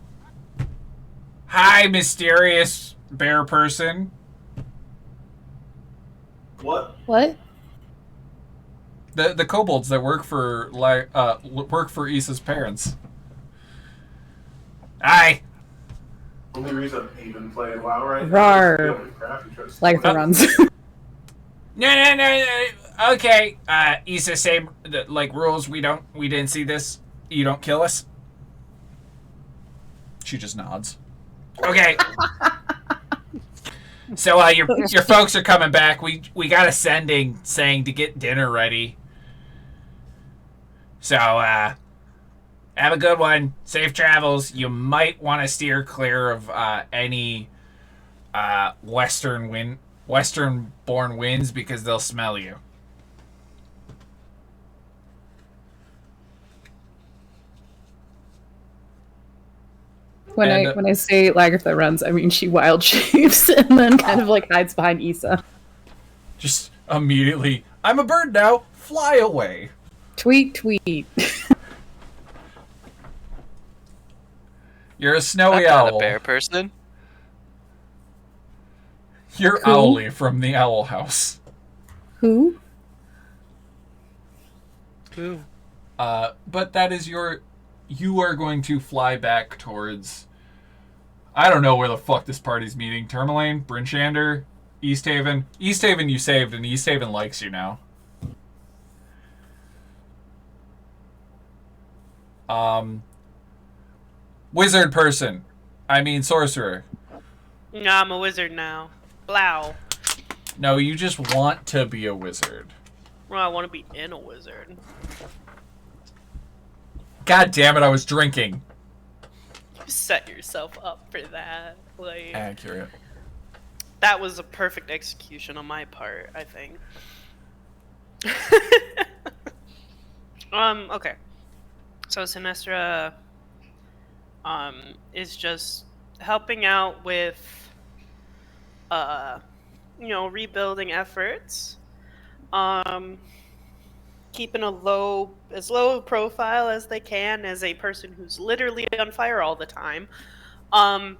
Hi, mysterious bear person." What? What? The kobolds that work for Issa's parents. Hi. Only reason I even play WoW right now Rawr. is feeling crap because Lagertha runs. No. Okay. Issa, same like rules. We didn't see this. You don't kill us. She just nods. Okay. So your folks are coming back. We got a sending saying to get dinner ready. So have a good one. Safe travels. You might want to steer clear of any Western-born winds because they'll smell you. When I say Lagertha runs, I mean she wild shapes and then kind of like hides behind Issa. Just immediately, I'm a bird now. Fly away. Tweet. You're a snowy I'm owl. not a bear person. You're Owly from the Owl House. Who? But that is you are going to fly back towards, I don't know where the fuck this party's meeting. Tourmaline, Brinchander, East Haven. East Haven you saved, and East Haven likes you now. Wizard person. I mean sorcerer. No, I'm a wizard now. Blow. No, you just want to be a wizard. Well, I want to be in a wizard. God damn it, I was drinking. You set yourself up for that. Like, Accurate. that was a perfect execution on my part, I think. Okay. So Sinestra is just helping out with rebuilding efforts. Keeping as low profile as they can as a person who's literally on fire all the time. And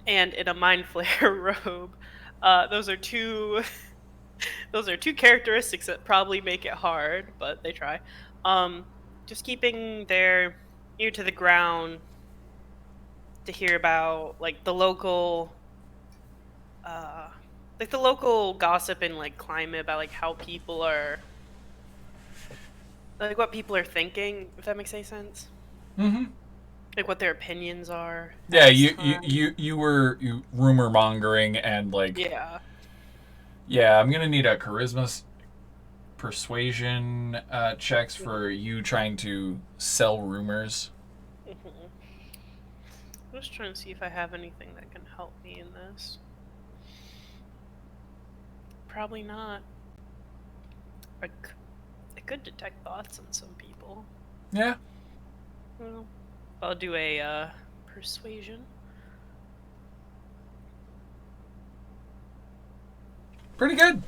in a mind flare robe. Those are two characteristics that probably make it hard, but they try. Just keeping their ear to the ground to hear about like the local gossip and like climate about like how people are, like what people are thinking, if that makes any sense. Mm-hmm. Like what their opinions are. Yeah, you were rumor mongering and like. Yeah. Yeah, I'm gonna need a charisma persuasion checks for you trying to sell rumors. Mm-hmm. I'm just trying to see if I have anything that can help me in this. Probably not. I could detect thoughts on some people. Yeah. Well, I'll do a persuasion. Pretty good.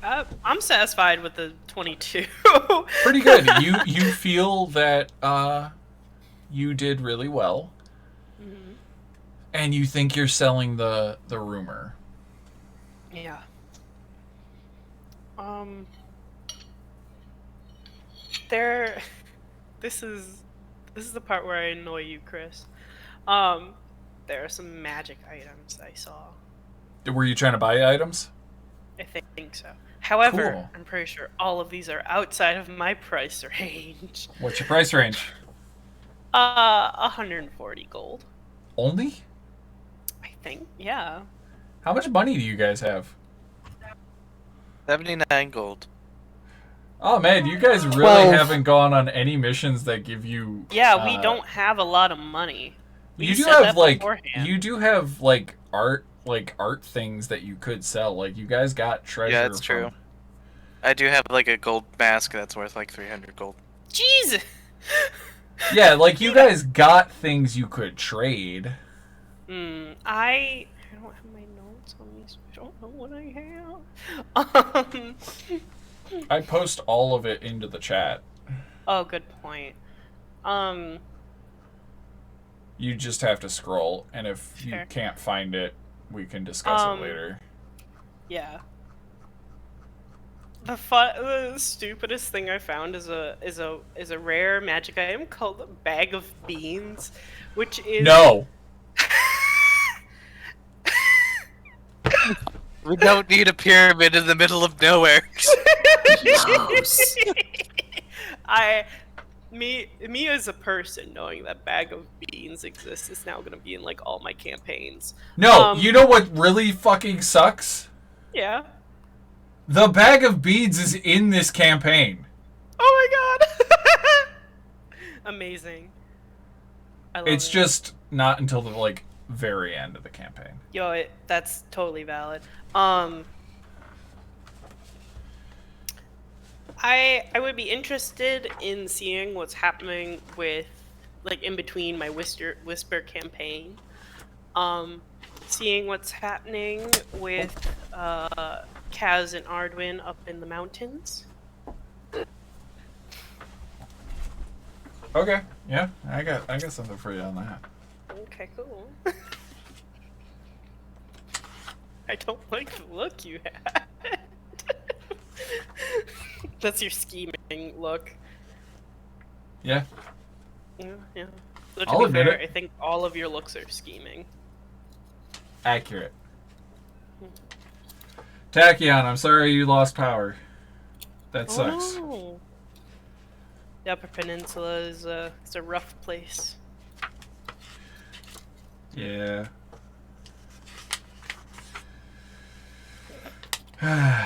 I'm satisfied with the 22. Pretty good. You feel that you did really well, Mm-hmm. and you think you're selling the rumor. Yeah. This is the part where I annoy you, Chris. There are some magic items I saw. Were you trying to buy items? I think so. However, Cool. I'm pretty sure all of these are outside of my price range. What's your price range? 140 gold. Only? I think, yeah. How much money do you guys have? 79 gold. Oh man, you guys really 12. haven't gone on any missions that give you. Yeah, we don't have a lot of money. You do said have that like beforehand. art things that you could sell. Like you guys got treasure. Yeah, that's true. I do have like a gold mask that's worth like 300 gold. Jesus. Yeah, like you guys got things you could trade. I don't have my notes on me, so I don't know what I have. I post all of it into the chat. Oh, good point. You just have to scroll, and if Sure. you can't find it, we can discuss it later. Yeah. The stupidest thing I found is a rare magic item called Bag of Beans, which is No. We don't need a pyramid in the middle of nowhere. Me as a person, knowing that bag of beans exists is now gonna be in like all my campaigns. No, you know what really fucking sucks? Yeah. The bag of beads is in this campaign. Oh my god. Amazing. I love It's it. just not until the like very end of the campaign. Yo, that's totally valid. I would be interested in seeing what's happening with, like, in between my Whisper campaign. Seeing what's happening with Kaz and Ardwin up in the mountains. Okay, yeah, I got something for you on that. Okay, cool. I don't like the look you had. That's your scheming look. Yeah. Yeah. So to I'll be admit fair, it. I think all of your looks are scheming. Accurate. Tachyon, I'm sorry you lost power. That sucks. Oh. The Upper Peninsula is it's a rough place. Yeah.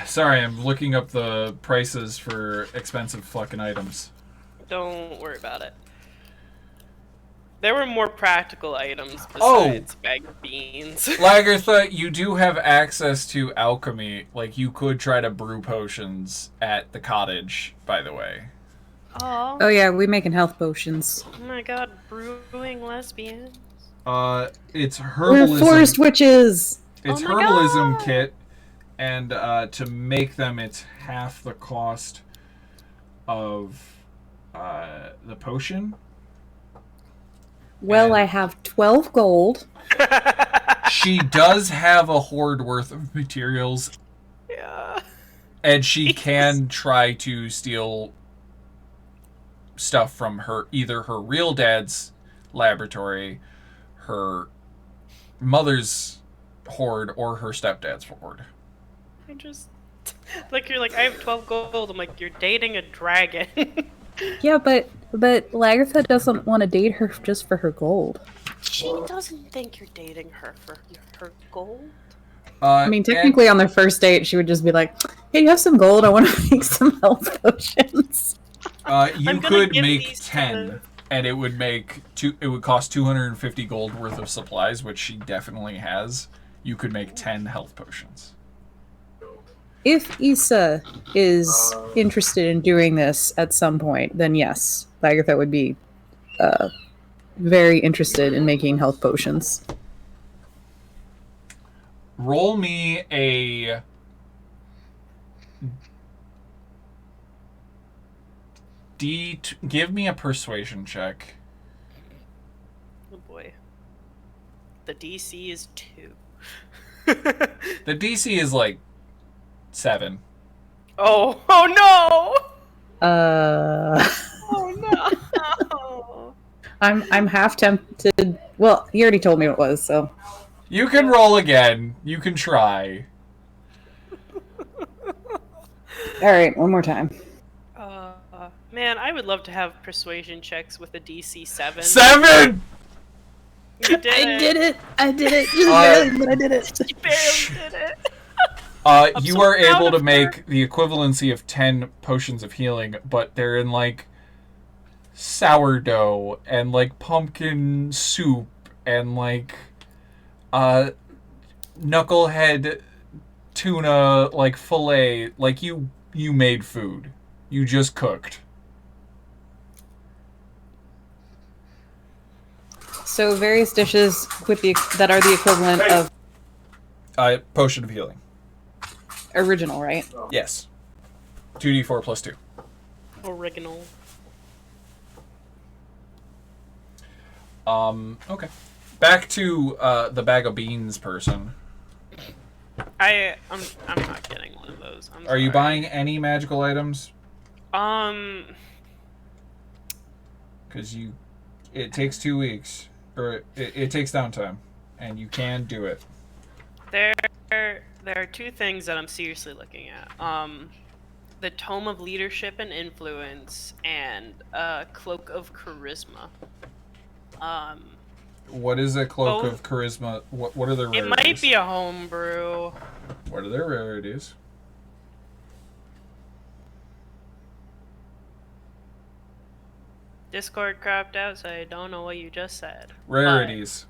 Sorry, I'm looking up the prices for expensive fucking items. Don't worry about it. There were more practical items Oh! besides bag of beans. Lagertha, you do have access to alchemy. Like, you could try to brew potions at the cottage, by the way. Oh yeah, we making health potions. Oh my god, brewing lesbians. It's We're herbalism. forest witches! It's Oh my herbalism God! kit, and to make them, it's half the cost of the potion. Well, And- I have 12 gold. She does have a hoard worth of materials, Yeah. and she can try to steal stuff from either her real dad's laboratory, her mother's hoard, or her stepdad's hoard. I just like you're like I have 12 gold. I'm like you're dating a dragon. Yeah, but Lagertha doesn't want to date her just for her gold. She doesn't think you're dating her for her gold. I mean, technically on their first date, she would just be like, hey, you have some gold? I want to make some health potions. You I'm gonna could give make these to 10, and it would make it would cost 250 gold worth of supplies, which she definitely has. You could make 10 health potions. If Issa is interested in doing this at some point, then yes, Lagertha would be very interested in making health potions. Roll me a give me a persuasion check. Oh boy. The DC is 2. The DC is like 7. Oh no! Oh no! I'm half tempted. Well, he already told me what it was, so You can roll again. You can try. all right, one more time. Man, I would love to have persuasion checks with a DC 7. 7! You did it. I did it. Just barely, but I did it. You barely did it. You so are proud able to of her. make the equivalency of 10 potions of healing, but they're in like sourdough and like pumpkin soup and like knucklehead tuna like fillet. Like you made food. You just cooked. So various dishes with that are the equivalent of Potion of healing. original, right? Yes. 2d4 plus 2. Original. Okay. Back to the bag of beans person. I'm not getting one of those. Are you sorry. buying any magical items? Because it takes 2 weeks, or it takes downtime, and you can do it. There are two things that I'm seriously looking at. The Tome of Leadership and Influence and Cloak of Charisma. What is a cloak Oh. of charisma? What are the It rarities? might be a homebrew. What are their rarities? Discord cropped out, so I don't know what you just said. Rarities.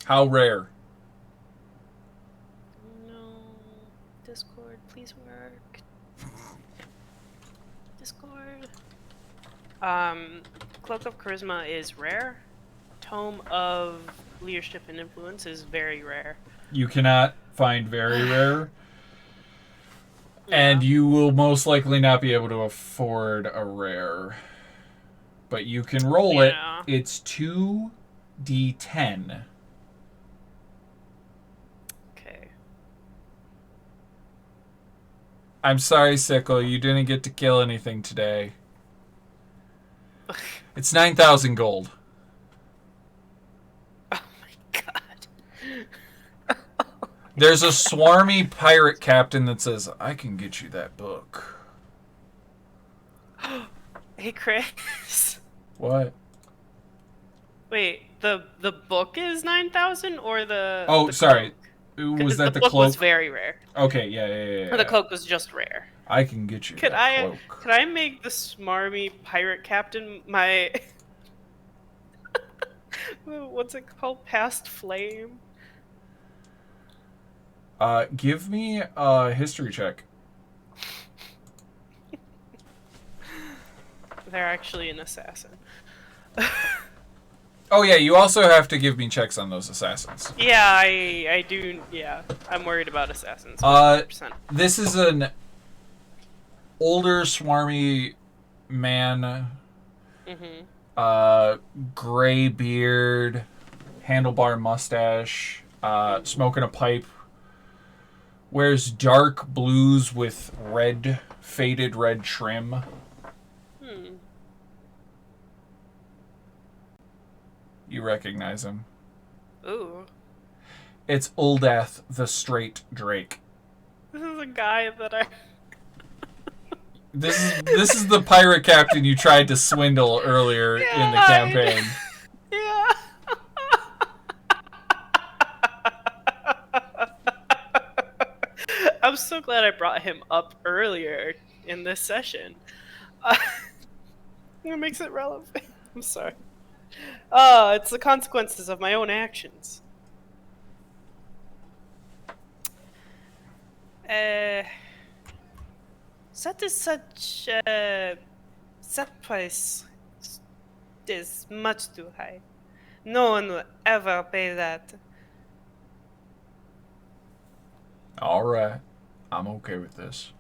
How rare? No. Discord, please work. Discord. Cloak of Charisma is rare. Tome of Leadership and Influence is very rare. You cannot find very rare. And you will most likely not be able to afford a rare. But you can roll it. It's 2d10. Okay. I'm sorry, Sickle. You didn't get to kill anything today. It's 9,000 gold. Oh my god. There's a swarmy pirate captain that says, I can get you that book. Hey, Chris. What? Wait, the book is 9,000 or the? Oh, the sorry. Cloak? Was that the book cloak? was very rare. Okay, yeah. Or the cloak was just rare. I can get you Could that cloak. Could I make the smarmy pirate captain my? What's it called? Past flame. Give me a history check. They're actually an assassin. Oh yeah, you also have to give me checks on those assassins. Yeah, I do. Yeah, I'm worried about assassins. 100%. This is an older, swarmy man. Gray beard, handlebar mustache, smoking a pipe. Wears dark blues with faded red trim. You recognize him. Ooh. It's Uldath the Straight Drake. This is a guy that I... This is the pirate captain you tried to swindle earlier in the campaign. Yeah. I'm so glad I brought him up earlier in this session. It makes it relevant. I'm sorry. It's the consequences of my own actions. That is such that price is much too high. No one will ever pay that. Alright. I'm okay with this.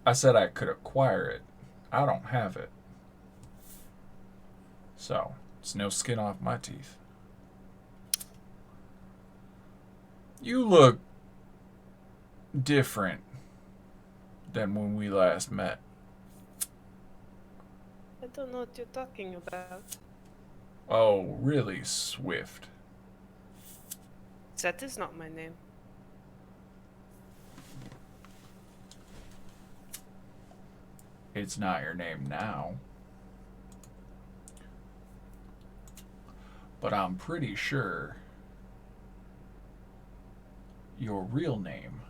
I said I could acquire it. I don't have it. So, it's no skin off my teeth. You look different than when we last met. I don't know what you're talking about. Oh, really, Swift? That is not my name. It's not your name now. But I'm pretty sure your real name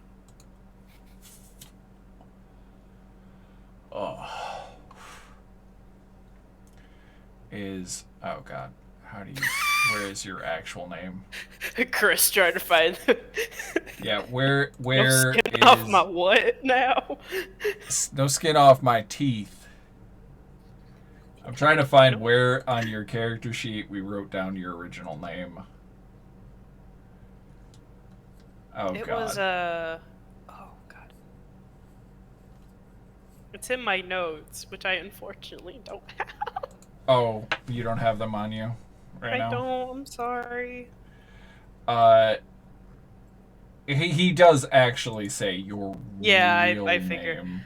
is, oh god, how do you, where is your actual name? Chris trying to find Yeah, where no skin is off my what now? no skin off my teeth. I'm trying to find where on your character sheet we wrote down your original name. Oh It god. was oh god. It's in my notes, which I unfortunately don't have. Oh, you don't have them on you right now? I don't, I'm sorry. He does actually say your real I figured. name.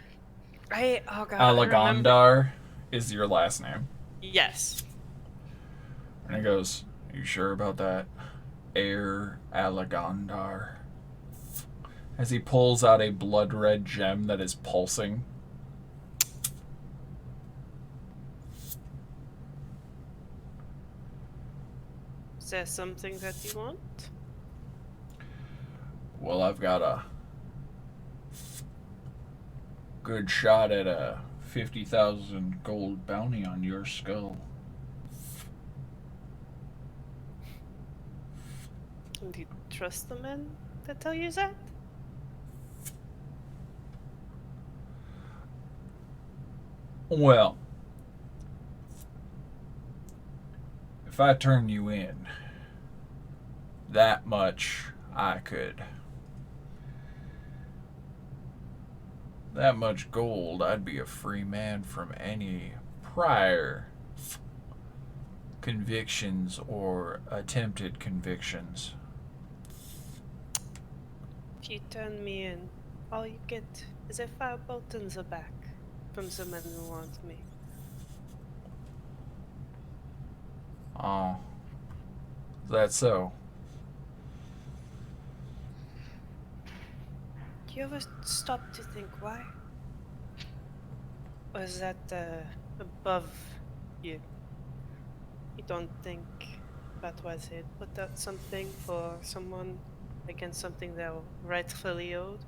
Oh god. I remember. Alagondar is your last name. Yes. And he goes, Are you sure about that? Air Alagandar. As he pulls out a blood red gem that is pulsing. Is there something that you want? Well, I've got a good shot at a 50,000 gold bounty on your skull. Do you trust the men that tell you that? Well, if I turn you in, that much I could. That much gold, I'd be a free man from any prior convictions or attempted convictions. If you turn me in, all you get is a firebolt in the back from the men who want me. Oh, is that so? Do you ever stop to think why? Or is that above you? You don't think that was it? Put out something for someone against something they're rightfully owed?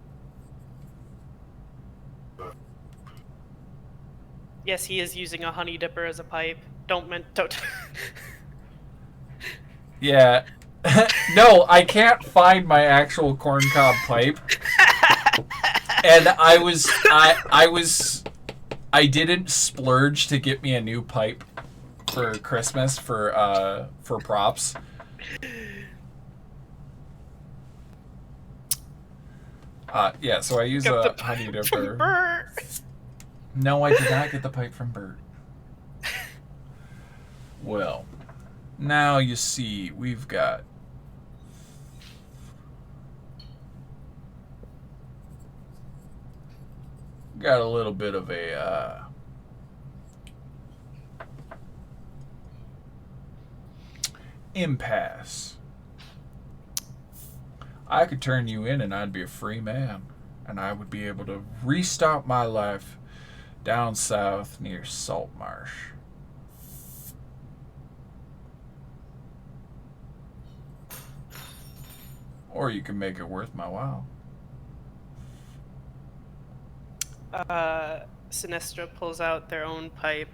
Yes, he is using a honey dipper as a pipe. Don't. Yeah. No, I can't find my actual corncob pipe. And I didn't splurge to get me a new pipe for Christmas for props. Yeah, so I use a honey dipper. No, I did not get the pipe from Bert. Well, now you see, we've got a little bit of a impasse. I could turn you in and I'd be a free man, and I would be able to restart my life down south near Saltmarsh. Or you can make it worth my while. Sinestra pulls out their own pipe,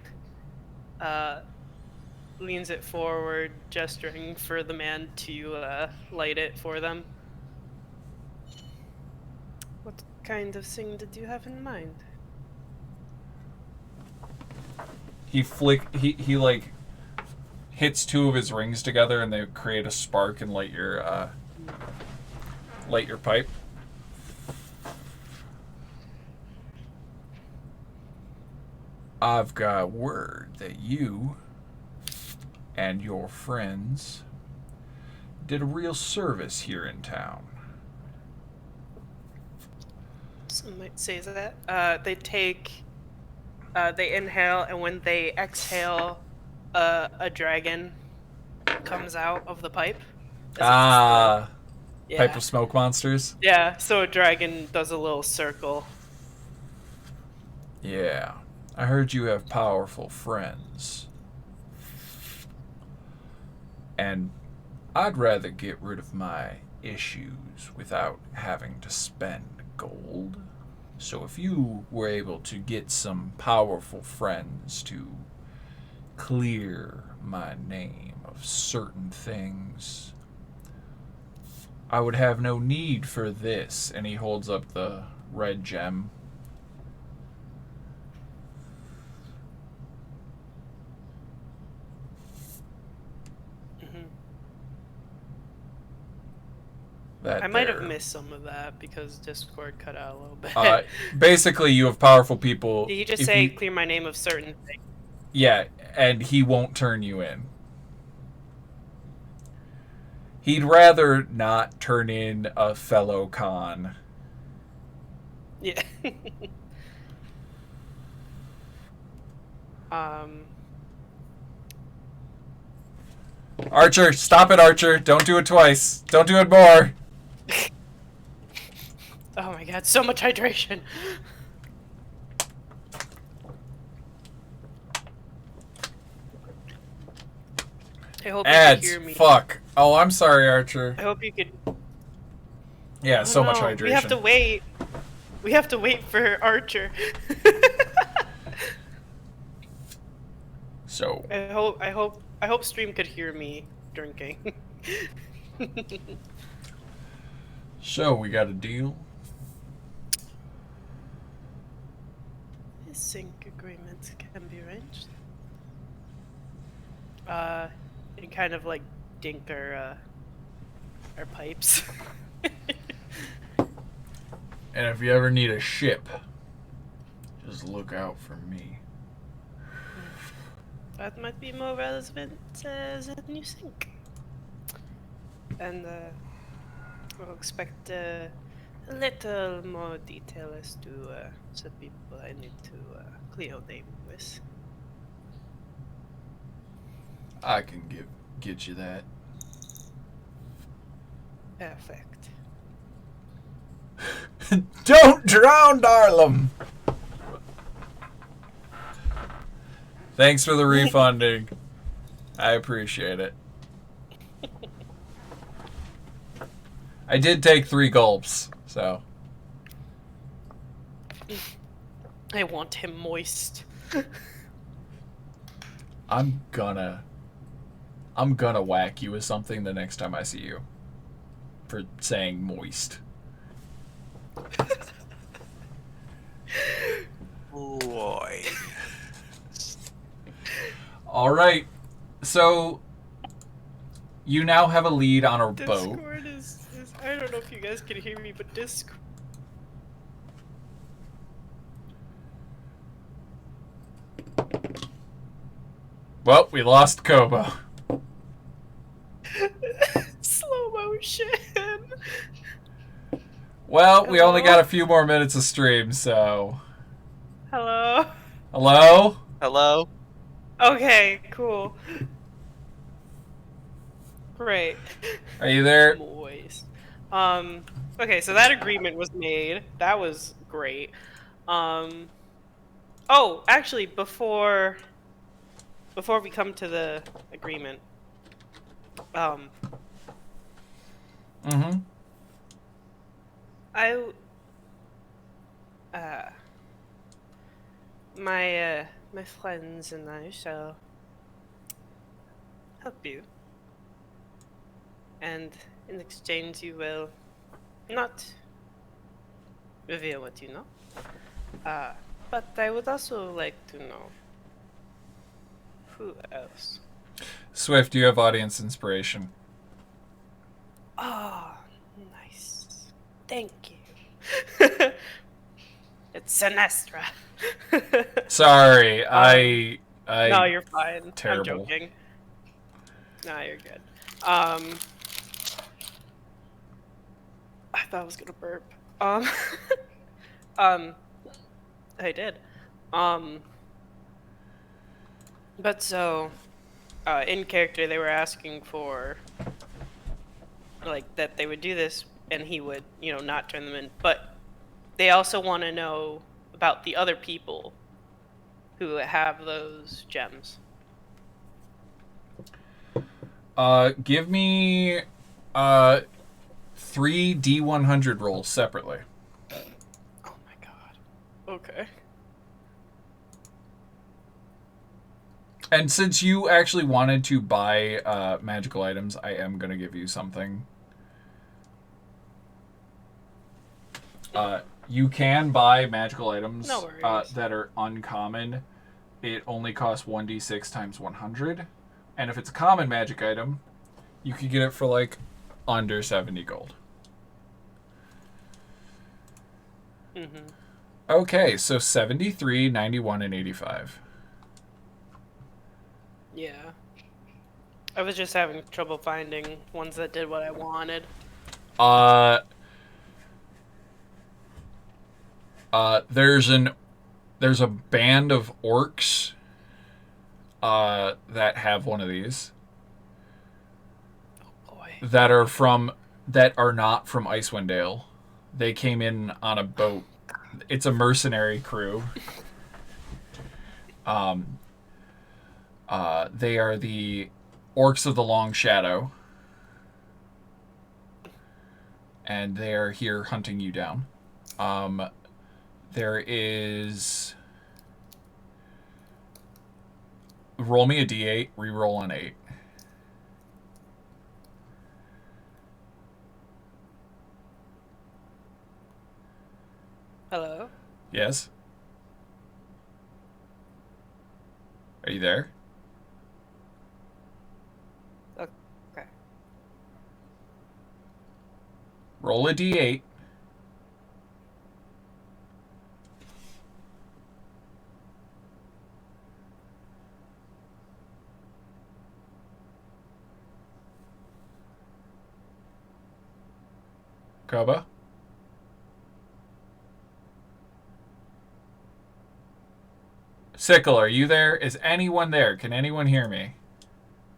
leans it forward, gesturing for the man to light it for them. What kind of thing did you have in mind? He like hits two of his rings together and they create a spark and light your pipe. I've got word that you and your friends did a real service here in town. Some might say that. They inhale, and when they exhale, a dragon comes out of the pipe. Yeah. Pipe of smoke monsters? Yeah, so a dragon does a little circle. Yeah. I heard you have powerful friends. And I'd rather get rid of my issues without having to spend gold. So if you were able to get some powerful friends to clear my name of certain things, I would have no need for this. And he holds up the red gem. I might have missed some of that because Discord cut out a little bit. Basically, you have powerful people. Did he just say clear my name of certain things? Yeah, and he won't turn you in. He'd rather not turn in a fellow con. Yeah. Archer, stop it, Archer. Don't do it twice. Don't do it more. Oh my god, so much hydration. I hope you Ads. can hear me. Fuck. Oh, I'm sorry, Archer. I hope you could. Yeah, Oh, so much no, hydration. We have to wait. We have to wait for Archer. So. I hope stream could hear me drinking. So, we got a deal. Sync agreements can be arranged. And kind of like dink our pipes. And if you ever need a ship, just look out for me. That might be more relevant as a new sync. And we'll expect a little more detail as to some people I need to clear name with. I can get you that. Perfect. Don't drown, darling. Thanks for the refunding. I appreciate it. I did take 3 gulps, so. I want him moist. I'm gonna whack you with something the next time I see you. For saying moist. Boy. Alright. So you now have a lead on a boat. Discord is I don't know if you guys can hear me, but Discord. Well, we lost Kobo. Slow motion. Well, we only Hello? got a few more minutes of stream, so. Hello. Hello? Hello? Okay, cool. Great. Are you there? Moist. Okay, so that agreement was made. That was great. Oh, actually, before we come to the agreement, Mm-hmm. my friends and I shall help you. And in exchange, you will not reveal what you know. But I would also like to know who else. Swift, you have audience inspiration. Oh, nice. Thank you. It's Sinestra. Sorry, Um, I No, you're fine. terrible. I'm joking. No, you're good. I thought I was gonna burp. I did. But so, in character, they were asking for, like, that they would do this, and he would, not turn them in. But they also want to know about the other people who have those gems. Give me 3 D100 rolls separately. Oh my god. Okay. And since you actually wanted to buy magical items, I am gonna give you something. You can buy magical items No worries. that are uncommon. It only costs 1d6 times 100. And if it's a common magic item, you could get it for like under 70 gold. Mm-hmm. Okay, so 73, 91, and 85. Yeah. I was just having trouble finding ones that did what I wanted. There's a band of orcs that have one of these. that are not from Icewind Dale. They came in on a boat. It's a mercenary crew. They are the Orcs of the Long Shadow. And they are here hunting you down. There is... Roll me a d8, reroll on 8. Hello? Yes? Are you there? Okay. Roll a d8. Koba? Sickle, are you there? Is anyone there? Can anyone hear me?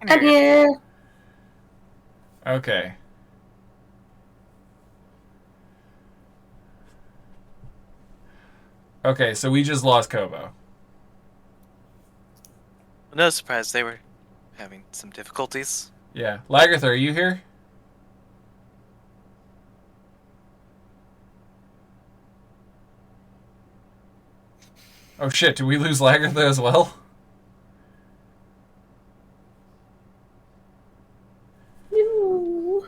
I'm here. Okay. Okay, so we just lost Kobo. No surprise, they were having some difficulties. Yeah. Lagertha, are you here? Oh shit, did we lose Lagertha as well? No.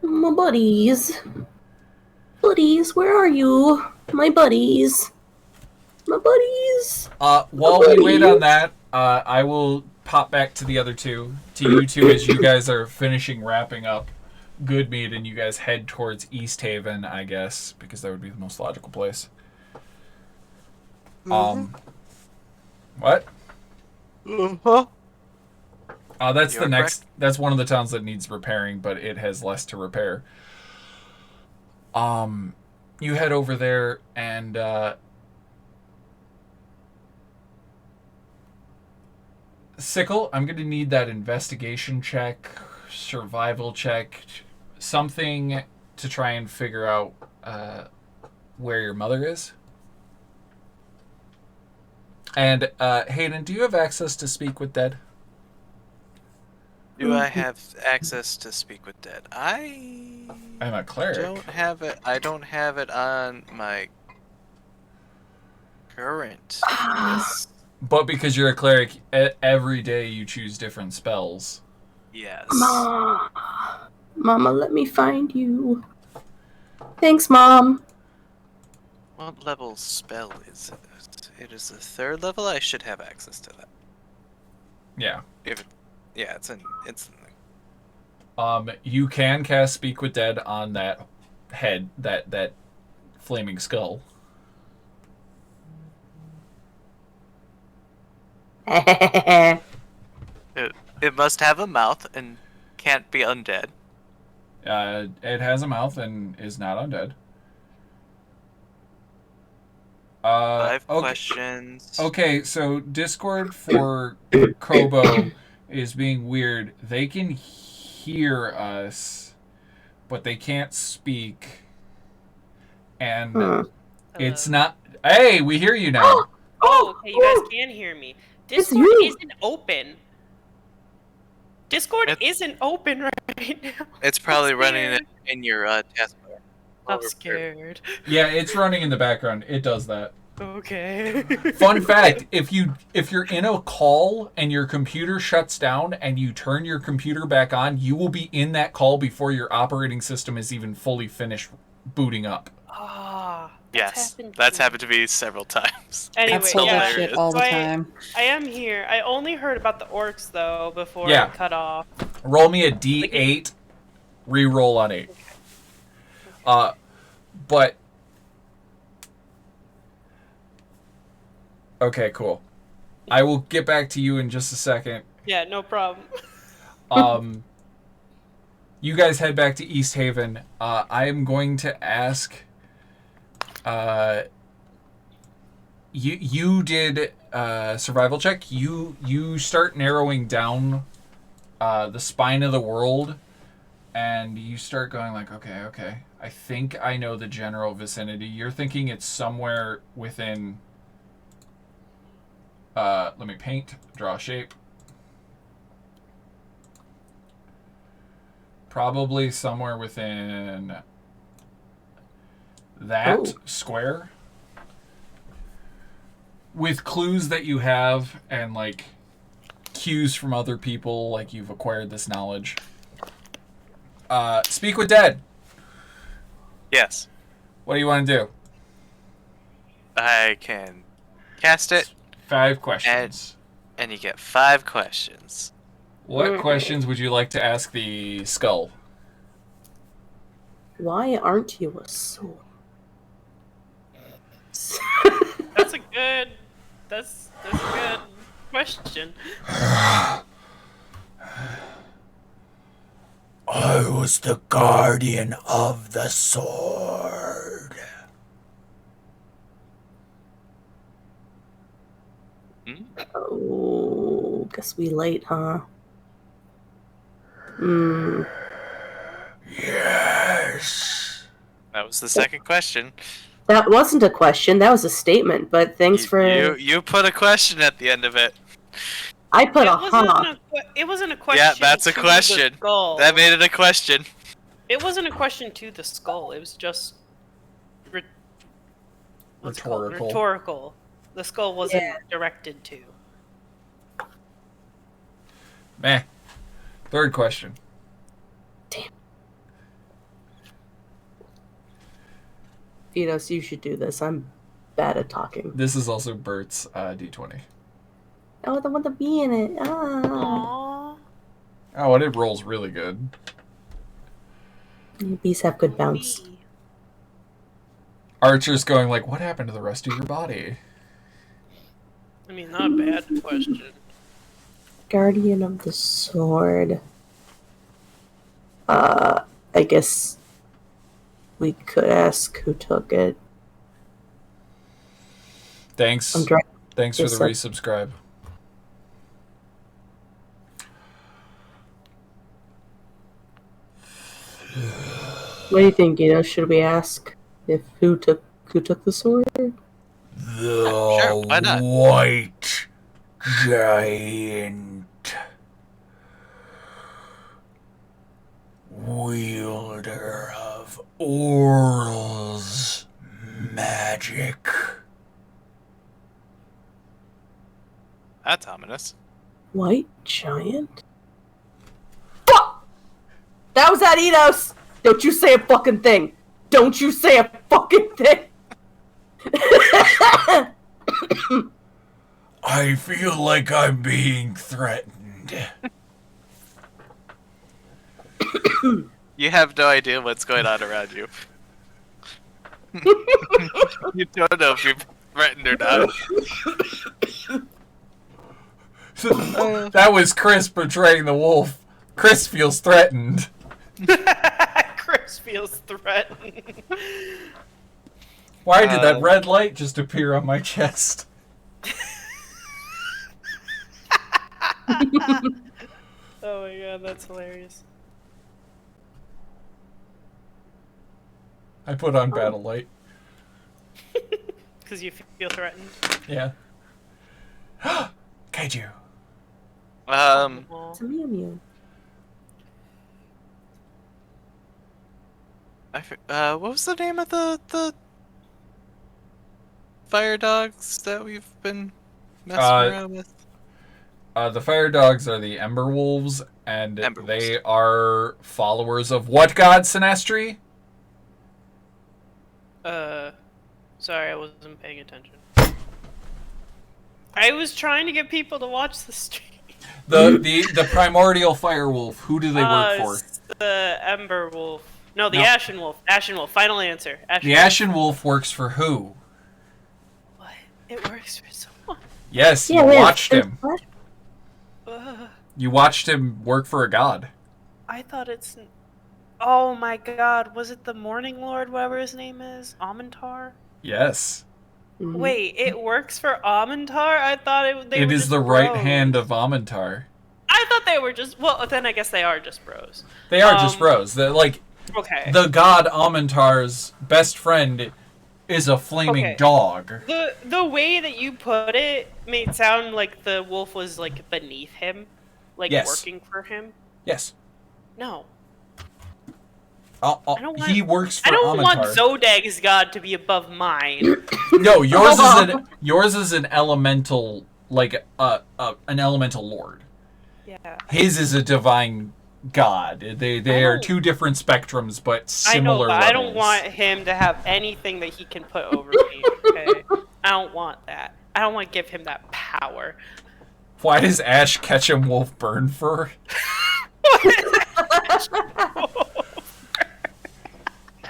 My buddies. Buddies, where are you? My buddies. My buddies. While we wait on that, I will pop back to the other two, to you two, as you guys are finishing wrapping up Goodmead and you guys head towards East Haven, I guess, because that would be the most logical place. What? That's You're the next. That's one of the towns that needs repairing, but it has less to repair. You head over there and Sickle, I'm gonna need that investigation check, survival check, something to try and figure out where your mother is. And Hayden, do you have access to speak with dead? Do I have access to speak with dead? I'm a cleric. Don't have it. I don't have it on my current. list. But because you're a cleric, every day you choose different spells. Yes. Mama, let me find you. Thanks, Mom. What level spell is it? It is the 3rd level. I should have access to that. Yeah. Yeah, it's in. You can cast Speak with Dead on that head, that flaming skull. It must have a mouth and can't be undead. It has a mouth and is not undead. 5 okay. questions. Okay, so Discord for Kobo is being weird. They can hear us, but they can't speak. And it's not... Hey, we hear you now. Oh, okay, you guys can hear me. Discord isn't open. Discord isn't open right now. It's probably running in your taskbar. I'm scared. Yeah, it's running in the background. It does that. Okay. Fun fact, if you're in a call and your computer shuts down and you turn your computer back on, you will be in that call before your operating system is even fully finished booting up. Ah. Yes, that's happened to me several times. Anyway, That's hilarious. Shit all the time. I am here. I only heard about the orcs though before Yeah. it cut off. Roll me a D8, re-roll on 8. But okay, cool. I will get back to you in just a second. Yeah, no problem. You guys head back to East Haven. I am going to ask. You did survival check. You start narrowing down the spine of the world, and you start going like, okay. I think I know the general vicinity. You're thinking it's somewhere within. Let me paint, draw a shape. Probably somewhere within that square. With clues that you have and like cues from other people, like you've acquired this knowledge. Speak with Dead. Yes. What do you want to do? I can cast it. 5 questions. And you get 5 questions. What questions would you like to ask the skull? Why aren't you a sword? That's a good question. I was the guardian of the sword. Oh, guess we late, huh? Yes. That was the second question. That wasn't a question. That was a statement. But thanks for. You put a question at the end of it. I put a huh. It wasn't a question. Yeah, that's a to question. The skull. That made it a question. It wasn't a question to the skull. It was just rhetorical. The skull wasn't directed to. Meh. Third question. Damn. Venos, you should do this. I'm bad at talking. This is also Bert's D20. I don't want to be in it. Aww. Oh, and it rolls really good. Bees have good bounce. Archer's going like, what happened to the rest of your body? I mean, not a bad question. Guardian of the sword. I guess we could ask who took it. Thanks. Thanks for the resubscribe. What do you think, Should we ask if who took the sword? The why not? white giant wielder of Orl's magic. That's ominous. White giant? Fuck! That was Idoos! Don't you say a fucking thing! Don't you say a fucking thing! I feel like I'm being threatened. You have no idea what's going on around you. You don't know if you're threatened or not. That was Chris portraying the wolf. Chris feels threatened. Chris feels threatened. Why did that red light just appear on my chest? Oh my god, that's hilarious. I put on battle light. Because you feel threatened. Yeah. Kaiju. It's a Mew Mew. What was the name of the fire dogs that we've been messing around with? The fire dogs are the Ember Wolves, and Ember they Wolves. are followers of what god, Sinestri? Sorry, I wasn't paying attention. I was trying to get people to watch the stream. The primordial fire wolf. Who do they work for? The Ember Wolf. No, the Ashen Wolf. Ashen Wolf. Final answer. The Ashen Wolf works for who? What? It works for someone. Yes, you watched him. What? You watched him work for a god. I thought it's... Oh my god, was it the Morning Lord, whatever his name is? Amantar? Yes. Mm-hmm. Wait, it works for Amantar? I thought It is the right hand of Amantar. I thought they were just. Well, then I guess they are just bros. They are just bros. They're like Okay. the god Amintar's best friend is a flaming dog. The way that you put it made it sound like the wolf was like beneath him, like working for him. Yes. No. He works for I don't Amintar. want Zodagh's god to be above mine. No, yours is an elemental, like an elemental lord. Yeah. His is a divine god. They are two different spectrums, but similar. I know, but I don't levels. want him to have anything that he can put over me. Okay, I don't want that. I don't want to give him that power. Why does Ash Ketchum Wolf burn fur?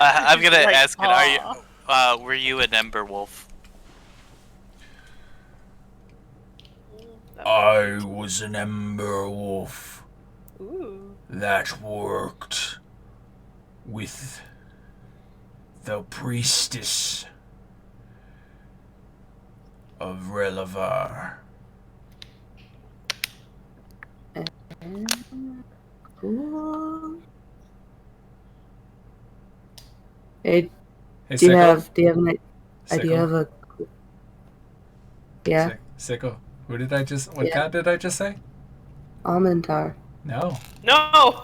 I'm gonna Like, ask it. Were you an Ember Wolf? I was an Ember Wolf Ooh. that worked with the priestess of Relivar. Cool. Hey, Hey, do you Sickle? have an Sickle? idea of a? Yeah, Sickle. Who did I just? What Yeah. god did I just say? Almentar. No. No,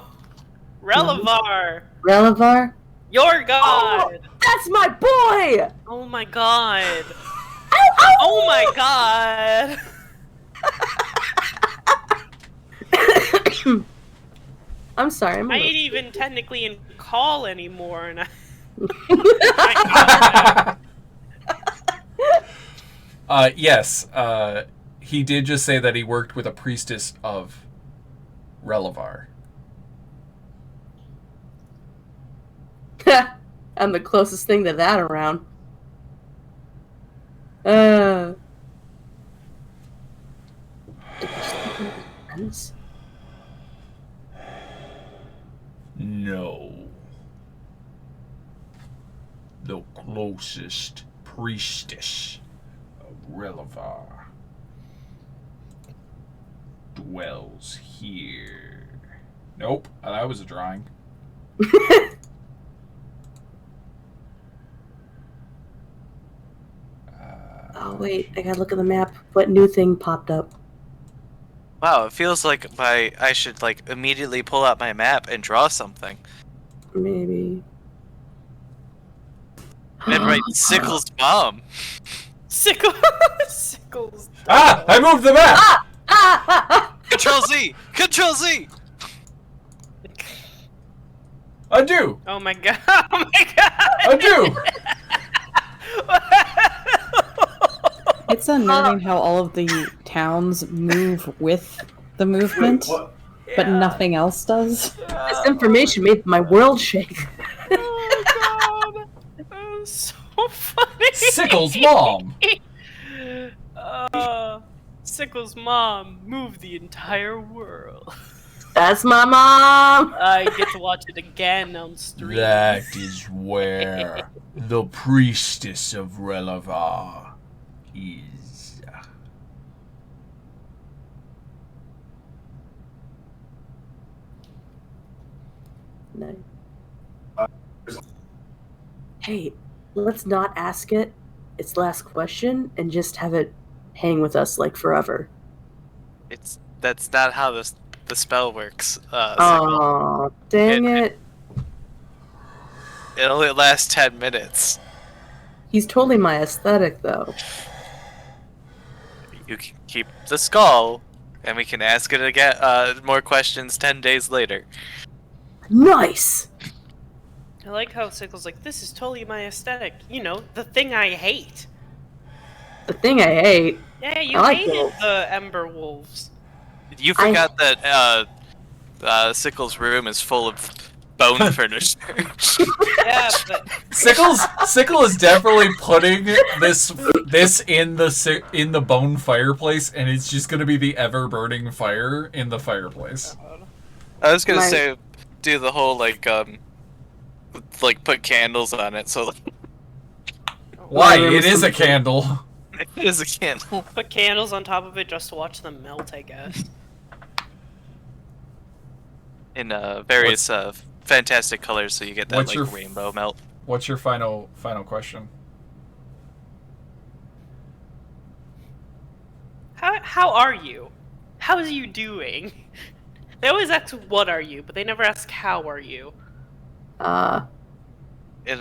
Relivar, Relivar? your god. That's my boy! Oh my god. Ow, ow! Oh my god. I'm sorry. I'm a I little- ain't even technically in call anymore, and Yes. He did just say that he worked with a priestess of Relivar. I'm the closest thing to that around. Friends? No. The closest priestess of Relivar dwells here. Nope. That was a drawing. Oh wait, I gotta look at the map. What new thing popped up? Wow, it feels like I should like immediately pull out my map and draw something. Maybe. And write Sickle's mom. Sickles. Ah! I moved the map! Control Z! Control Z! Undo! Oh my god. Oh my god. Undo! It's unnerving how all of the towns move with the movement, but nothing else does. This information made my world shake. Oh my god. That was so funny. Sickle's mom! Sickle's mom moved the entire world. That's my mom! I get to watch it again on stream. That is where the priestess of Relivar is. No. Hey, let's not ask it. It's the last question, and just have it hang with us like forever. That's not how the spell works. Sickle. Oh, dang it. It only lasts 10 minutes. He's totally my aesthetic, though. You can keep the skull, and we can ask it again. More questions 10 days later. Nice! I like how Sickle's like, this is totally my aesthetic. You know, the thing I hate. The thing I hate. Yeah, you I like hated wolves. the Ember Wolves. You forgot that Sickle's room is full of bone furniture. Yeah, but Sickle is definitely putting this in the bone fireplace, and it's just gonna be the ever burning fire in the fireplace. I was gonna My- say, do the whole like put candles on it, so Why? Yeah, It is a candle. it is a candle. put candles on top of it just to watch them melt, I guess. in various fantastic colors, so you get that what's like your rainbow melt. What's your final question? How are you? How is you doing? They always ask what are you, but they never ask how are you.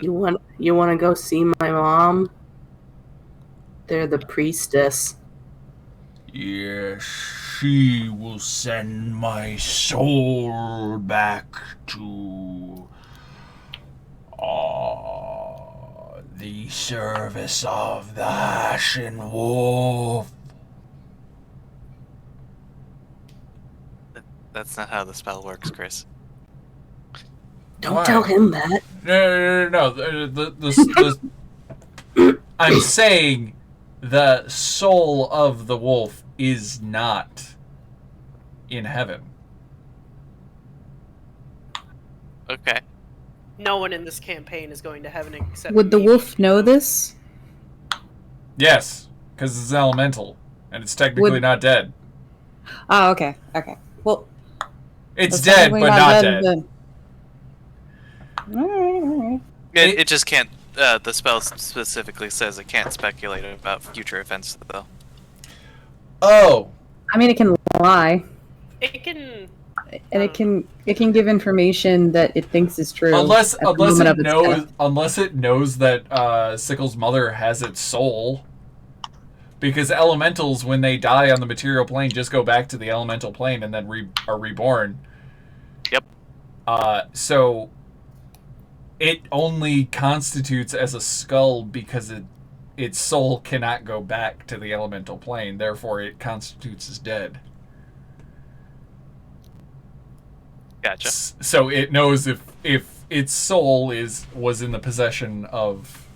You want to go see my mom? They're the priestess. Yes, she will send my soul back to the service of the Ashen Wolf. That's not how the spell works, Chris. Don't Why? tell him that. No. I'm saying the soul of the wolf is not in heaven. Okay. No one in this campaign is going to heaven except Would the me. wolf know this? Yes, because it's elemental, and it's technically not dead. Oh, okay. Okay. Well, It's that's dead, technically but not dead. then. Alright. It just can't. The spell specifically says it can't speculate about future events, though. Oh, I mean, it can lie, It can. and it can give information that it thinks is true. unless at the moment it of its death. knows that Sickle's mother has its soul. Because elementals, when they die on the material plane, just go back to the elemental plane and then are reborn. Yep. So it only constitutes as a skull because its soul cannot go back to the elemental plane. Therefore, it constitutes as dead. Gotcha. So it knows if its soul was in the possession of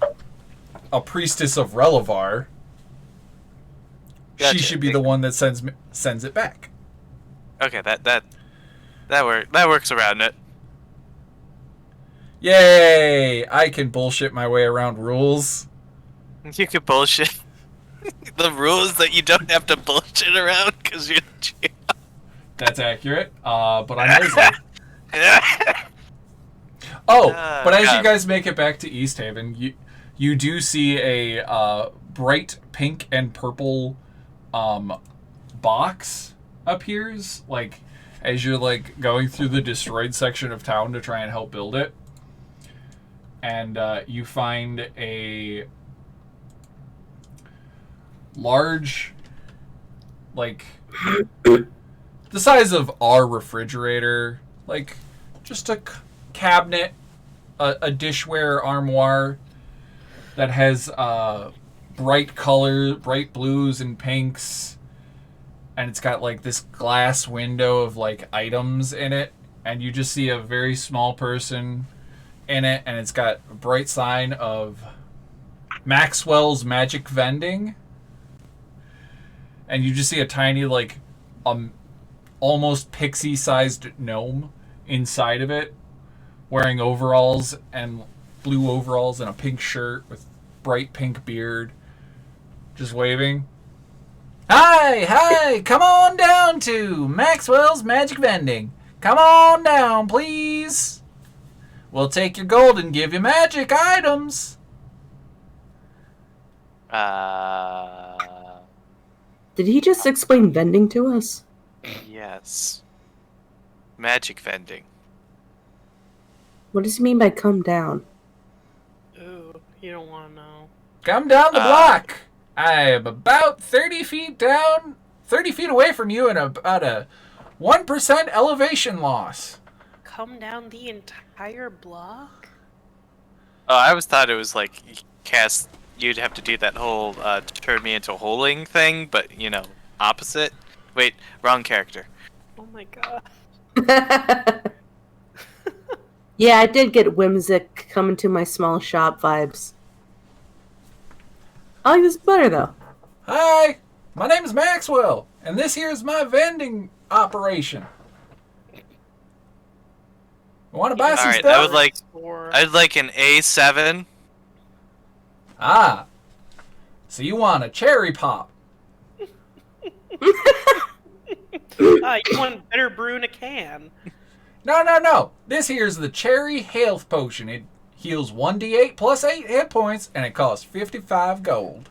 a priestess of Relivar, Gotcha. she should be the one that sends it back. Okay, that works around it. Yay! I can bullshit my way around rules. You could bullshit the rules that you don't have to bullshit around because you're the GM. That's accurate. But I'm lazy. But as you guys make it back to East Haven, you do see a bright pink and purple box appears, like as you're like going through the destroyed section of town to try and help build it, and you find a large, like the size of our refrigerator, like just a cabinet, a dishware armoire that has bright colors, bright blues and pinks, and it's got like this glass window of like items in it, and you just see a very small person in it, and it's got a bright sign of Maxwell's Magic Vending, and you just see a tiny like almost pixie-sized gnome inside of it, wearing overalls and blue overalls and a pink shirt with bright pink beard, just waving. Hi, come on down to Maxwell's Magic Vending. Come on down, please. We'll take your gold and give you magic items. Did he just explain vending to us? Yes. Magic vending. What does he mean by come down? Ooh, you don't want to know. Come down the block. I am about 30 feet down, 30 feet away from you, and about a 1% elevation loss. Come down the entire block? Oh, I always thought it was like you'd have to do that whole turn me into holing thing, but you know, opposite. Wait, wrong character. Oh my god. Yeah, I did get whimsic coming to my small shop vibes. I like this better though. Hi, my name is Maxwell, and this here is my vending operation. Want to buy some Alright, stuff? I'd like an A7. Ah, so you want a cherry pop? You want bitter brew in a can. No. This here's the cherry health potion. It heals 1d8 plus 8 hit points, and it costs 55 gold.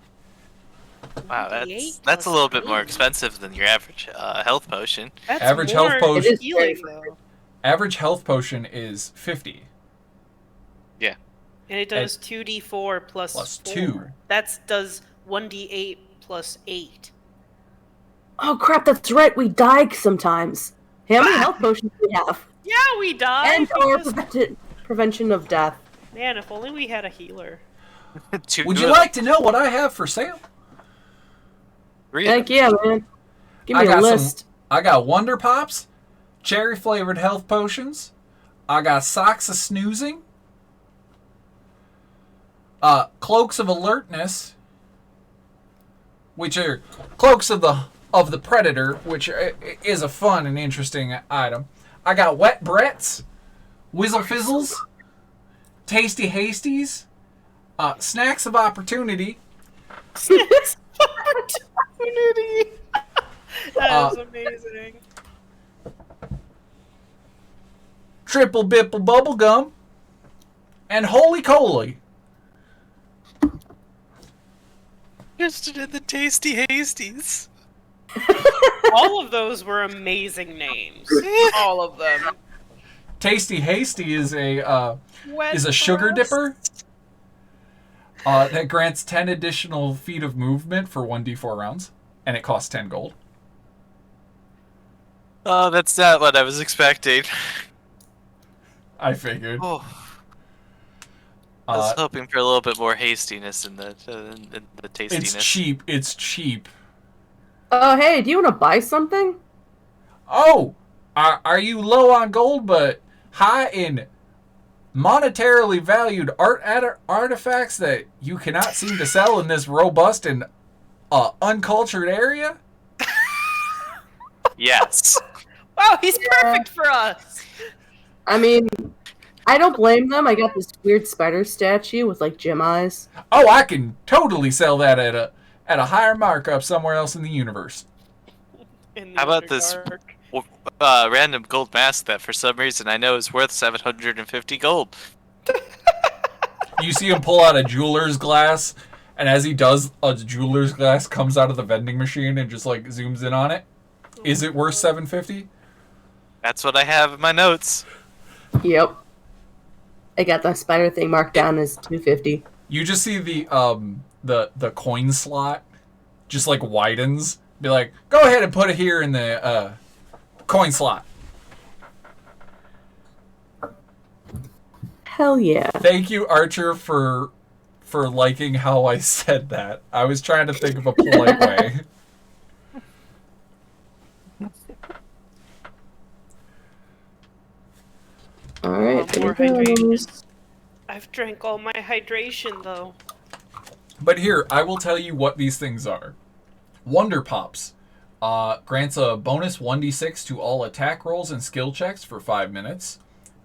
Wow, that's a little bit more expensive than your average health potion. That's Average more health potion. It is very healing, though. Average health potion is 50. Yeah. And it does 2d4 plus 4. 2. That does 1d8 plus 8. Oh crap, that's right. We die sometimes. How many health potions do we have? Yeah, we die. And our prevention of death. Man, if only we had a healer. Would you like to know what I have for sale? Really? Heck yeah, man. Give me a list. I got Wonder Pops, cherry flavored health potions. I got Socks of Snoozing, Cloaks of Alertness, which are cloaks of the predator, which is a fun and interesting item. I got Wet Bretts, Whizzle Fizzles, Tasty Hasties, Snacks of Opportunity. Opportunity. That is amazing. Triple Bipple Bubblegum, and Holy Coly. Interested in the Tasty Hasties. All of those were amazing names. All of them. Tasty Hasty is a Wet sugar Frost. dipper that grants 10 additional feet of movement for 1d4 rounds, and it costs 10 gold. Oh, that's not what I was expecting. I figured. Oh. I was hoping for a little bit more hastiness in the tastiness. It's cheap. Oh, hey, do you want to buy something? Oh, are you low on gold but high in monetarily valued artifacts that you cannot seem to sell in this robust and uncultured area? Yes. Wow, he's perfect for us. I mean, I don't blame them. I got this weird spider statue with like gem eyes. Oh, I can totally sell that at a higher markup somewhere else in the universe. How about this random gold mask that for some reason I know is worth 750 gold? You see him pull out a jeweler's glass, and as he does, a jeweler's glass comes out of the vending machine and just like zooms in on it. Is it worth 750? That's what I have in my notes. Yep. I got the spider thing marked down as 250. You just see the coin slot just like widens. Be like, go ahead and put it here in the coin slot. Hell yeah. Thank you, Archer, for liking how I said that. I was trying to think of a polite way. Alright, More there it hydration. goes. I've drank all my hydration though. But here, I will tell you what these things are. Wonder Pops grants a bonus 1d6 to all attack rolls and skill checks for 5 minutes.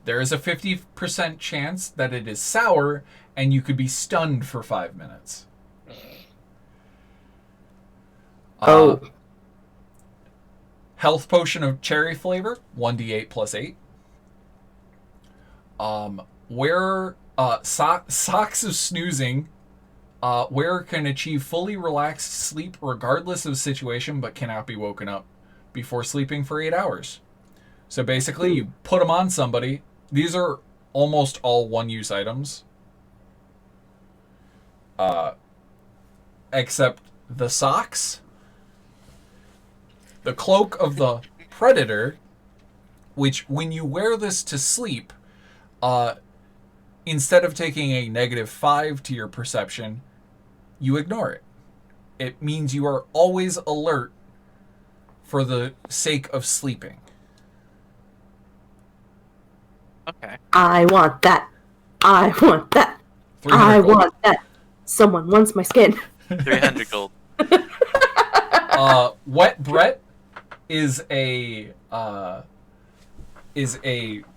There is a 50% chance that it is sour, and you could be stunned for 5 minutes. Health Potion of Cherry Flavor, 1d8 plus 8. Socks of Snoozing, wearer can achieve fully relaxed sleep regardless of situation, but cannot be woken up before sleeping for 8 hours. So basically, you put them on somebody. These are almost all one-use items. Except the socks. The Cloak of the Predator, which when you wear this to sleep, instead of taking a -5 to your perception, you ignore it. It means you are always alert for the sake of sleeping. Okay. I want that. I want that. 300 I gold. want that. Someone wants my skin. 300 gold. Wet Brett is a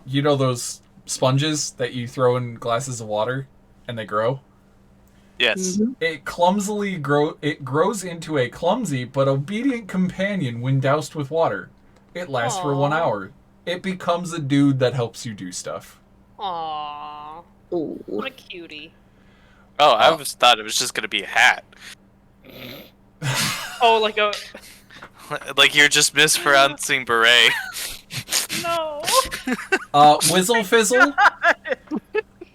you know those sponges that you throw in glasses of water and they grow? Yes. Mhm. It grows into a clumsy but obedient companion when doused with water. It lasts for 1 Aw. hour. it becomes a dude that helps you do stuff. Aww. Ooh. What a cutie. Oh, I thought it was just gonna be a hat. Oh, like a... Like you're just mispronouncing beret. No. Whizzle Fizzle.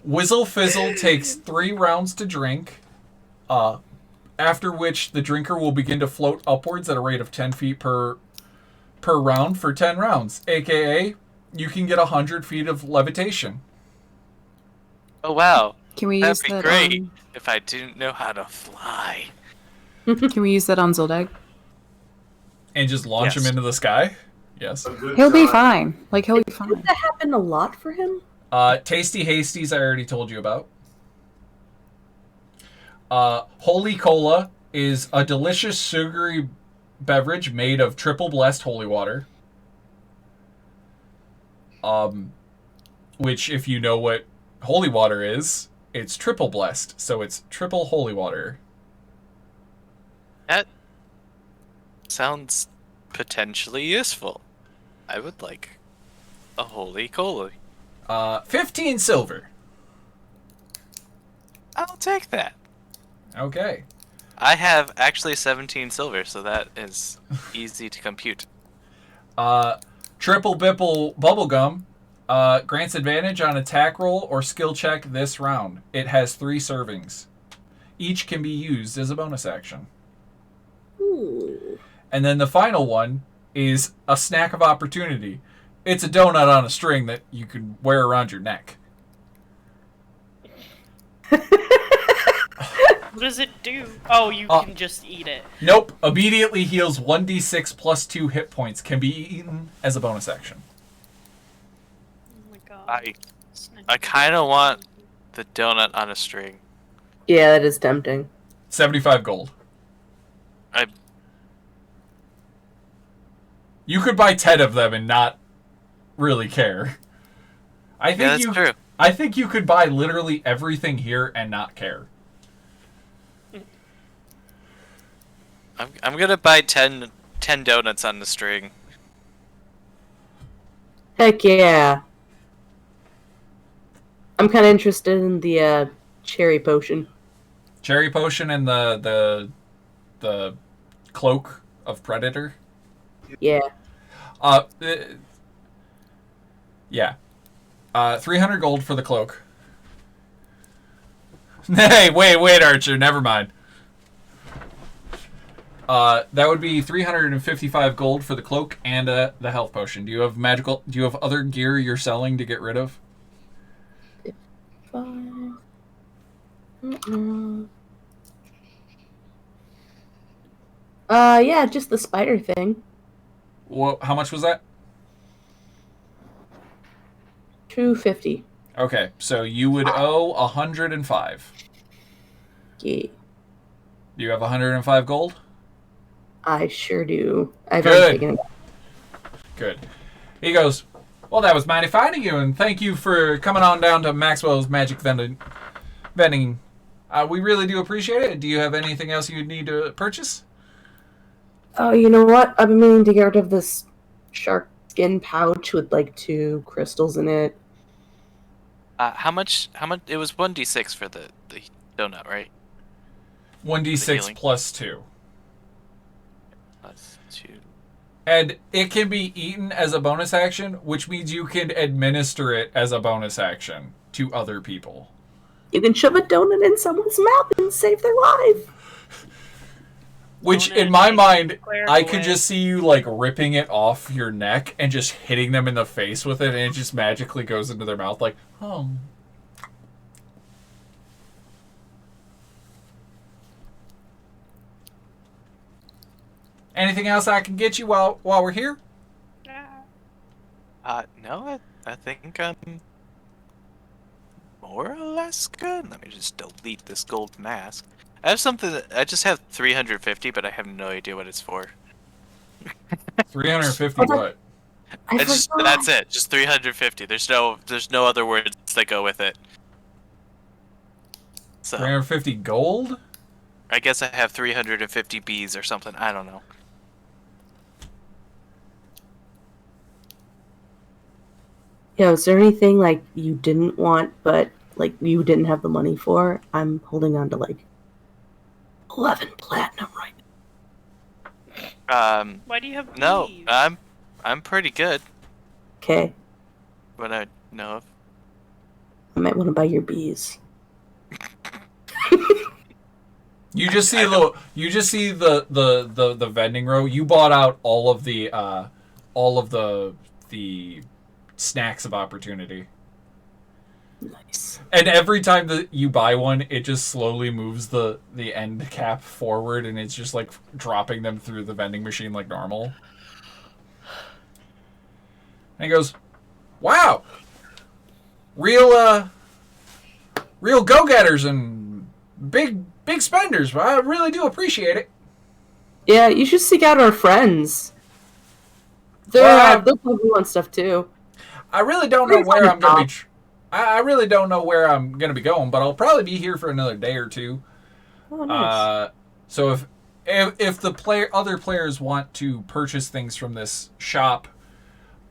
Whizzle Fizzle takes 3 rounds to drink, after which the drinker will begin to float upwards at a rate of 10 feet per round for 10 rounds, aka you can get 100 feet of levitation. Oh wow. Can we That'd use be that great if I didn't know how to fly. Can we use that on Zodagh? And just launch him Yes. into the sky? Yes. He'll be fine. Like, he'll be fine. Did that happen a lot for him? Tasty Hasties I already told you about. Holy Cola is a delicious sugary beverage made of triple blessed holy water. Which, if you know what holy water is, it's triple blessed, so it's triple holy water. That sounds potentially useful. I would like a holy cola. 15 silver. I'll take that. Okay. I have actually 17 silver, so that is easy to compute. Triple Bipple Bubblegum grants advantage on attack roll or skill check this round. It has 3 servings. Each can be used as a bonus action. Ooh. And then the final one is a snack of opportunity. It's a donut on a string that you can wear around your neck. What does it do? Oh, you can just eat it. Nope. Immediately heals 1d6 plus 2 hit points. Can be eaten as a bonus action. Oh my god. I kind of want the donut on a string. Yeah, that is tempting. 75 gold. You could buy 10 of them and not really care. I think true. I think you could buy literally everything here and not care. I'm gonna buy 10 donuts on the string. Heck yeah. I'm kind of interested in the cherry potion. Cherry potion and the cloak of Predator. Yeah. Yeah. 300 gold for the cloak. Hey, wait, Archer. Never mind. That would be 355 gold for the cloak and the health potion. Do you have other gear you're selling to get rid of? Yeah, just the spider thing. How much was that? 250. Okay, so you would owe 105. Yeah, Do you have 105 gold? I sure do. I've Good. already taken it. Good. He goes, well, that was mighty fine of you, and thank you for coming on down to Maxwell's Magic Vending. We really do appreciate it. Do you have anything else you'd need to purchase? Oh, you know what? I've been meaning to get rid of this shark skin pouch with like 2 crystals in it. How much? It was 1d6 for the donut, right? 1d6 plus 2. Plus 2. And it can be eaten as a bonus action, which means you can administer it as a bonus action to other people. You can shove a donut in someone's mouth and save their life. Which, Donut in my is mind, squared I could away. just see you, like, ripping it off your neck and just hitting them in the face with it, and it just magically goes into their mouth like, oh. Anything else I can get you while we're here? No, I think I'm more or less good. Let me just delete this gold mask. I have something I just have 350, but I have no idea what it's for. 350 what? That's it. Just 350. There's no other words that go with it. So 350 gold? I guess I have 350 bees or something. I don't know. Yo, is there anything like you didn't want, but like you didn't have the money for? I'm holding on to like 11 platinum right now. Why do you have No, bees? I'm pretty good. Okay, What I know of. I might want to buy your bees. You just see the vending row. You bought out all of the snacks of opportunity. Nice. And every time that you buy one, it just slowly moves the end cap forward, and it's just like dropping them through the vending machine like normal. And he goes, "Wow, real go-getters and big spenders. I really do appreciate it." Yeah, you should seek out our friends. They'll probably want stuff too. I really don't know where I'm gonna be. I really don't know where I'm gonna be going, but I'll probably be here for another day or two. Oh, nice. So if the other players want to purchase things from this shop,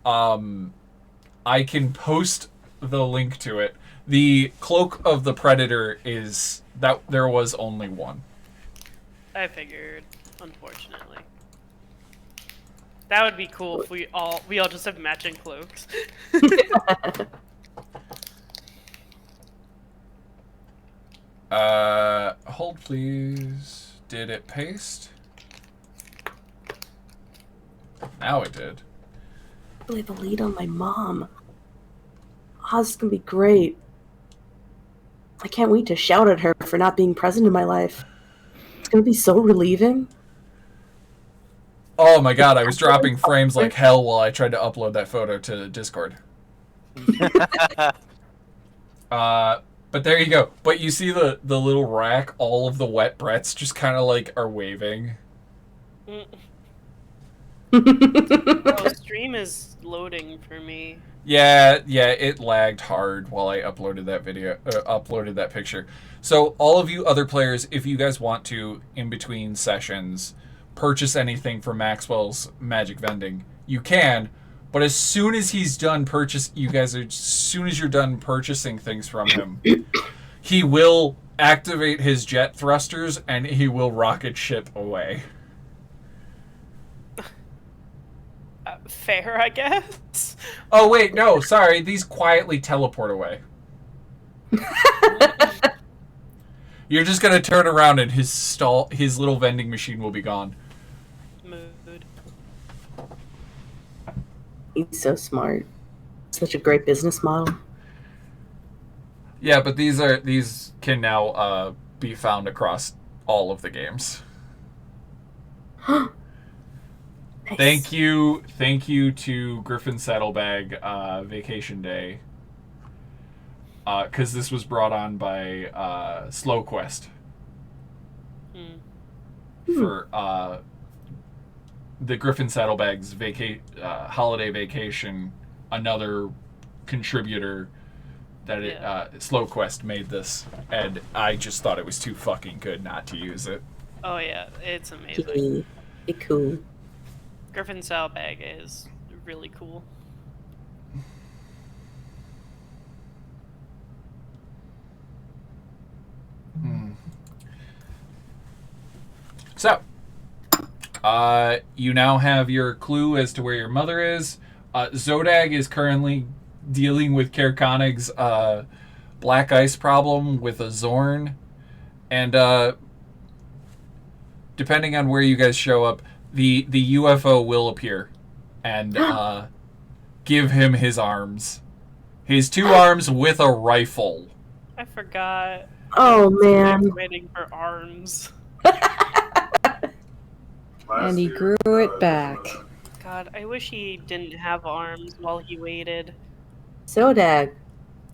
I can post the link to it. The Cloak of the Predator is that there was only one. I figured, unfortunately. That would be cool if we all just have matching cloaks. Hold please. Did it paste? Now it did. I really have a lead on my mom. Oh, this is gonna be great. I can't wait to shout at her for not being present in my life. It's gonna be so relieving. Oh my god, I was dropping frames like hell while I tried to upload that photo to Discord. But there you go. But you see the little rack, all of the wet Bretts just kind of like are waving. Oh, stream is loading for me. Yeah, it lagged hard while I uploaded that picture. So all of you other players, if you guys want to, in between sessions, purchase anything from Maxwell's Magic Vending, you can. But as soon as he's done as soon as you're done purchasing things from him, he will activate his jet thrusters and he will rocket ship away. Fair, I guess. Oh wait, no, sorry. These quietly teleport away. You're just gonna turn around and his little vending machine will be gone. Mood. He's so smart. Such a great business model. Yeah, but these can now be found across all of the games. Nice. Thank you to Griffin Saddlebag Vacation Day, because this was brought on by Slow Quest for the Griffin Saddlebags holiday vacation. Another contributor that Slow Quest made this, and I just thought it was too fucking good not to use it. Oh yeah, it's amazing. It's cool. Griffin Saddlebag is really cool. So, you now have your clue as to where your mother is. Zodagh is currently dealing with Caer Konig's black ice problem with a Zorn. And depending on where you guys show up, the UFO will appear and give him his arms. His 2 arms with a rifle. I forgot. Oh man. I'm waiting for arms. And he grew it back. God, I wish he didn't have arms while he waited. Zodagh,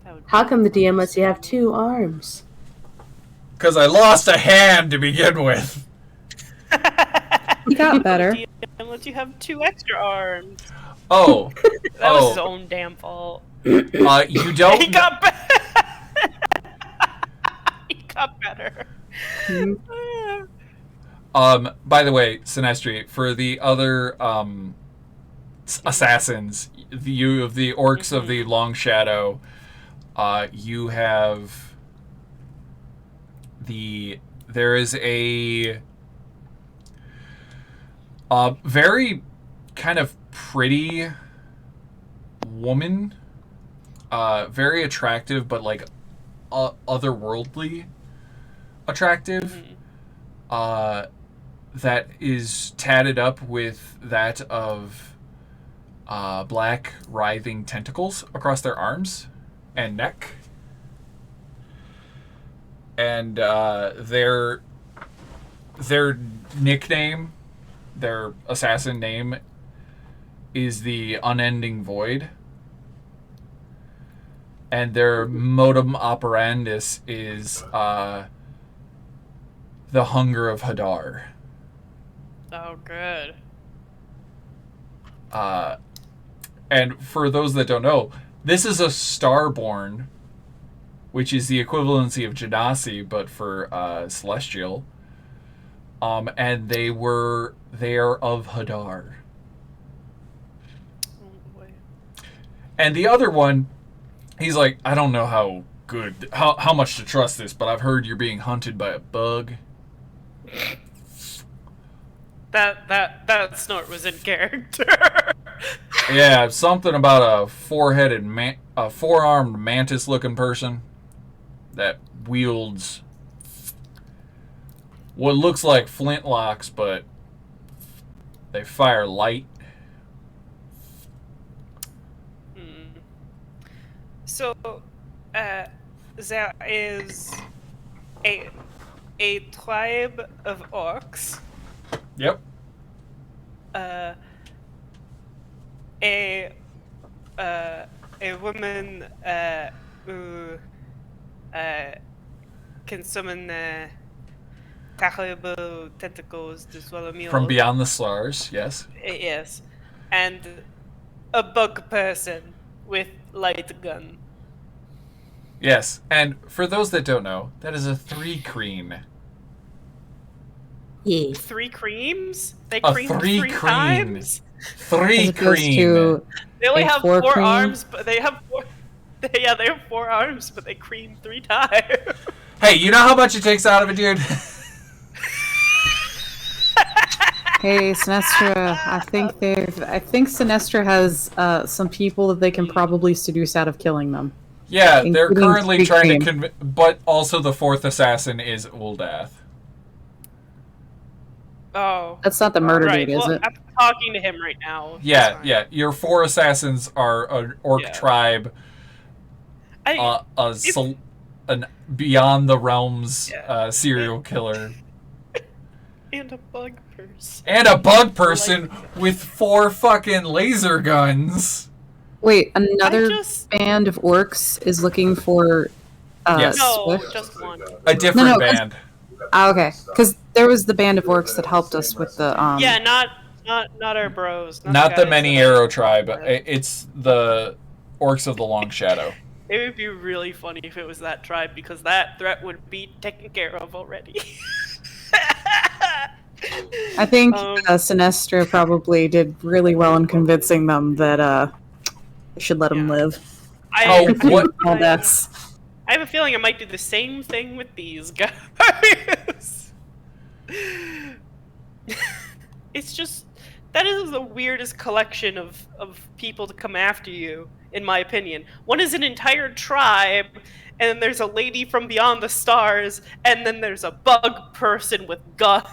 That would be how come the DM lets you have 2 arms? Because I lost a hand to begin with. He got better. DM lets you have 2 extra arms. Oh. That was his own damn fault. You don't... He got better. He got better. By the way, Sinestri, for the other assassins, the orcs of the Long Shadow, you have there is a very kind of pretty woman, very attractive, but like otherworldly attractive, that is tatted up with that of black writhing tentacles across their arms and neck. And their nickname, their assassin name, is the Unending Void. And their modum operandus is the Hunger of Hadar. Oh, good. And for those that don't know, this is a Starborn, which is the equivalency of Genasi, but for Celestial. And they are of Hadar. Oh, boy. And the other one, he's like, I don't know how much to trust this, but I've heard you're being hunted by a bug. That snort was in character. Yeah, something about a four-armed mantis-looking person that wields what looks like flintlocks, but they fire light. So, there is a tribe of orcs. Yep. A woman who can summon terrible tentacles to swallow meals. From beyond the stars, yes. Yes, and a bug person with light gun. Yes, and for those that don't know, that is a 3-creen. Yeah. 3 creams? They A creamed 3 3 cream. times? 3-creen. They only A have 4 4 cream? arms, but they have 4. Yeah, they have 4 arms, but they cream 3 times. Hey, you know how much it takes out of a dude? Hey, Sinestra, I think Sinestra has some people that they can probably seduce out of killing them. Yeah, they're Including currently Big trying Cream. to but also the 4th assassin is Uldath. Oh. That's not the murder Right, date, is well, it? I'm talking to him right now. Yeah, It's fine. yeah. Your 4 assassins are an orc Yeah. tribe, an Beyond the Realms Yeah. serial killer. And a bug person. And a bug person with 4 fucking laser guns. Wait, another just- band of orcs is looking for Yes. No, Swift? just one. A different No, 'cause- band. Ah, okay, because there was the band of orcs that helped us with the Yeah, not our bros. Not the guys Many that are- Arrow tribe. It's the orcs of the Long Shadow. It would be really funny if it was that tribe, because that threat would be taken care of already. I think Um, Sinestra probably did really well in convincing them that they should let him Yeah. live. Oh, what? All deaths. I have a feeling I might do the same thing with these guys. It's just, that is the weirdest collection of people to come after you, in my opinion. One is an entire tribe, and then there's a lady from beyond the stars, and then there's a bug person with guns.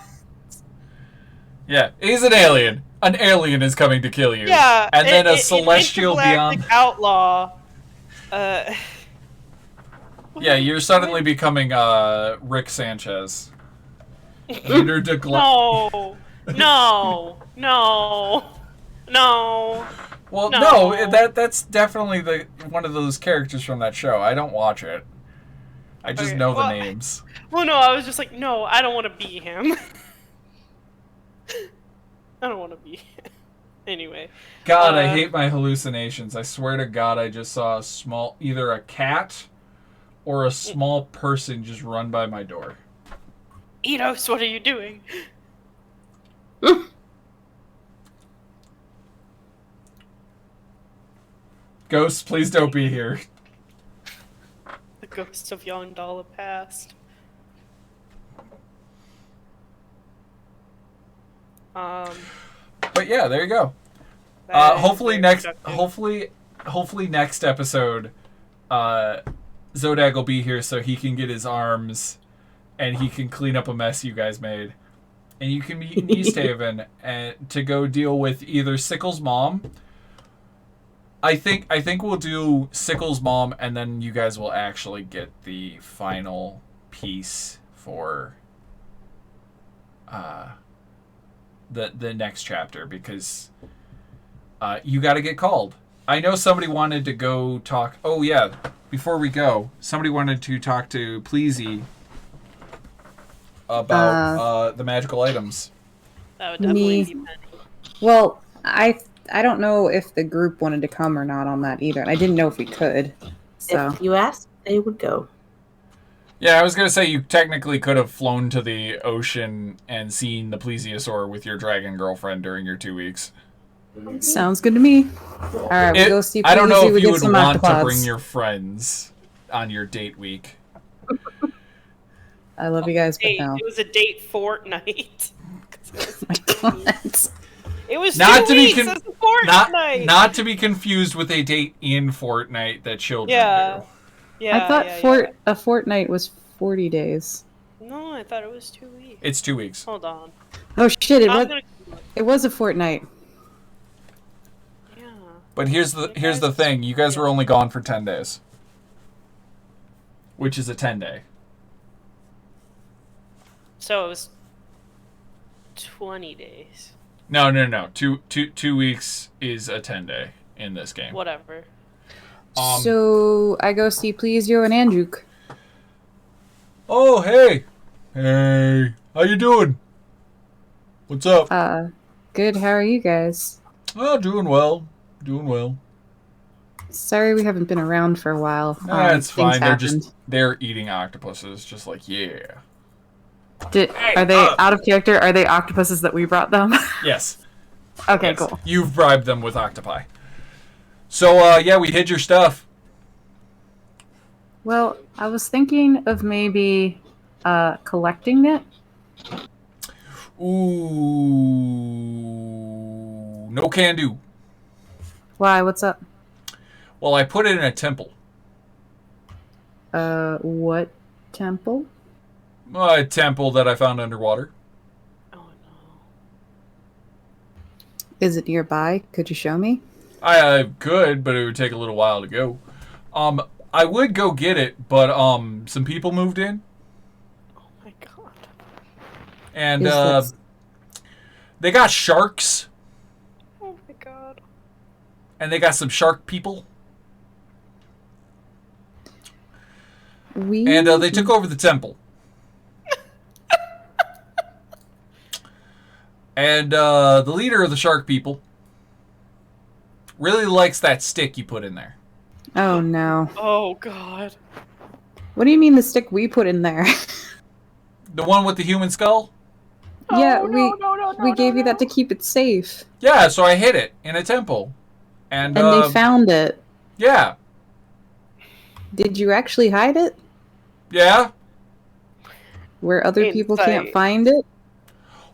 Yeah, he's an alien. An alien is coming to kill you. Yeah, And then a an celestial intergalactic beyond. outlaw. Yeah, you're suddenly becoming Rick Sanchez. No, no. Well, No. no, that's definitely one of those characters from that show. I don't watch it. I just Okay, know the well, names. Well, no, I was just like, no, I don't want to be him. I don't want to be him. Anyway. God, I hate my hallucinations. I swear to God, I just saw either a cat or a small person just run by my door. Idoos, what are you doing? Ghosts, please don't be here. The ghost of Yondala passed. But yeah, there you go. That is Hopefully very next, productive. hopefully next episode, Zodagh will be here so he can get his arms, and he can clean up a mess you guys made, and you can meet in East Haven and to go deal with either Sickle's mom. I think we'll do Sickle's mom, and then you guys will actually get the final piece for the next chapter, because you got to get called. I know somebody wanted to go talk. Oh yeah, before we go, somebody wanted to talk to Pleasy about the magical items. That would definitely Me. be Penny. Well, I don't know if the group wanted to come or not on that either. And I didn't know if we could. So If you asked, they would go. Yeah, I was gonna say you technically could have flown to the ocean and seen the plesiosaur with your dragon girlfriend during your 2 weeks. sounds good to me. All right, we'll go see. I don't know Pleasy, if we you get would some want to octopods. bring your friends on your date week. I love you guys, but Date. no. It was a date fortnight. My God. It was Not 2 to be weeks. It was a fortnight. not to be confused with a date in Fortnite that children Yeah. do. Yeah. I thought yeah. a fortnight was 40 days. No, I thought it was 2 weeks. It's 2 weeks. Hold on. Oh shit! I'm It was a fortnight. Yeah. But here's the thing: you guys were only gone for 10 days, which is a 10-day. So it was 20 days. No. 2 weeks is a 10-day in this game. Whatever. So I go see Plesio and Andrew. Oh, hey, how you doing? What's up? Good. How are you guys? Oh, doing well. Sorry we haven't been around for a while. Nah, it's Things fine. happened. They're eating octopuses, just like yeah. Are they out of character? Are they octopuses that we brought them? Yes. Okay, Yes. cool. You've bribed them with octopi. So yeah, we hid your stuff. Well, I was thinking of maybe collecting it. Ooh, no can do. Why? What's up? Well, I put it in a temple. What temple? A temple that I found underwater. Oh no. Is it nearby? Could you show me? I could, but it would take a little while to go. I would go get it, but some people moved in, Oh my god. and Is that- they got sharks, Oh my god. and they got some shark people, and they took over the temple. And the leader of the shark people really likes that stick you put in there. Oh no! Oh god. What do you mean the stick we put in there? The one with the human skull? Yeah, we gave you that to keep it safe, Yeah, so I hid it in a temple. And and they found it. yeah. Did you actually hide it Yeah. where other people can't Insight. find it?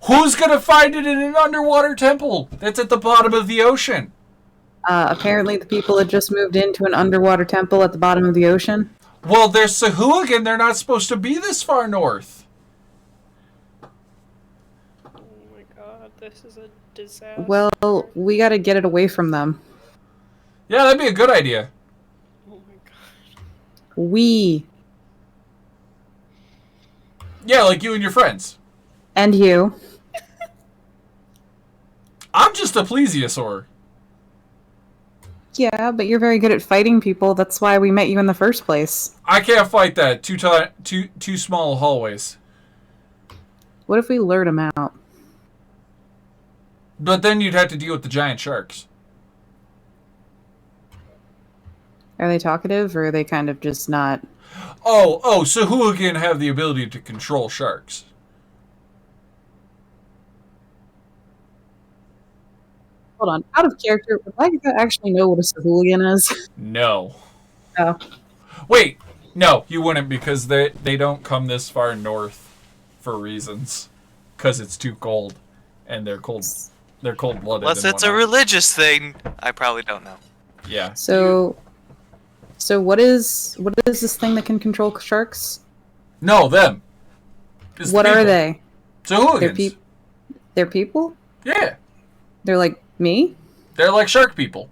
Who's gonna find it in an underwater temple that's at the bottom of the ocean? Apparently, the people had just moved into an underwater temple at the bottom of the ocean. Well, there's Sahuagin. They're not supposed to be this far north. Oh my god. This is a disaster. Well, we gotta get it away from them. Yeah, that'd be a good idea. Oh my god. We Yeah, like you and your friends. and you. I'm just a plesiosaur. Yeah, but you're very good at fighting people. That's why we met you in the first place. I can't fight that. Too small hallways. What if we lured them out? But then you'd have to deal with the giant sharks. Are they talkative, or are they kind of just not? Oh, Sahuagin have the ability to control sharks. hold on. Out of character, would Lagertha actually know what a civilian is? No. Oh. Wait, no, you wouldn't because they don't come this far north for reasons. Because it's too cold, and they're cold. They're cold-blooded. Unless it's a religious thing, I probably don't know. Yeah. So what is this thing that can control sharks? No, them. It's What the are people. they? It's hooligans. They're people? Yeah. They're like me? They're like shark people.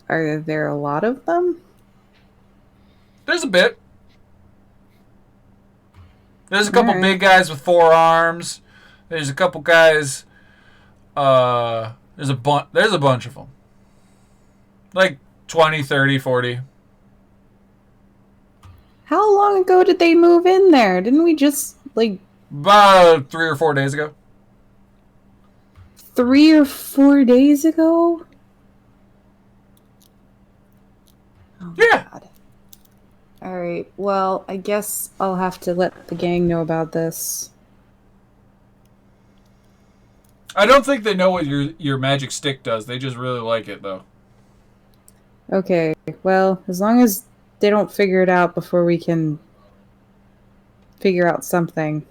Are there a lot of them? There's a bit. There's a couple Alright. big guys with 4 arms. There's a couple guys. There's a bunch of them. Like 20, 30, 40. How long ago did they move in there? Didn't we just, like... About 3 or 4 days ago. 3 or 4 days ago? Oh, Yeah. God. Alright, well, I guess I'll have to let the gang know about this. I don't think they know what your magic stick does. They just really like it, though. Okay, well, as long as they don't figure it out before we can figure out something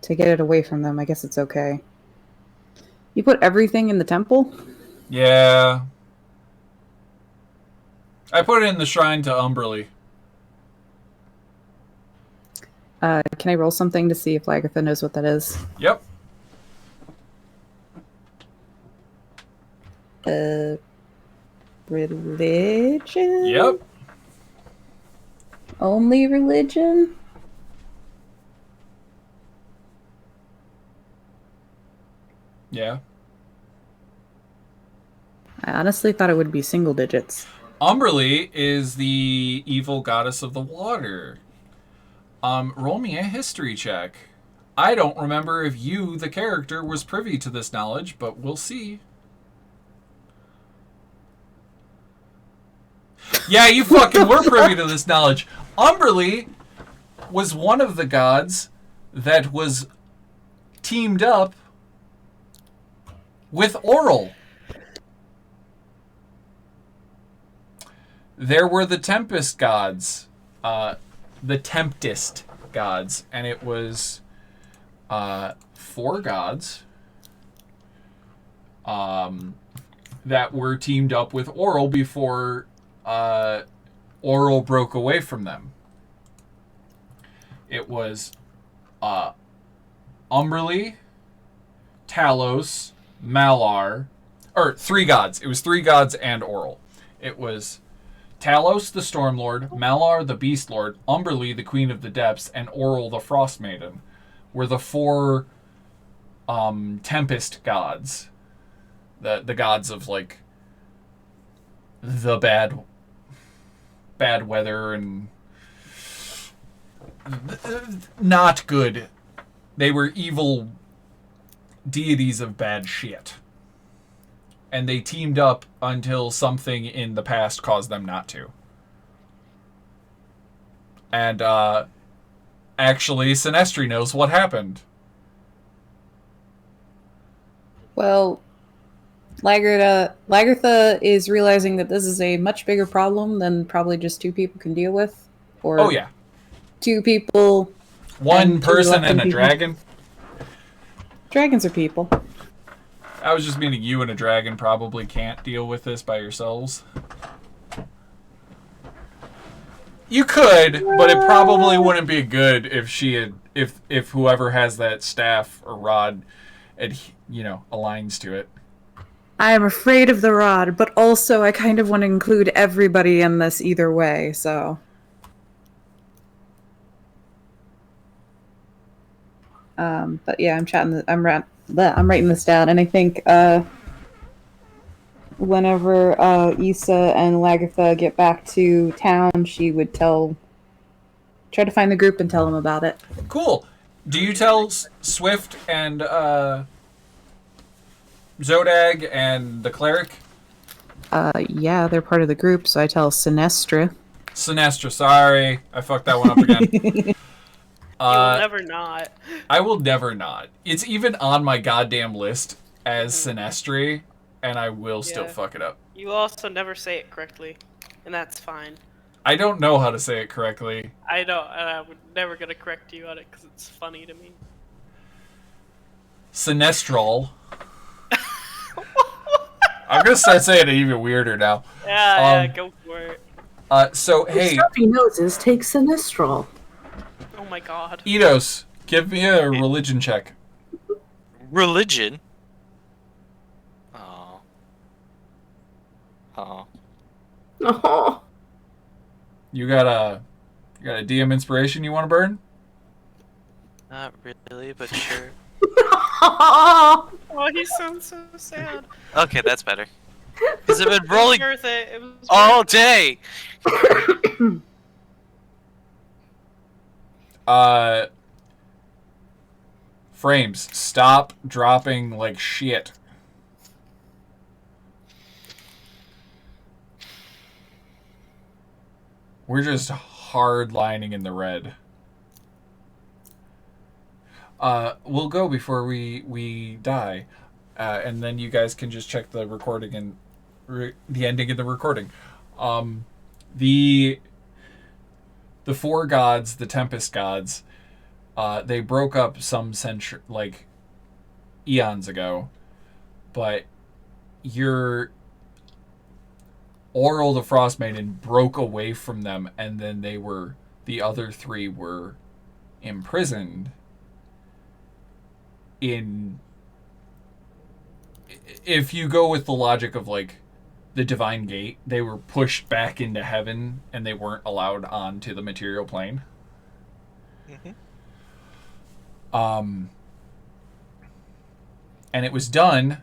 to get it away from them, I guess it's okay. You put everything in the temple? Yeah. I put it in the shrine to Umberly. Can I roll something to see if Lagertha knows what that is? Yep. Religion? Yep. Only religion? Yeah. I honestly thought it would be single digits. Umberly is the evil goddess of the water. Roll me a history check. I don't remember if you, the character, was privy to this knowledge, but we'll see. Yeah, you fucking were privy to this knowledge. Umberly was one of the gods that was teamed up with Oral. There were the Tempest gods, the Tempest gods, and it was 4 gods that were teamed up with Oral before Oral broke away from them. It was Umberly, Talos, Malar, or 3 gods. It was 3 gods and Oral. It was Talos, the Stormlord, Malar, the Beastlord, Umberly, the Queen of the Depths, and Oral, the Frostmaiden, were the 4 Tempest gods. The gods of, like, the bad weather and not good. They were evil deities of bad shit. And they teamed up until something in the past caused them not to. And, actually, Sinestri knows what happened. Well, Lagertha is realizing that this is a much bigger problem than probably just 2 people can deal with. Or Oh, yeah. 2 people. 1 person and a people. dragon. Dragons are people. I was just meaning you and a dragon probably can't deal with this by yourselves. You could, but it probably wouldn't be good if she had, if whoever has that staff or rod, aligns to it. I am afraid of the rod, but also I kind of want to include everybody in this either way, so. But yeah, I'm writing this down, and I think whenever Issa and Lagertha get back to town, she would try to find the group and tell them about it. Cool. Do you tell Swift and Zodagh and the cleric? Yeah, they're part of the group, so I tell Sinestra. Sinestra, sorry. I fucked that one up again. will never not. I will never not. It's even on my goddamn list as Sinestri, and I will still fuck it up. You also never say it correctly, and that's fine. I don't know how to say it correctly. I don't, and I'm never gonna correct you on it because it's funny to me. Sinestral. I'm gonna start saying it even weirder now. Yeah, go for it. So hey, stuffy noses take Sinestral. Oh my god. Idoos, give me a religion check. Religion? Oh. Oh. Oh. You got a DM inspiration you want to burn? Not really, but sure. Oh, he sounds so sad. Okay, that's better. Because I've been rolling It was all day! Frames, stop dropping like shit. We're just hard lining in the red. We'll go before we die, and then you guys can just check the recording and the ending of the recording. The four gods, the Tempest gods, they broke up some like eons ago, but your Oral the Frostmaiden broke away from them, and then the other three were imprisoned in, if you go with the logic of like the divine gate, they were pushed back into heaven and they weren't allowed onto the material plane. And it was done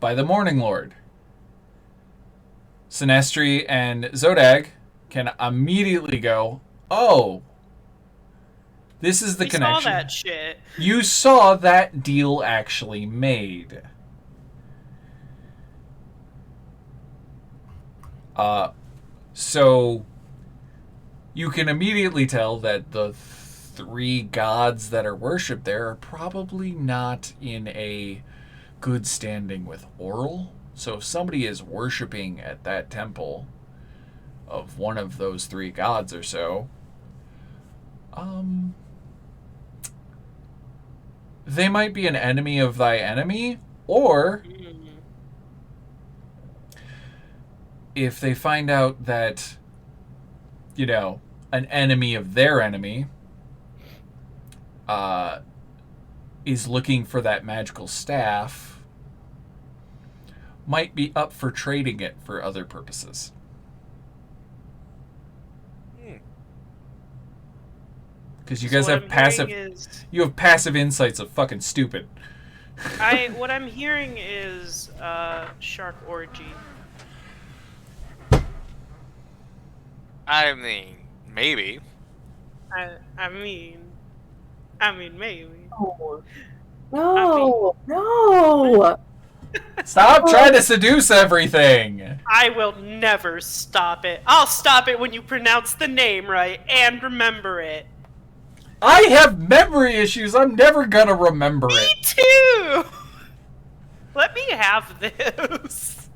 by the Morning Lord. Sinestri and Zodagh can immediately go, oh, this is the connection. Saw that shit. You saw that deal actually made. So you can immediately tell that the three gods that are worshipped there are probably not in a good standing with Oral. So if somebody is worshipping at that temple of one of those three gods or so, they might be an enemy of thy enemy, or if they find out that, you know, an enemy of their enemy is looking for that magical staff, might be up for trading it for other purposes. Because you guys have passive, you have passive insights of fucking stupid. What I'm hearing is shark orgy. I mean, maybe. I mean, maybe. No, no. Stop trying to seduce everything. I will never stop it. I'll stop it when you pronounce the name right and remember it. I have memory issues. I'm never gonna remember it. Me too. Let me have this.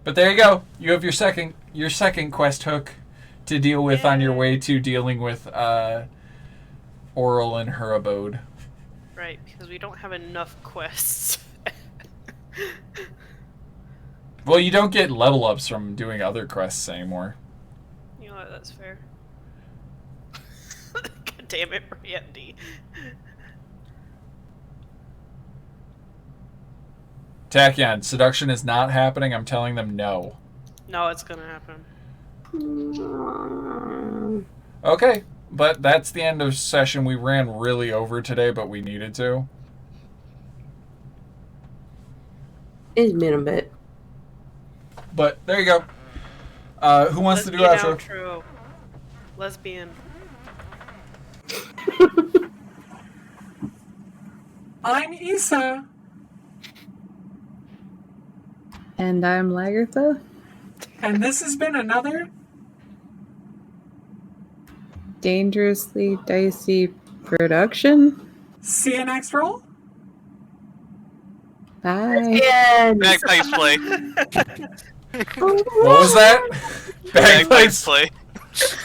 But there you go. You have your second quest hook to deal with on your way to dealing with Oral and her abode. Right, because we don't have enough quests. Well, you don't get level ups from doing other quests anymore. You know what? That's fair. God damn it, Randy. Tachyon, seduction is not happening. I'm telling them no. No, it's gonna happen. Okay, but that's the end of session. We ran really over today, but we needed to. It's been a bit. But there you go. Who wants to do Lesbian outro? outro. Lesbian. I'm Issa. And I'm Lagertha. And this has been another Dangerously Dicey production. See you next roll. Bye. Yeah. Bagpipes play. What was that? Bagpipes. play.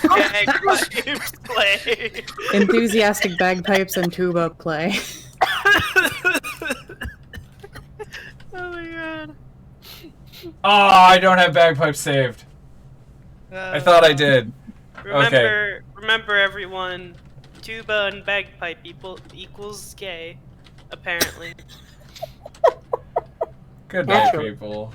Bagpipes play. Enthusiastic bagpipes and tuba play. Oh my god. Oh, I don't have bagpipes saved. I thought I did. Remember everyone, tuba and bagpipe equals gay, apparently. Good night, Natural. people.